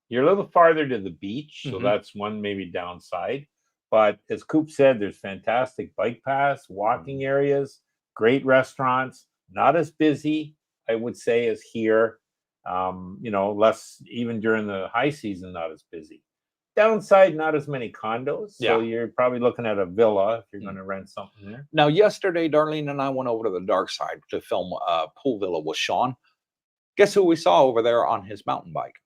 You're a little farther to the beach, so Mhm. that's one maybe downside. But as Coop said, there's fantastic bike paths, walking areas, great restaurants, not as busy, I would say, as here. You know, less even during the high season, not as busy. Downside, not as many condos. So Yeah. you're probably looking at a villa if you're Mm. going to rent something there. Now, yesterday, Darlene and I went over to the dark side to film Pool Villa with Sean. Guess who we saw over there on his mountain bike?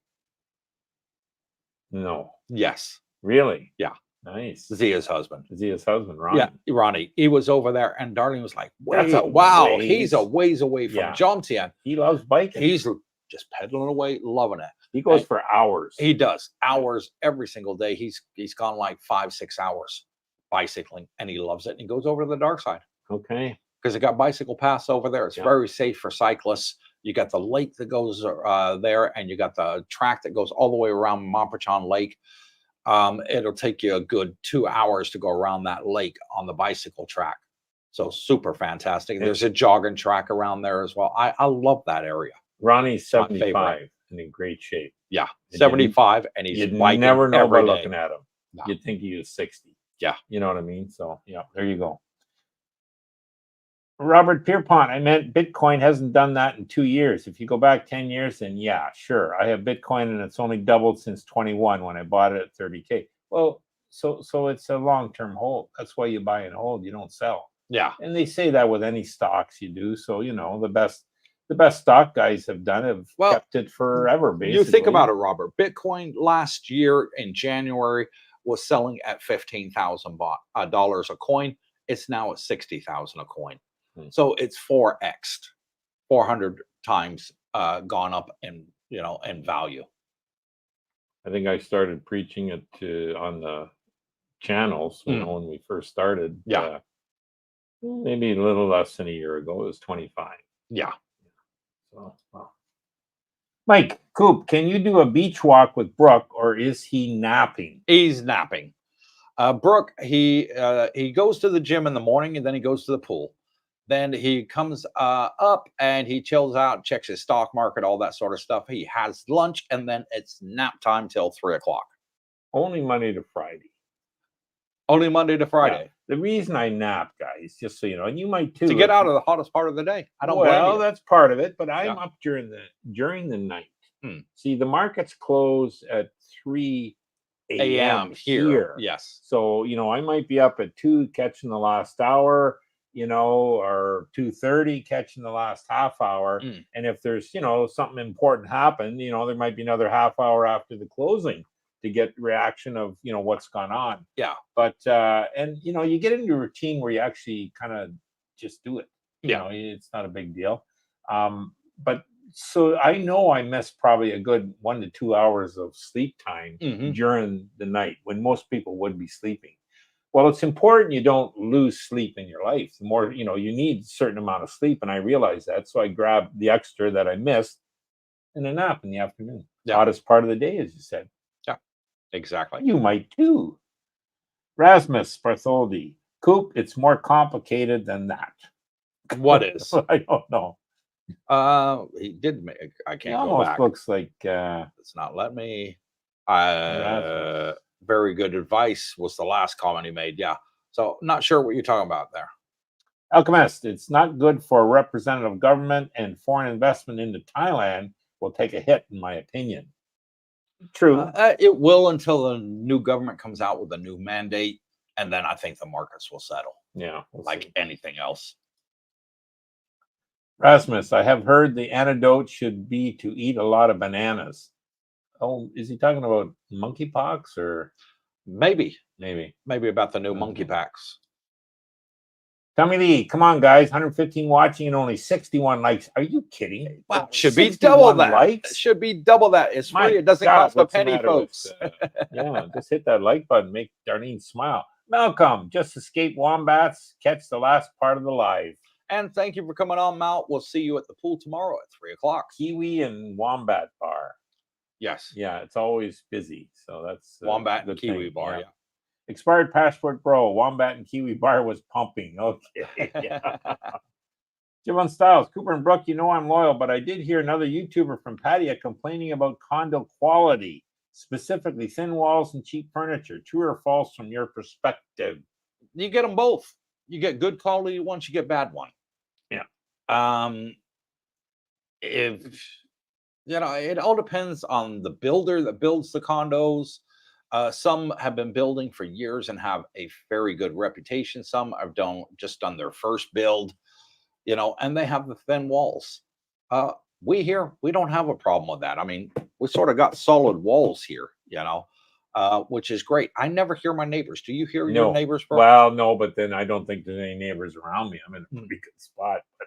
No. Yes. Really? Yeah. Nice. Zia's husband. Zia's husband, Ronnie. Yeah, Ronnie. He was over there, and Darlene was like, That's a wow, ways. he's a ways away from Yeah. Jomtien. He loves biking. He's just pedaling away, loving it. He goes and for hours. He does hours every single day. He's gone like 5-6 hours bicycling, and he loves it. And he goes over to the dark side Okay. because it got bicycle paths over there. It's Yeah. very safe for cyclists. You got the lake that goes there, and you got the track that goes all the way around Montpachon Lake. It'll take you a good 2 hours to go around that lake on the bicycle track. So super fantastic. There's a jogging track around there as well. I love that area. Ronnie's My favorite. 75 and in great shape. Yeah, And 75, and he's You'd biking never know by every day. looking at him. No. You'd think he was 60. Yeah. You know what I mean? So, yeah, there you go. Robert Pierpont, I meant Bitcoin hasn't done that in 2 years. If you go back 10 years, then yeah, sure. I have Bitcoin and it's only doubled since 21 when I bought it at 30K. Well, so it's a long-term hold. That's why you buy and hold. You don't sell. Yeah. And they say that with any stocks you do. So, you know, the best stock guys have done have kept it forever, basically. You think about it, Robert. Bitcoin last year in January was selling at $15,000 a coin. It's now at $60,000 a coin. So it's 4x'd, 400 times gone up in value. I think I started preaching it on the channels when we first started. Yeah. Maybe a little less than a year ago. It was 25. Yeah. So, well. Mike, Coop, can you do a beach walk with Brooke, or is he napping? He's napping. Brooke, he goes to the gym in the morning, and then he goes to the pool. Then he comes up and he chills out, checks his stock market, all that sort of stuff. He has lunch, and then it's nap time till 3 o'clock. Only Monday to Friday. Only Monday to Friday. Yeah. The reason I nap, guys, just so you know, and you might too, to get out of the hottest part of the day. I don't blame you. Well, that's part of it, but I'm up during the night. See, the markets close at 3 a.m. here. Yes. So, you know, I might be up at 2 catching the last hour, you know, or 2:30 catching the last half hour. And if there's, you know, something important happen, you know, there might be another half hour after the closing to get reaction of, you know, what's gone on. Yeah. But and you know, you get into a routine where you actually kind of just do it. You know, it's not a big deal. But so I know I miss probably a good 1 to 2 hours of sleep time during the night when most people would be sleeping. Well, it's important you don't lose sleep in your life. The more, you know, you need a certain amount of sleep, and I realize that. So I grab the extra that I missed and a nap in the afternoon. Yeah. Hottest part of the day, as you said. Yeah, exactly. You might too. Rasmus Bartholdi. Coop, it's more complicated than that. What is? I don't know. He did make. I It can't go almost back. looks like It's not let me. Erasmus. Very good advice was the last comment he made. Yeah. So not sure what you're talking about there. Alchemist, it's not good for representative government, and foreign investment into Thailand will take a hit, in my opinion. True. It will until the new government comes out with a new mandate, and then I think the markets will settle, Yeah. We'll like see. anything else. Rasmus, I have heard the antidote should be to eat a lot of bananas. Oh, is he talking about monkeypox or Maybe maybe? about the new monkey Okay. packs. Tommy Lee, come on, guys. 115 watching and only 61 likes. Are you kidding? Wow, Only should be double 61 that. likes? Should be double that. It's My free. It doesn't God, cost a what's the penny, matter with, folks. yeah, just hit that like button. Make Darlene smile. Malcolm, just escape wombats. Catch the last part of the live. And thank you for coming on, Mal. We'll see you at the pool tomorrow at 3 o'clock. Kiwi and Wombat Bar. Yes. Yeah, it's always busy. So that's Wombat and good Kiwi thing, Bar. yeah. Expired passport, bro. Wombat and Kiwi Bar was pumping. Okay. Yeah. Javon Styles, Cooper and Brooke, you know I'm loyal, but I did hear another YouTuber from Pattaya complaining about condo quality, specifically thin walls and cheap furniture. True or false from your perspective? You get them both. You get good quality ones, you get bad one. Yeah. If it all depends on the builder that builds the condos. Some have been building for years and have a very good reputation. Some have just done their first build, and they have the thin walls. We don't have a problem with that. I mean, we sort of got solid walls here, which is great. I never hear my neighbors. Do you hear your neighbors, bro? Well, no, but then I don't think there's any neighbors around me. I'm in a pretty good spot. But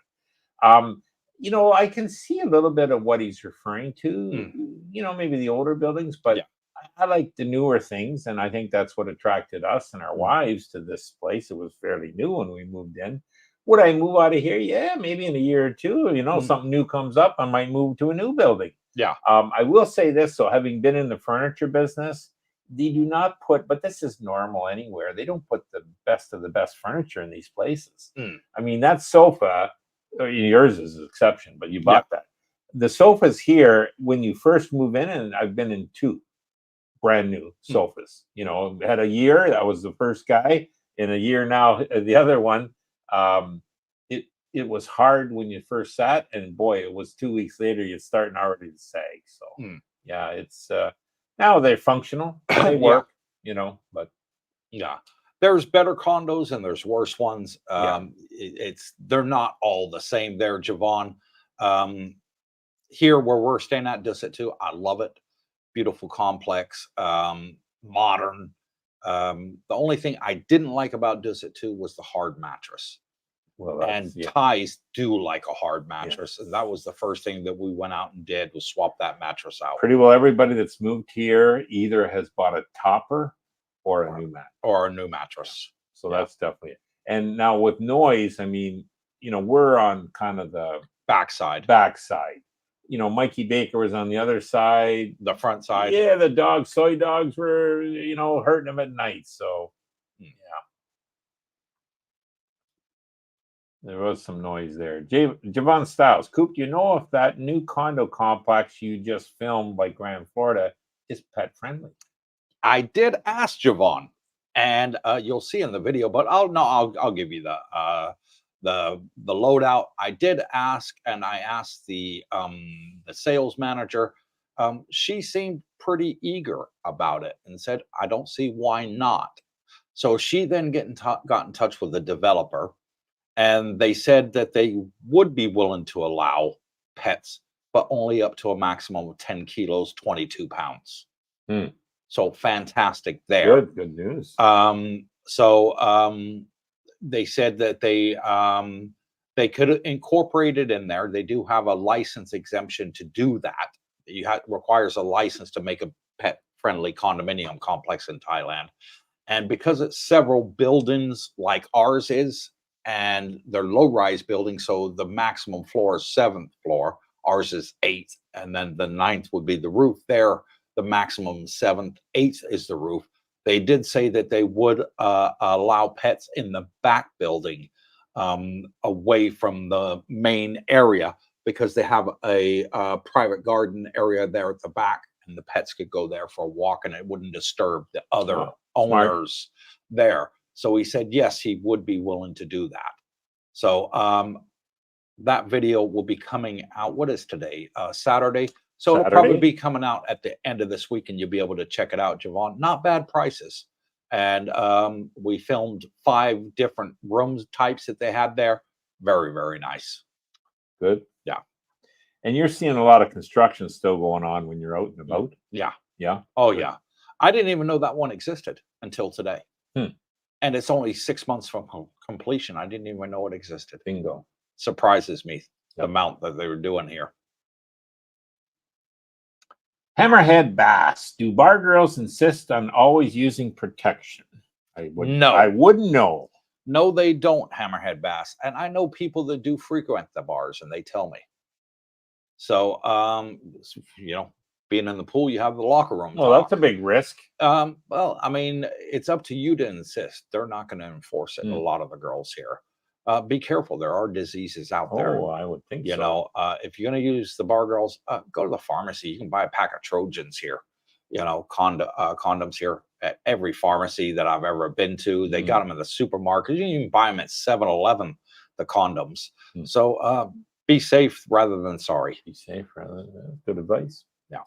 I can see a little bit of what he's referring to. Maybe the older buildings, but Yeah. I like the newer things, and I think that's what attracted us and our wives to this place. It was fairly new when we moved in. Would I move out of here? Yeah, maybe in a year or two. Something new comes up, I might move to a new building. Yeah. I will say this, so having been in the furniture business, they do not put, but this is normal anywhere, they don't put the best of the best furniture in these places. I mean, that sofa, yours is an exception, but you bought that. The sofas here, when you first move in, and I've been in 2 brand new sofas, had a year, that was the first guy, in a year now, the other one. It was hard when you first sat, and boy, it was 2 weeks later, you're starting already to sag. So yeah, it's now they're functional, they work, but yeah, there's better condos and there's worse ones. They're not all the same there, Javon. Here where we're staying at Dusit 2, I love it. Beautiful complex, modern. The only thing I didn't like about Dusit 2 was the hard mattress. well, And Thais do like a hard mattress. And that was the first thing that we went out and did, was swap that mattress out. pretty well everybody that's moved here either has bought a topper or a new mattress. So that's definitely it. And now with noise, I mean, we're on kind of the backside. Mikey Baker was on the other side, the front side. Yeah, the soy dogs were, hurting him at night. So yeah, there was some noise there. Javon Styles, Coop, do you know if that new condo complex you just filmed by Grand Florida is pet friendly? I did ask Javon, and you'll see in the video, but I'll give you the loadout. I did ask, and I asked the sales manager. She seemed pretty eager about it and said, I don't see why not. So she then got in touch with the developer, and they said that they would be willing to allow pets, but only up to a maximum of 10 kilos, 22 pounds. So fantastic there. Good news. They said that they could incorporate it in there. They do have a license exemption to do that. Requires a license to make a pet-friendly condominium complex in Thailand. And because it's several buildings like ours is, and they're low-rise buildings, so the maximum floor is 7th floor. Ours is 8th, and then the 9th would be the roof there. The maximum 7th, 8th is the roof. They did say that they would allow pets in the back building, away from the main area, because they have a private garden area there at the back, and the pets could go there for a walk, and it wouldn't disturb the other Oh, smart. owners there. So he said yes, he would be willing to do that. So that video will be coming out. What is today? Saturday. So it'll probably Saturday? be coming out at the end of this week, and you'll be able to check it out, Javon. Not bad prices. And we filmed 5 different rooms types that they had there. Very, very nice. Good. Yeah. And you're seeing a lot of construction still going on when you're out and about. Yeah. Yeah. Oh, Good. yeah. I didn't even know that one existed until today. Hmm. And it's only 6 months from completion. I didn't even know it existed. Bingo. Surprises me, the Yep. amount that they were doing here. Hammerhead bass. Do bar girls insist on always using protection? No. I wouldn't know. No, they don't, hammerhead bass. And I know people that do frequent the bars, and they tell me. So, being in the pool, you have the locker room Well, talk. that's a big risk. Well, I mean, it's up to you to insist. They're not going to enforce it. A lot of the girls here. Be careful. There are diseases out there. Oh, I would think You so. know, if you're going to use the bar girls, go to the pharmacy. You can buy a pack of Trojans here. You know, condoms here at every pharmacy that I've ever been to. They got them in the supermarket. You can even buy them at 7-Eleven, the condoms. So be safe rather than sorry. Be safe rather than good advice. Yeah.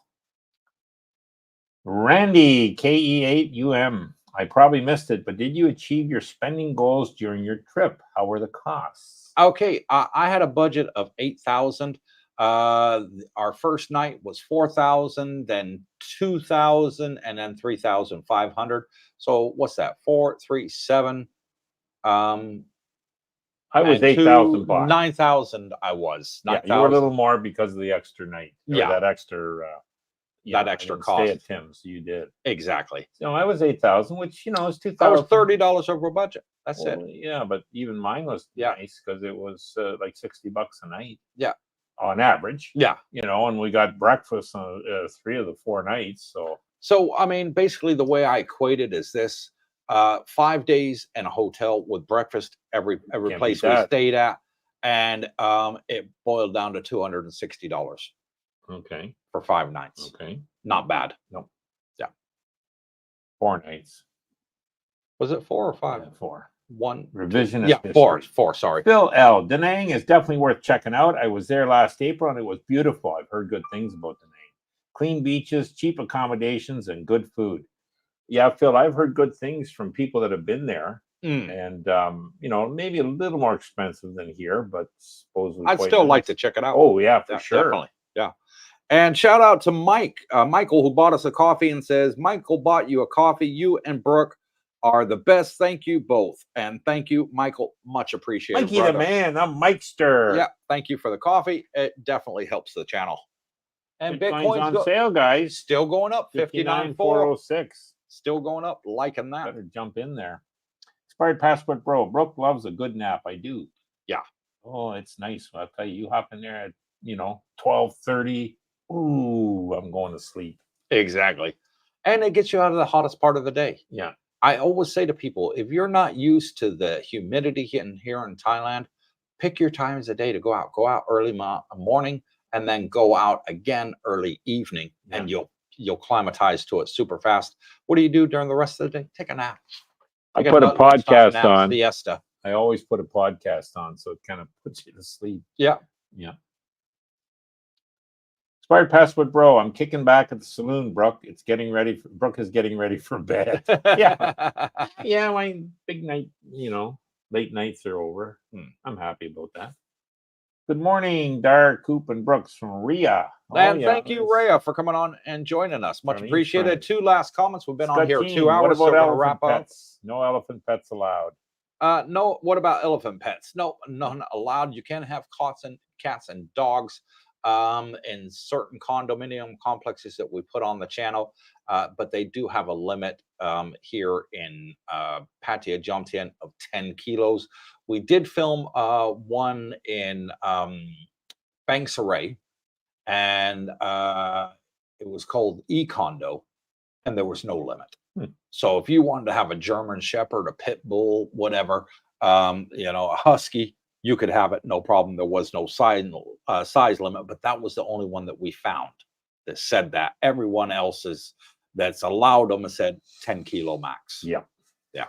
Randy, KE8UM. I probably missed it, but did you achieve your spending goals during your trip? How were the costs? Okay, I had a budget of 8,000. Our first night was 4,000, then 2,000, and then 3,500. So what's that? 4, 3, 7. I was 8,000 bucks. 9,000. I was. 9,000. You were a little more because of the extra night. Yeah, that extra. That extra cost. Stay at Tim's, you did Exactly. So I was 8,000, which is 2,000. I was $30 over budget. That's it. Yeah, but even mine was nice because it was like $60 a night. Yeah, on average. Yeah, and we got breakfast on 3 of the 4 nights. So I mean, basically, the way I equate it is this: 5 days in a hotel with breakfast every place we stayed at, and it boiled down to $260. Okay. For 5 nights. Okay. Not bad. Nope. Yeah. 4 nights. Was it 4 or 5? Yeah, 4. 1 revisionist. Yeah, history. 4. Sorry. Bill L. Da Nang is definitely worth checking out. I was there last April and it was beautiful. I've heard good things about Da Nang. Clean beaches, cheap accommodations, and good food. Yeah, Phil, I've heard good things from people that have been there. And maybe a little more expensive than here, but supposedly I'd still like to check it out. Oh yeah, for sure. Definitely. Yeah. And shout out to Michael, who bought us a coffee and says, Michael bought you a coffee. You and Brooke are the best. Thank you both. And thank you, Michael. Much appreciated. Mikey the man. I'm Mikester. Yeah. Thank you for the coffee. It definitely helps the channel. And Bitcoin's on sale, guys. Still going up. 59,406. Still going up. Liking that. Better jump in there. Expired passport, bro. Brooke loves a good nap. I do. Yeah. Oh, it's nice. I'll tell you hop in there at 12:30. Ooh, I'm going to sleep. Exactly. And it gets you out of the hottest part of the day. Yeah. I always say to people, if you're not used to the humidity here in Thailand, pick your times of day to go out. Go out early morning and then go out again early evening, and you'll climatize to it super fast. What do you do during the rest of the day? Take a nap. I put a podcast on. Siesta. I always put a podcast on, so it kind of puts you to sleep. Yeah. Yeah. Expired passport, bro. I'm kicking back at the saloon, Brooke. Brooke is getting ready for bed. Yeah. Yeah, my big night, late nights are over. I'm happy about that. Good morning, Dar, Coop, and Brooks from Rhea. And thank you, Rhea, for coming on and joining us. Much appreciated. 2 last comments. We've been on here 2 hours. What about so wrap pets? No elephant pets allowed. No. What about elephant pets? No, none allowed. You can have cats and dogs in certain condominium complexes that we put on the channel, but they do have a limit here in Pattaya, Jomtien, of 10 kilos. We did film one in Bangsaray, and it was called E-Condo, and there was no limit. So if you wanted to have a German Shepherd, a Pit Bull, whatever, a Husky, you could have it, no problem. There was no size limit, but that was the only one that we found that said that. Everyone else that's allowed them has said 10 kilo max. Yeah. Yeah.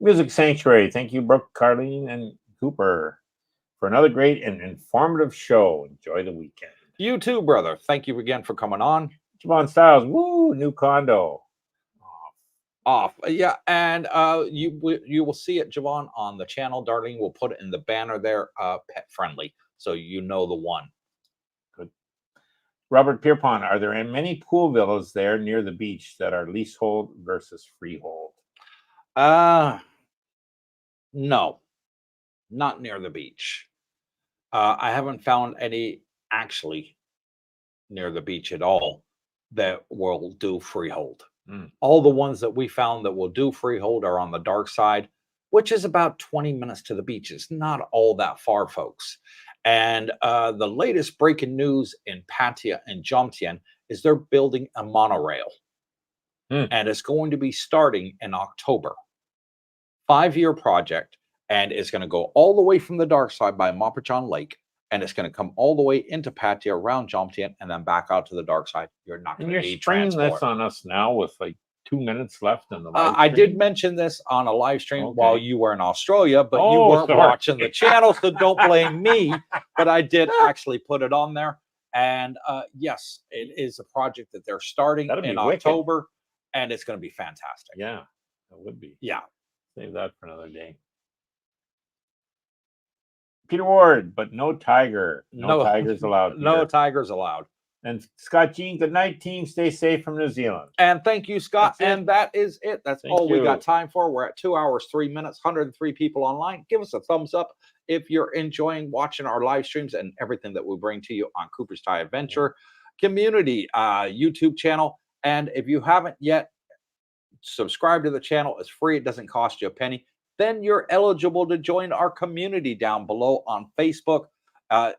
Music Sanctuary. Thank you, Brooke, Carlene, and Cooper, for another great and informative show. Enjoy the weekend. You too, brother. Thank you again for coming on. Javon Styles, woo, new condo. Off. Yeah, and you will see it, Javon, on the channel. Darlene will put it in the banner there, pet friendly, so you know the one. Good. Robert Pierpont, are there many pool villas there near the beach that are leasehold versus freehold? No, not near the beach. I haven't found any actually near the beach at all that will do freehold. All the ones that we found that will do freehold are on the dark side, which is about 20 minutes to the beach. It's not all that far, folks. And the latest breaking news in Pattaya and Jomtien is they're building a monorail. And it's going to be starting in October. 5-year project, and it's going to go all the way from the dark side by Mapachan Lake, and it's going to come all the way into Pattaya around Jomtien and then back out to the dark side. You're not going to need transport. You're spraying this on us now with like 2 minutes left in the live I did mention this on a live stream while you were in Australia, but you weren't watching the channel, so don't blame me. But I did actually put it on there. And yes, it is a project that they're starting in October, and it's going to be fantastic. Yeah, it would be. Yeah. Save that for another day. Peter Ward, but no tiger. No tigers allowed. Peter. No tigers allowed. And Scott Jean, good night, team. Stay safe from New Zealand. And thank you, Scott. And that is it. That's all we got time for. We're at 2 hours, 3 minutes, 103 people online. Give us a thumbs up if you're enjoying watching our live streams and everything that we bring to you on Cooper's Thai Adventure Community YouTube channel. And if you haven't yet, subscribe to the channel. It's free. It doesn't cost you a penny. Then you're eligible to join our community down below on Facebook.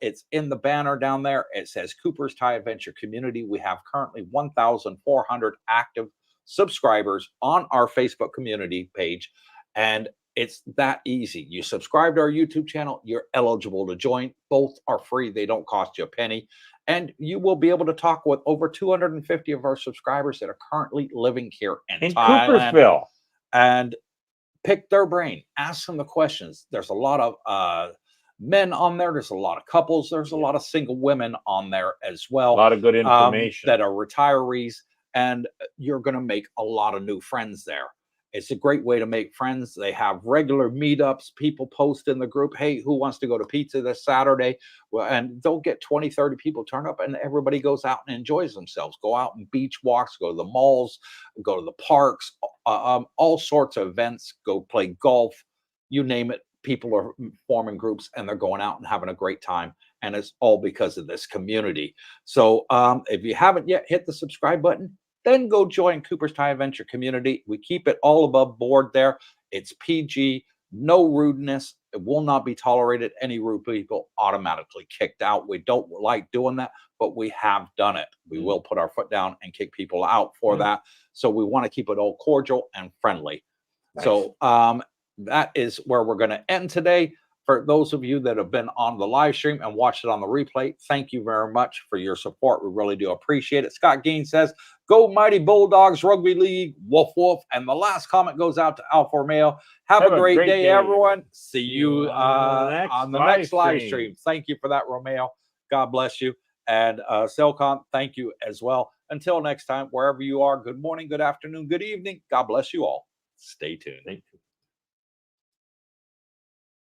It's in the banner down there. It says Cooper's Thai Adventure Community. We have currently 1,400 active subscribers on our Facebook community page. And it's that easy. You subscribe to our YouTube channel, you're eligible to join. Both are free. They don't cost you a penny. And you will be able to talk with over 250 of our subscribers that are currently living here in Thailand. Coopersville. And pick their brain. Ask them the questions. There's a lot of men on there. There's a lot of couples. There's a lot of single women on there as well. A lot of good information. That are retirees. And you're going to make a lot of new friends there. It's a great way to make friends. They have regular meetups. People post in the group, hey, who wants to go to pizza this Saturday? Well, and they'll get 20, 30 people turn up, and everybody goes out and enjoys themselves. Go out and beach walks, go to the malls, go to the parks, all sorts of events, go play golf, you name it. People are forming groups, and they're going out and having a great time. And it's all because of this community. So if you haven't yet hit the subscribe button, then go join Cooper's Thai Adventure Community. We keep it all above board there. It's PG, no rudeness. It will not be tolerated. Any rude people automatically kicked out. We don't like doing that, but we have done it. We will put our foot down and kick people out for that. So we want to keep it all cordial and friendly. Nice. So that is where we're going to end today. For those of you that have been on the live stream and watched it on the replay, thank you very much for your support. We really do appreciate it. Scott Gaines says, go Mighty Bulldogs Rugby League, woof, woof. And the last comment goes out to Alfa Romeo. Have a great day, everyone. See you on the next live stream. Thank you for that, Romeo. God bless you. And Selcon, thank you as well. Until next time, wherever you are, good morning, good afternoon, good evening. God bless you all. Stay tuned.